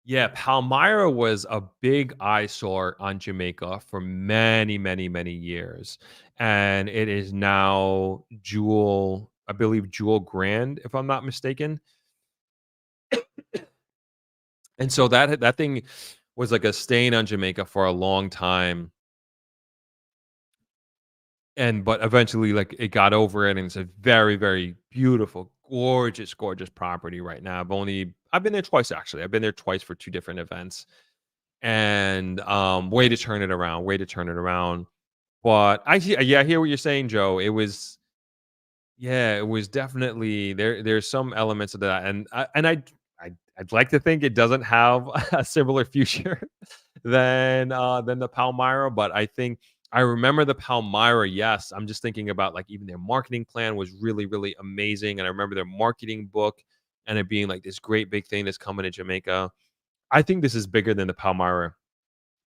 Yeah, Palmyra was a big eyesore on Jamaica for many, many, many years. And it is now Jewel, I believe Jewel Grand, if I'm not mistaken. And so that thing was like a stain on Jamaica for a long time. But eventually, like, it got over it, and it's a very, very beautiful, gorgeous, gorgeous property right now. I've been there twice, actually. I've been there twice for 2 different events, and, way to turn it around, way to turn it around. But I hear what you're saying, Joe. It was definitely there's some elements of that, and I'd like to think it doesn't have a similar future than the Palmyra, but I remember the Palmyra. Yes, I'm just thinking about like even their marketing plan was really, really amazing, and I remember their marketing book and it being like this great big thing that's coming to Jamaica. I think this is bigger than the Palmyra.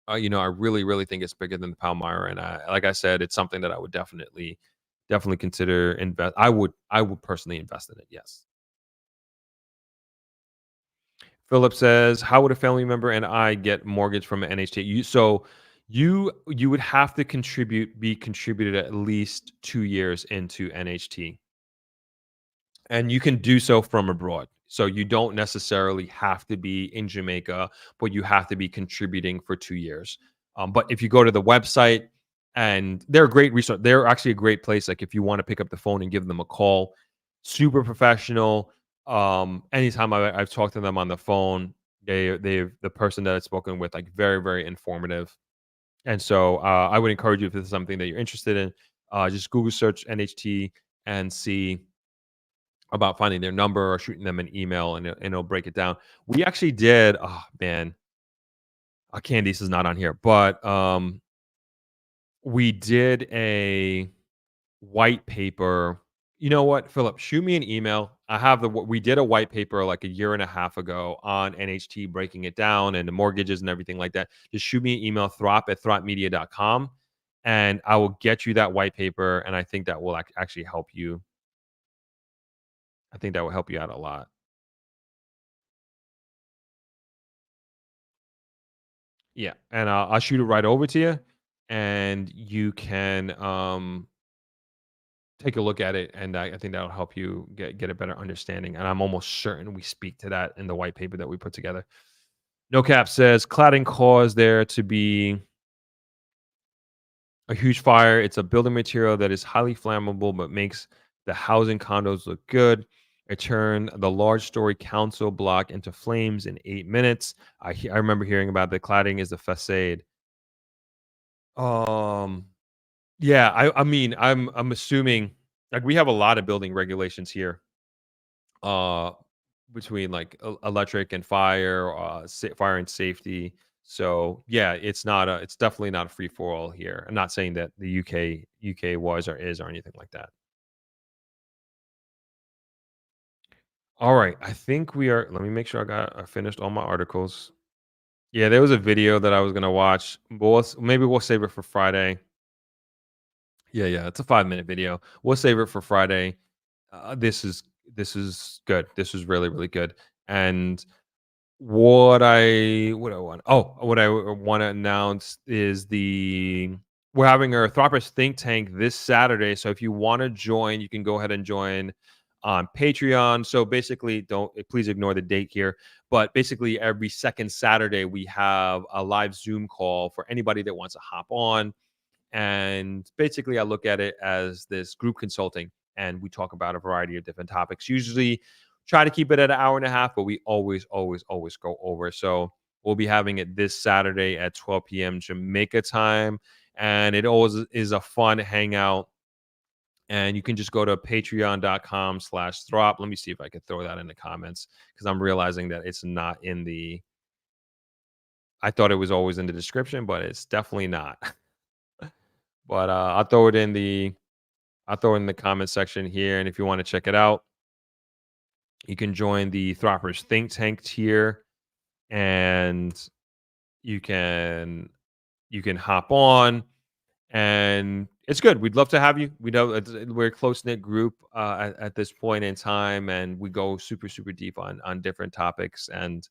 I really, really think it's bigger than the Palmyra, and like I said, it's something that I would definitely consider invest. I would personally invest in it. Yes. Philip says, "How would a family member and I get mortgage from an NHT?" You would have to be contributed at least 2 years into NHT, and you can do so from abroad. So you don't necessarily have to be in Jamaica, but you have to be contributing for 2 years. But if you go to the website, and they're a great resource, they're actually a great place. Like if you want to pick up the phone and give them a call, super professional. Anytime I've talked to them on the phone, the person that I've spoken with, like very, very informative. And so I would encourage you, if this is something that you're interested in, just Google search NHT and see about finding their number or shooting them an email, and it'll break it down. We actually did. Oh man, Candice is not on here, but we did a white paper. You know what, Philip? Shoot me an email. We did a white paper like a year and a half ago on NHT, breaking it down and the mortgages and everything like that. Just shoot me an email, throp@thropmedia.com, and I will get you that white paper. And I think that will actually help you. I think that will help you out a lot. Yeah, and I'll shoot it right over to you, and you can take a look at it, and I think that'll help you get a better understanding. And I'm almost certain we speak to that in the white paper that we put together. No Cap says, cladding caused there to be a huge fire. It's a building material that is highly flammable, but makes the housing condos look good. It turned the large story council block into flames in 8 minutes. I remember hearing about the cladding is the facade. Um, yeah, I mean, I'm assuming, like, we have a lot of building regulations here, uh, between like electric and fire, fire and safety. So yeah, it's definitely not a free for all here. I'm not saying that the UK was or is or anything like that. All right, I think we are. Let me make sure I finished all my articles. Yeah, there was a video that I was gonna watch, but maybe we'll save it for Friday. Yeah, it's a 5-minute video. We'll save it for Friday. This is good. This is really, really good. And what I want to announce is we're having our ThropX think tank this Saturday. So if you want to join, you can go ahead and join on Patreon. So basically, please ignore the date here. But basically, every second Saturday we have a live Zoom call for anybody that wants to hop on. And basically, I look at it as this group consulting, and we talk about a variety of different topics. Usually try to keep it at an hour and a half, but we always, always, always go over. So We'll be having it this Saturday at 12 p.m. Jamaica time. And it always is a fun hangout. And you can just go to patreon.com/throp. Let me see if I can throw that in the comments, because I'm realizing that it's not in the, I thought it was always in the description, but it's definitely not. But I'll throw it in the comment section here. And if you want to check it out, you can join the Throppers Think Tank tier, and you can hop on, and it's good. We'd love to have you. We know we're a close-knit group at this point in time, and we go super, super deep on different topics. And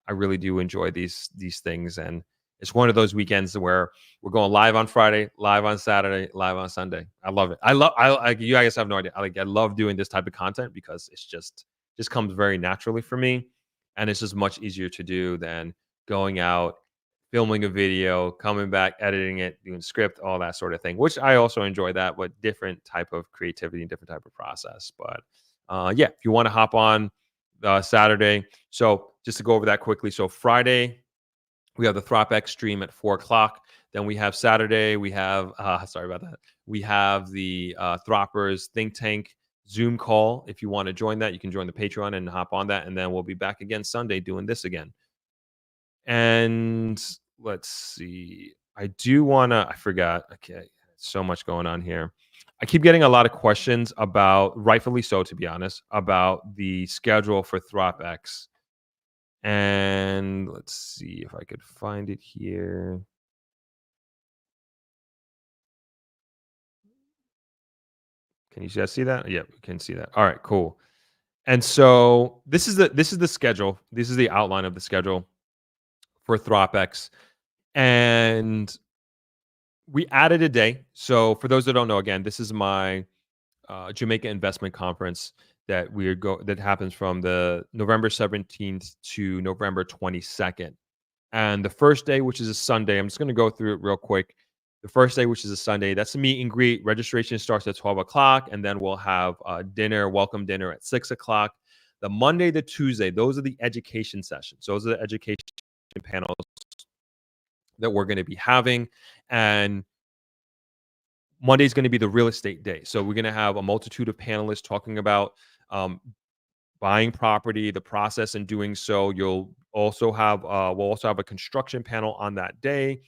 I really do enjoy these things. And it's one of those weekends where we're going live on Friday, live on Saturday, live on Sunday. I love it. I you guys have no idea. I love doing this type of content because it's just comes very naturally for me, and it's just much easier to do than going out, filming a video, coming back, editing it, doing script, all that sort of thing, which I also enjoy that, but different type of creativity and different type of process. But yeah, if you want to hop on Saturday. So just to go over that quickly. So Friday, we have the ThropX stream at 4 o'clock. Then we have Saturday, we have, sorry about that. We have the Throppers Think Tank Zoom call. If you want to join that, you can join the Patreon and hop on that. And then we'll be back again Sunday doing this again. And let's see. I forgot. Okay. So much going on here. I keep getting a lot of questions about, rightfully so, to be honest, about the schedule for ThropX. And let's see if I could find it here. Can you guys see that? Yeah, we can see that. All right, cool. And so this is the schedule. This is the outline of the schedule for ThropX. And we added a day. So for those that don't know, again, this is my Jamaica investment conference that that happens from the November 17th to November 22nd. And the first day, which is a Sunday, I'm just going to go through it real quick. The first day, which is a Sunday, that's a meet and greet. Registration starts at 12 o'clock, and then we'll have dinner, welcome dinner at 6 o'clock. The Monday to Tuesday, those are the education sessions. Those are the education panels that we're going to be having. And Monday is going to be the real estate day. So we're going to have a multitude of panelists talking about buying property, the process in doing so. You'll also have, we'll also have a construction panel on that day.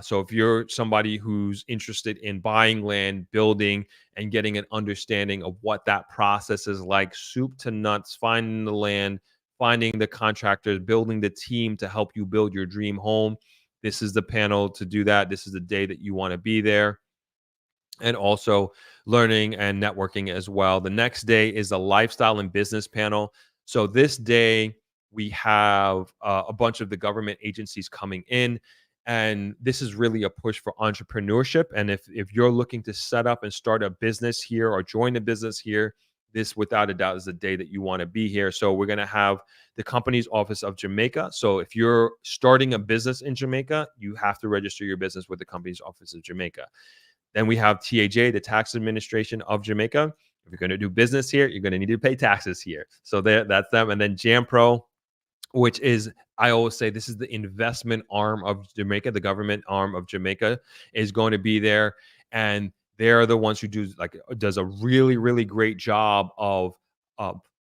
So if you're somebody who's interested in buying land, building, and getting an understanding of what that process is like, soup to nuts, finding the land, finding the contractors, building the team to help you build your dream home, this is the panel to do that. This is the day that you want to be there. And also learning and networking as well. The next day is the lifestyle and business panel. So this day we have a bunch of the government agencies coming in, and this is really a push for entrepreneurship. And if you're looking to set up and start a business here or join a business here, this without a doubt is the day that you want to be here. So we're going to have the company's office of Jamaica. So if you're starting a business in Jamaica, you have to register your business with the company's office of Jamaica. Then we have TAJ, the Tax Administration of Jamaica. If you're going to do business here, you're going to need to pay taxes here. So that's them. And then JAMPRO, which is, I always say, this is the investment arm of Jamaica. The government arm of Jamaica is going to be there. And they're the ones who does a really, really great job of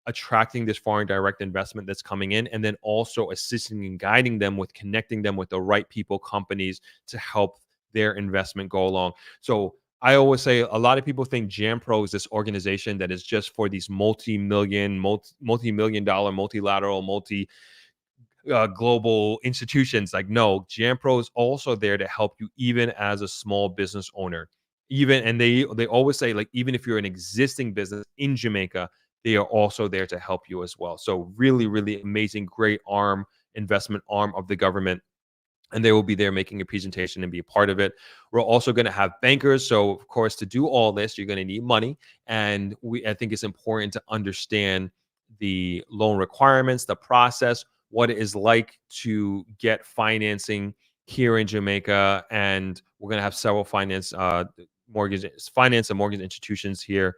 attracting this foreign direct investment that's coming in, and then also assisting and guiding them with connecting them with the right people, companies to help their investment go along. So I always say, a lot of people think JAMPRO is this organization that is just for these multi-million dollar, multilateral, global institutions. Like, no, JAMPRO is also there to help you even as a small business owner. And they always say, like, even if you're an existing business in Jamaica, they are also there to help you as well. So really, really amazing, great investment arm of the government. And they will be there making a presentation and be a part of it. We're also going to have bankers. So, of course, to do all this, you're going to need money. And I think it's important to understand the loan requirements, the process, what it is like to get financing here in Jamaica. And we're going to have several finance and mortgage institutions here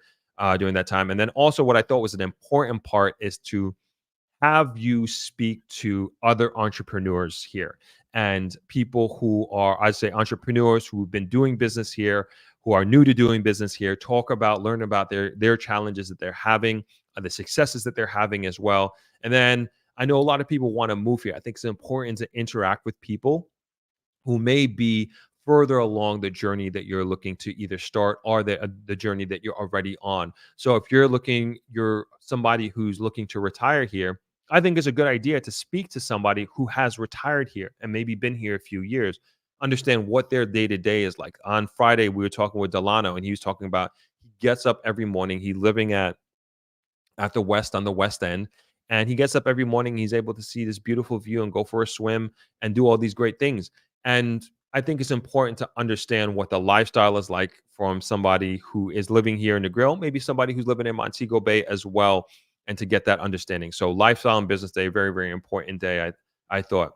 during that time. And then also what I thought was an important part is to have you speak to other entrepreneurs here and people who are, I'd say, entrepreneurs who've been doing business here, who are new to doing business here. Learn about their challenges that they're having, the successes that they're having as well. And then I know a lot of people want to move here. I think it's important to interact with people who may be further along the journey that you're looking to either start or the journey that you're already on. So if you're somebody who's looking to retire here, I think it's a good idea to speak to somebody who has retired here and maybe been here a few years, understand what their day to day is like. On Friday, we were talking with Delano, and he was talking about he gets up every morning. He's living at the West End, and he gets up every morning. He's able to see this beautiful view and go for a swim and do all these great things. And I think it's important to understand what the lifestyle is like from somebody who is living here in the Grill, maybe somebody who's living in Montego Bay as well, and to get that understanding. So lifestyle and business day, very, very important day, I thought.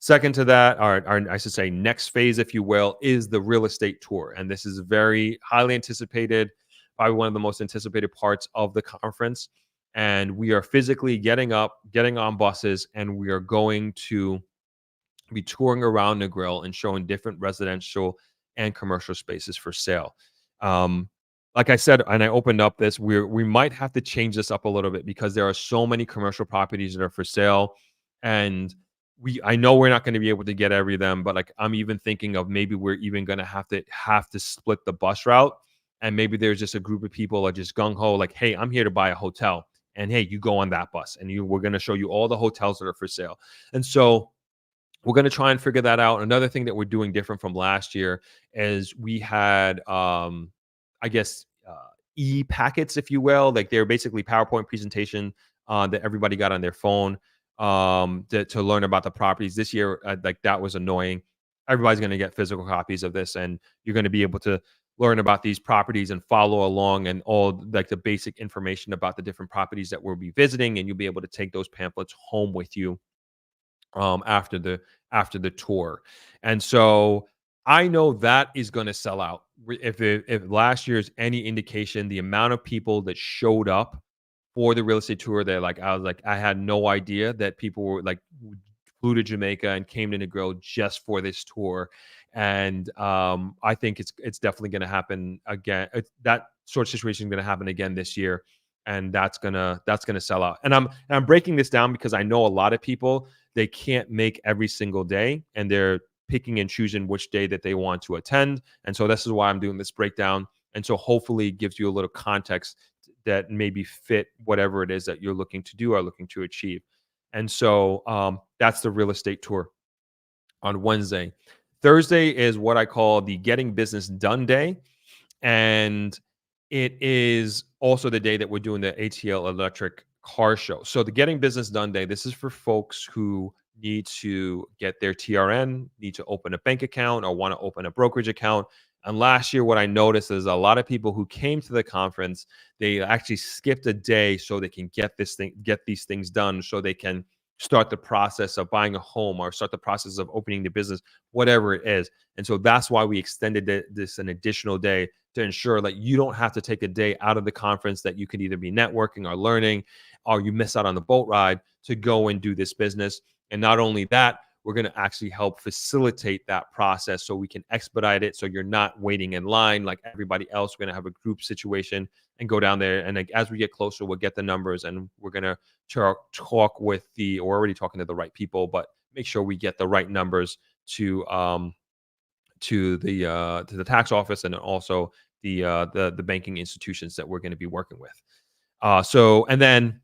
Second to that, or I should say next phase, if you will, is the real estate tour. And this is very highly anticipated, probably one of the most anticipated parts of the conference. And we are physically getting up, getting on buses, and we are going to be touring around the Grill and showing different residential and commercial spaces for sale. Like I said, and I opened up this, we might have to change this up a little bit because there are so many commercial properties that are for sale, and I know we're not going to be able to get every of them, but like I'm even thinking of maybe we're even going to have to split the bus route, and maybe there's just a group of people that just gung ho, like, hey, I'm here to buy a hotel, and hey, you go on that bus, and we're going to show you all the hotels that are for sale, and so we're going to try and figure that out. Another thing that we're doing different from last year is we had, I guess, e-packets, if you will, like they're basically PowerPoint presentation that everybody got on their phone to learn about the properties. This year, like that was annoying. Everybody's going to get physical copies of this, and you're going to be able to learn about these properties and follow along and all like the basic information about the different properties that we'll be visiting, and you'll be able to take those pamphlets home with you after the tour. And so I know that is going to sell out. If last year's any indication, the amount of people that showed up for the real estate tour, I had no idea that people were like flew to Jamaica and came to the Grill just for this tour. And I think it's definitely going to happen again. That sort of situation is going to happen again this year, and that's gonna sell out. And I'm breaking this down because I know a lot of people, they can't make every single day, and they're picking and choosing which day that they want to attend. And so this is why I'm doing this breakdown. And so hopefully it gives you a little context that maybe fit whatever it is that you're looking to do or looking to achieve. And so that's the real estate tour on Wednesday. Thursday is what I call the Getting Business Done Day. And it is also the day that we're doing the ATL electric car show. So the Getting Business Done Day, this is for folks who need to get their TRN, need to open a bank account or want to open a brokerage account. And last year, what I noticed is a lot of people who came to the conference, they actually skipped a day so they can get these things done, so they can start the process of buying a home or start the process of opening the business, whatever it is. And so that's why we extended this an additional day to ensure that you don't have to take a day out of the conference, that you can either be networking or learning, or you miss out on the boat ride to go and do this business. And not only that, we're going to actually help facilitate that process so we can expedite it, so you're not waiting in line like everybody else. We're going to have a group situation and go down there. And like, as we get closer, we'll get the numbers, and we're going to talk with we're already talking to the right people, but make sure we get the right numbers to the tax office, and also the banking institutions that we're going to be working with. And then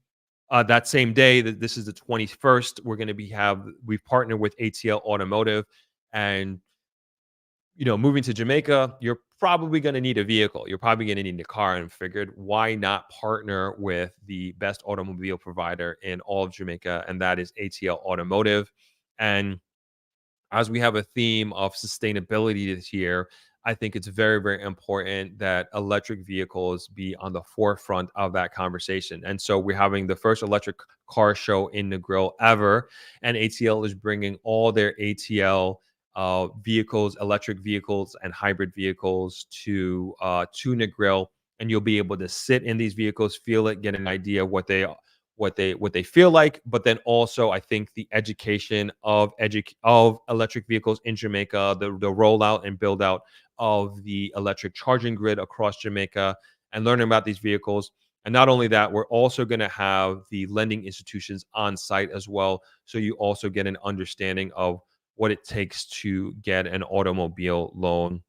that same day, this is the 21st, we've partnered with ATL Automotive, and moving to Jamaica, you're probably going to need a vehicle. You're probably going to need a car, and figured, why not partner with the best automobile provider in all of Jamaica, and that is ATL Automotive. And as we have a theme of sustainability this year, I think it's very, very important that electric vehicles be on the forefront of that conversation. And so we're having the first electric car show in the Grill ever, and ATL is bringing all their ATL vehicles, electric vehicles, and hybrid vehicles to the Grill, and you'll be able to sit in these vehicles, feel it, get an idea of what what they feel like, but then also I think the education of electric vehicles in Jamaica, the rollout and build out of the electric charging grid across Jamaica, and learning about these vehicles. And not only that, we're also going to have the lending institutions on site as well, so you also get an understanding of what it takes to get an automobile loan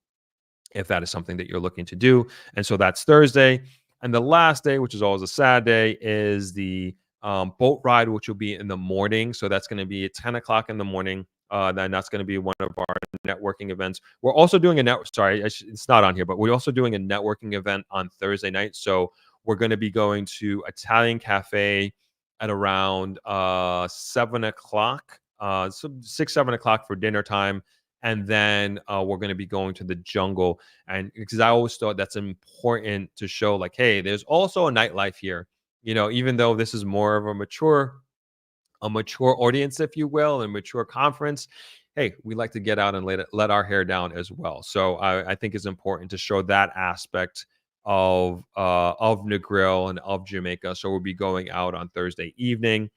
if that is something that you're looking to do. And so that's Thursday. And the last day, which is always a sad day, is the boat ride, which will be in the morning. So that's going to be at 10 o'clock in the morning. Then that's going to be one of our networking events. We're also doing it's not on here, but we're also doing a networking event on Thursday night. So we're going to be going to Italian Cafe at around 7 o'clock, so 6, 7 o'clock for dinner time. And then we're going to be going to the jungle. And because I always thought that's important to show, like, hey, there's also a nightlife here. You know, even though this is more of a mature audience, if you will, and mature conference, hey, we like to get out and let our hair down as well. So I think it's important to show that aspect of Negril and of Jamaica. So we'll be going out on Thursday evening,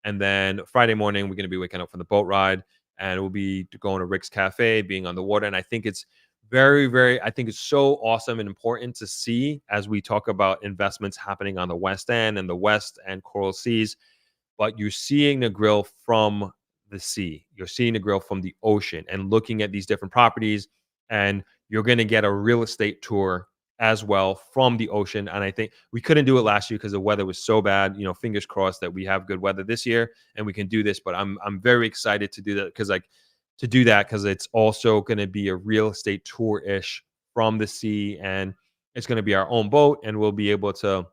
and then Friday morning we're going to be waking up for the boat ride, and we'll be going to Rick's Cafe, being on the water. And I think it's I think it's so awesome and important to see as we talk about investments happening on the West End and the West and Coral Seas. But you're seeing the grill from the sea. You're seeing the grill from the ocean and looking at these different properties. And you're going to get a real estate tour as well from the ocean. And I think we couldn't do it last year because the weather was so bad. You know, fingers crossed that we have good weather this year and we can do this. But I'm very excited to do that because it's also going to be a real estate tour-ish from the sea, and it's going to be our own boat, and we'll be able to,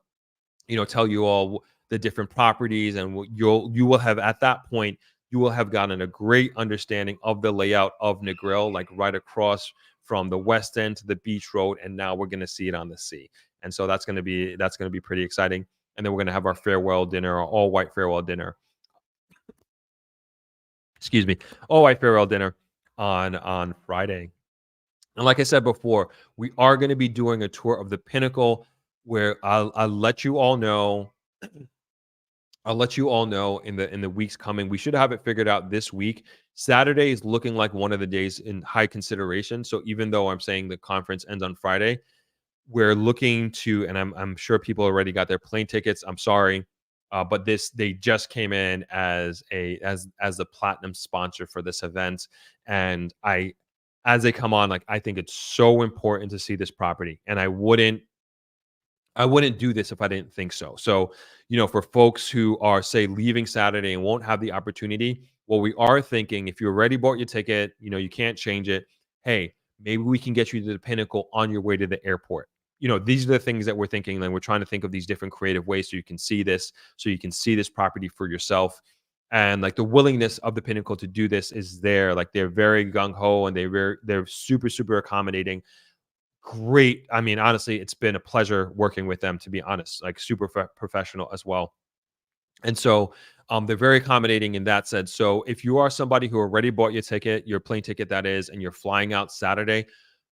you know, tell you all the different properties, and you will have at that point you will have gotten a great understanding of the layout of Negril, like right across from the West End to the beach road, and now we're going to see it on the sea. And so that's going to be pretty exciting. And then we're going to have our farewell dinner, our all white farewell dinner. Excuse me, all white farewell dinner on Friday. And like I said before, we are going to be doing a tour of the Pinnacle, where I'll let you all know. I'll let you all know in the weeks coming. We should have it figured out this week. Saturday is looking like one of the days in high consideration. So even though I'm saying the conference ends on Friday, we're looking to, and I'm sure people already got their plane tickets. I'm sorry, but they just came in as the platinum sponsor for this event, and as they come on, like, I think it's so important to see this property, and I wouldn't do this if I didn't think so. So, you know, for folks who are, say, leaving Saturday and won't have the opportunity, what we are thinking, if you already bought your ticket, you know, you can't change it. Hey, maybe we can get you to the Pinnacle on your way to the airport. You know, these are the things that we're thinking. And we're trying to think of these different creative ways so you can see this property for yourself. And like the willingness of the Pinnacle to do this is there. Like, they're very gung-ho, and they're super, super accommodating. Great. I mean, honestly, it's been a pleasure working with them, to be honest, like super professional as well. And so they're very accommodating in that sense. So if you are somebody who already bought your ticket, your plane ticket that is, and you're flying out Saturday,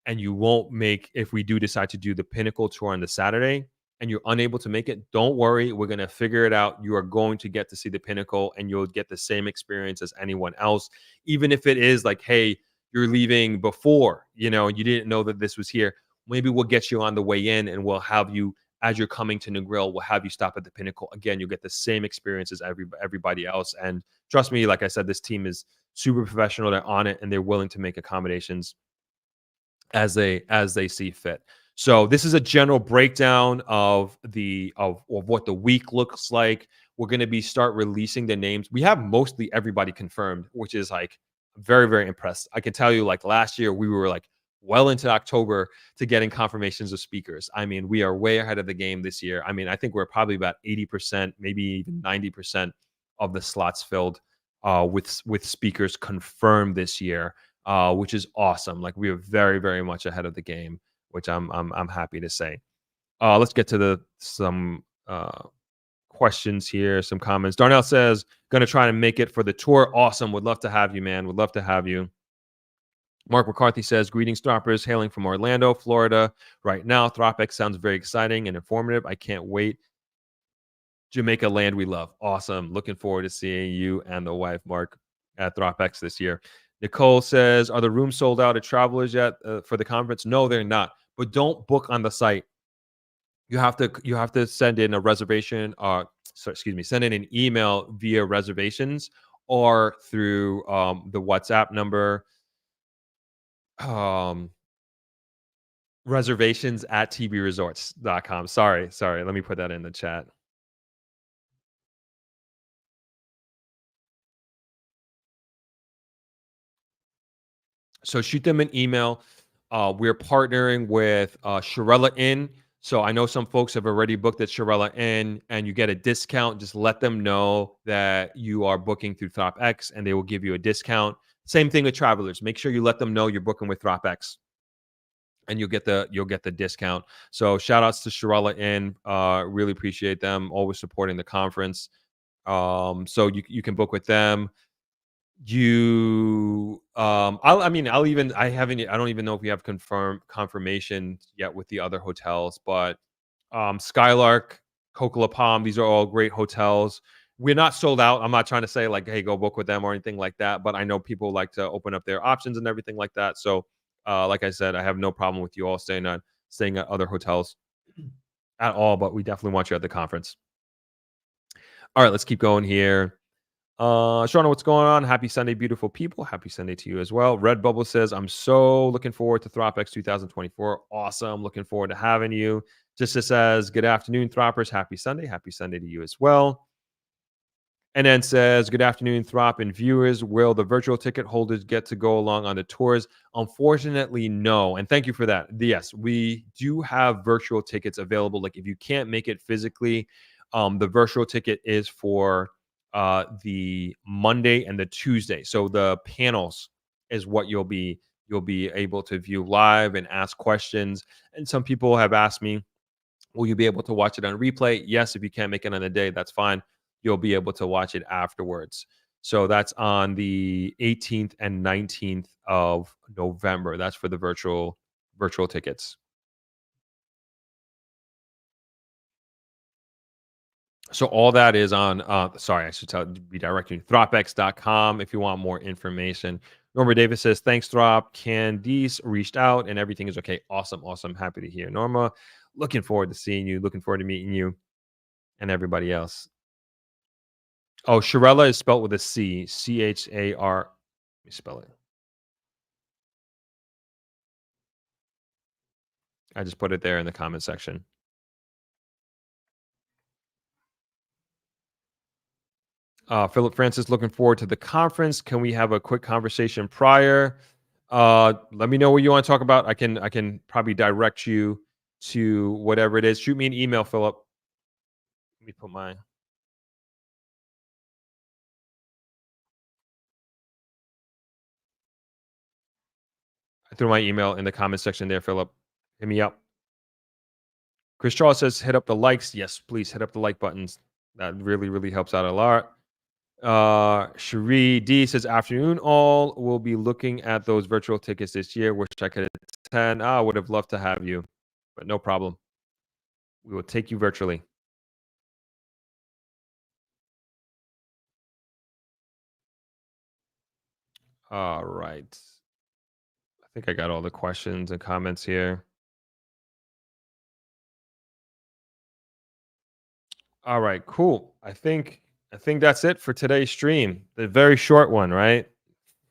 and you won't make, if we do decide to do the Pinnacle tour on the Saturday and you're unable to make it, don't worry. We're going to figure it out. You are going to get to see the Pinnacle, and you'll get the same experience as anyone else. Even if it is like, hey, you're leaving before, you know, you didn't know that this was here. Maybe we'll get you on the way in, and we'll have you, as you're coming to Negril, we'll have you stop at the Pinnacle. Again, you'll get the same experience as everybody else. And trust me, like I said, this team is super professional. They're on it, and they're willing to make accommodations as they see fit. So this is a general breakdown of what the week looks like. We're going to start releasing the names. We have mostly everybody confirmed, which is like very, very impressed. I can tell you, like, last year we were like well into October to getting confirmations of speakers. I mean, we are way ahead of the game this year. I mean, I think we're probably about 80%, maybe even 90% of the slots filled with speakers confirmed this year, which is awesome. Like, we are very, very much ahead of the game, which I'm happy to say. Let's get to some questions here, some comments. Darnell says, going to try to make it for the tour. Awesome. Would love to have you, man. Would love to have you. Mark McCarthy says, greetings, Throppers, hailing from Orlando, Florida. Right now, ThropX sounds very exciting and informative. I can't wait Jamaica land we love. Awesome. Looking forward to seeing you and the wife, Mark, at ThropX this year. Nicole says, are the rooms sold out at Travelers yet for the conference? No, they're not. But don't book on the site. You have to send in a reservation. Send in an email via reservations or through the WhatsApp number. Reservations at tbresorts.com. Sorry. Let me put that in the chat. So shoot them an email. We're partnering with Shirella Inn. So I know some folks have already booked at Shirella Inn and you get a discount. Just let them know that you are booking through ThropX and they will give you a discount. Same thing with Travelers. Make sure you let them know you're booking with ThropX and you'll get the discount. So shout outs to Shirella Inn. Really appreciate them always supporting the conference. So you can book with them. I don't even know if we have confirmation yet with the other hotels, but Skylark, Cocoa Palm, these are all great hotels. We're not sold out. I'm not trying to say like, hey, go book with them or anything like that, but I know people like to open up their options and everything like that. So like I said, I have no problem with you all staying at other hotels at all, but we definitely want you at the conference. All right, let's keep going here. Shauna, what's going on? Happy Sunday, beautiful people. Happy Sunday to you as well. Red Bubble says, I'm so looking forward to ThropX 2024. Awesome. Looking forward to having you. Just says, good afternoon, Throppers. Happy Sunday. Happy Sunday to you as well. And then says, good afternoon, Throp and viewers. Will the virtual ticket holders get to go along on the tours? Unfortunately, no. And thank you for that. Yes, we do have virtual tickets available. Like if you can't make it physically, the virtual ticket is for the Monday and the Tuesday. So the panels is what you'll be able to view live and ask questions. And some people have asked me, will you be able to watch it on replay? Yes, if you can't make it on the day, that's fine. You'll be able to watch it afterwards. So that's on the 18th and 19th of November. That's for the virtual tickets. So all that is on, I should be directing you, thropx.com if you want more information. Norma Davis says, thanks, Throp. Candice reached out and everything is okay. Awesome. Happy to hear. Norma, looking forward to seeing you. Looking forward to meeting you and everybody else. Oh, Shirella is spelled with a C. C-H-A-R. Let me spell it. I just put it there in the comment section. Philip Francis, looking forward to the conference. Can we have a quick conversation prior? Let me know what you want to talk about. I can probably direct you to whatever it is. Shoot me an email, Philip. Let me put I threw my email in the comment section there, Philip. Hit me up. Chris Charles says, hit up the likes. Yes, please hit up the like buttons. That really, really helps out a lot. Cherie D says, afternoon all. We'll be looking at those virtual tickets this year. Wish I could attend. I would have loved to have you, but no problem. We will take you virtually. All right. I think I got all the questions and comments here. All right, cool. I think that's it for today's stream. The very short one, right?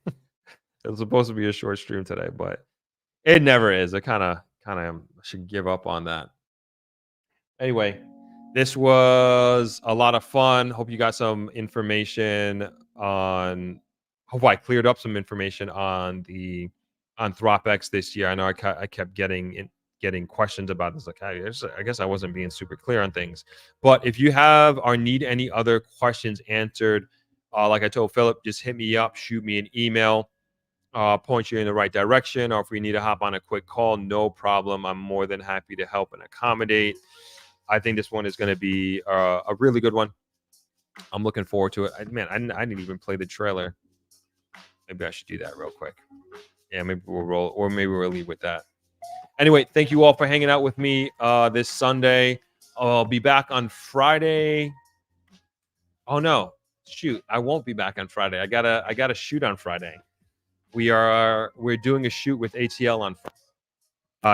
It was supposed to be a short stream today, but it never is. I kind of should give up on that. Anyway, this was a lot of fun. Hope you got some information on. Hope I cleared up some information on ThropX this year. I know I kept getting questions about this. Like, I guess I wasn't being super clear on things. But if you have or need any other questions answered, like I told Philip, just hit me up, shoot me an email, point you in the right direction, or if we need to hop on a quick call, no problem. I'm more than happy to help and accommodate. I think this one is going to be a really good one. I'm looking forward to it. I didn't even play the trailer. Maybe I should do that real quick. Yeah, maybe we'll roll, or maybe we'll leave with that. Anyway, thank you all for hanging out with me this Sunday. I'll be back on Friday Oh no, shoot! I won't be back on Friday. I gotta shoot on Friday. We're doing a shoot with ATL on.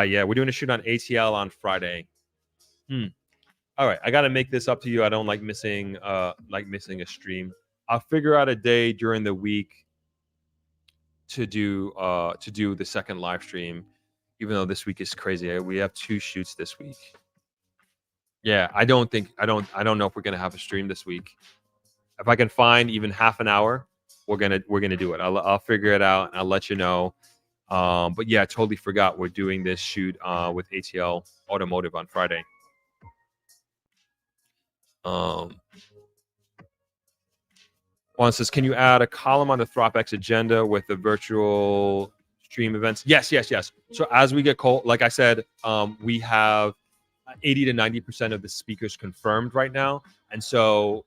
Yeah, we're doing a shoot on ATL on Friday. All right, I gotta make this up to you. I don't like missing a stream. I'll figure out a day during the week to do the second live stream, even though this week is crazy. We have 2 shoots this week. Yeah, I don't know if we're gonna have a stream this week. If I can find even half an hour, we're gonna do it. I'll figure it out and I'll let you know. But yeah, I totally forgot we're doing this shoot with ATL Automotive on Friday. Juan says, can you add a column on the ThropX agenda with the virtual stream events? Yes. So as we get cold, like I said, we have 80 to 90% of the speakers confirmed right now, and so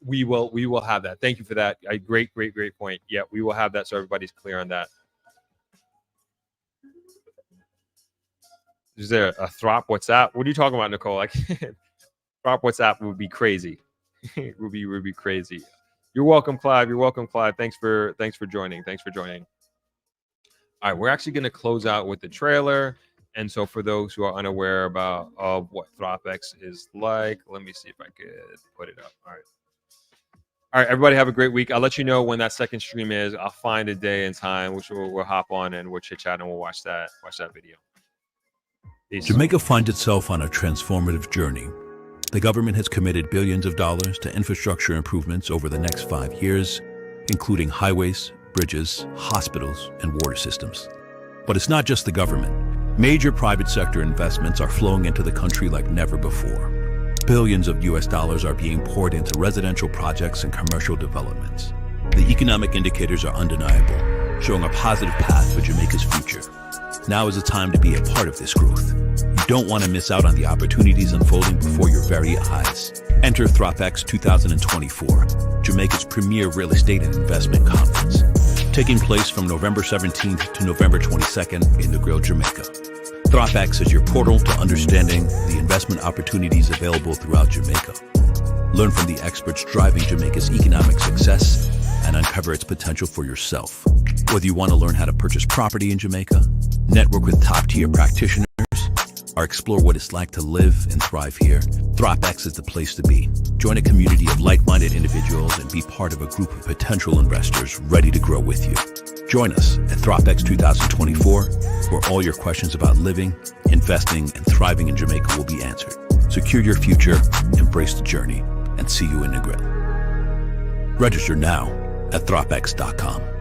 we will have that. Thank you for that. Great point. Yeah, we will have that, so everybody's clear on that. Is there a Throp WhatsApp? What are you talking about, Nicole? I can't. Throp WhatsApp would be crazy. It would be crazy. You're welcome, Clive. Thanks for joining. All right, we're actually going to close out with the trailer. And so for those who are unaware of what ThropX is like, let me see if I could put it up. All right, everybody have a great week. I'll let you know when that second stream is. I'll find a day and time, which we'll hop on and we'll chit chat and we'll watch that video. Peace. Jamaica finds itself on a transformative journey. The government has committed billions of dollars to infrastructure improvements over the next 5 years, including highways, bridges, hospitals, and water systems. But it's not just the government. Major private sector investments are flowing into the country like never before. Billions of US dollars are being poured into residential projects and commercial developments. The economic indicators are undeniable, showing a positive path for Jamaica's future. Now is the time to be a part of this growth. You don't want to miss out on the opportunities unfolding before your very eyes. Enter ThropX 2024, Jamaica's premier real estate and investment conference, taking place from November 17th to November 22nd in Negril, Jamaica. ThropX is your portal to understanding the investment opportunities available throughout Jamaica. Learn from the experts driving Jamaica's economic success and uncover its potential for yourself. Whether you want to learn how to purchase property in Jamaica, network with top-tier practitioners, or explore what it's like to live and thrive here, ThropX is the place to be. Join a community of like-minded individuals and be part of a group of potential investors ready to grow with you. Join us at ThropX 2024, where all your questions about living, investing, and thriving in Jamaica will be answered. Secure your future, embrace the journey, and see you in Negril. Register now at thropx.com.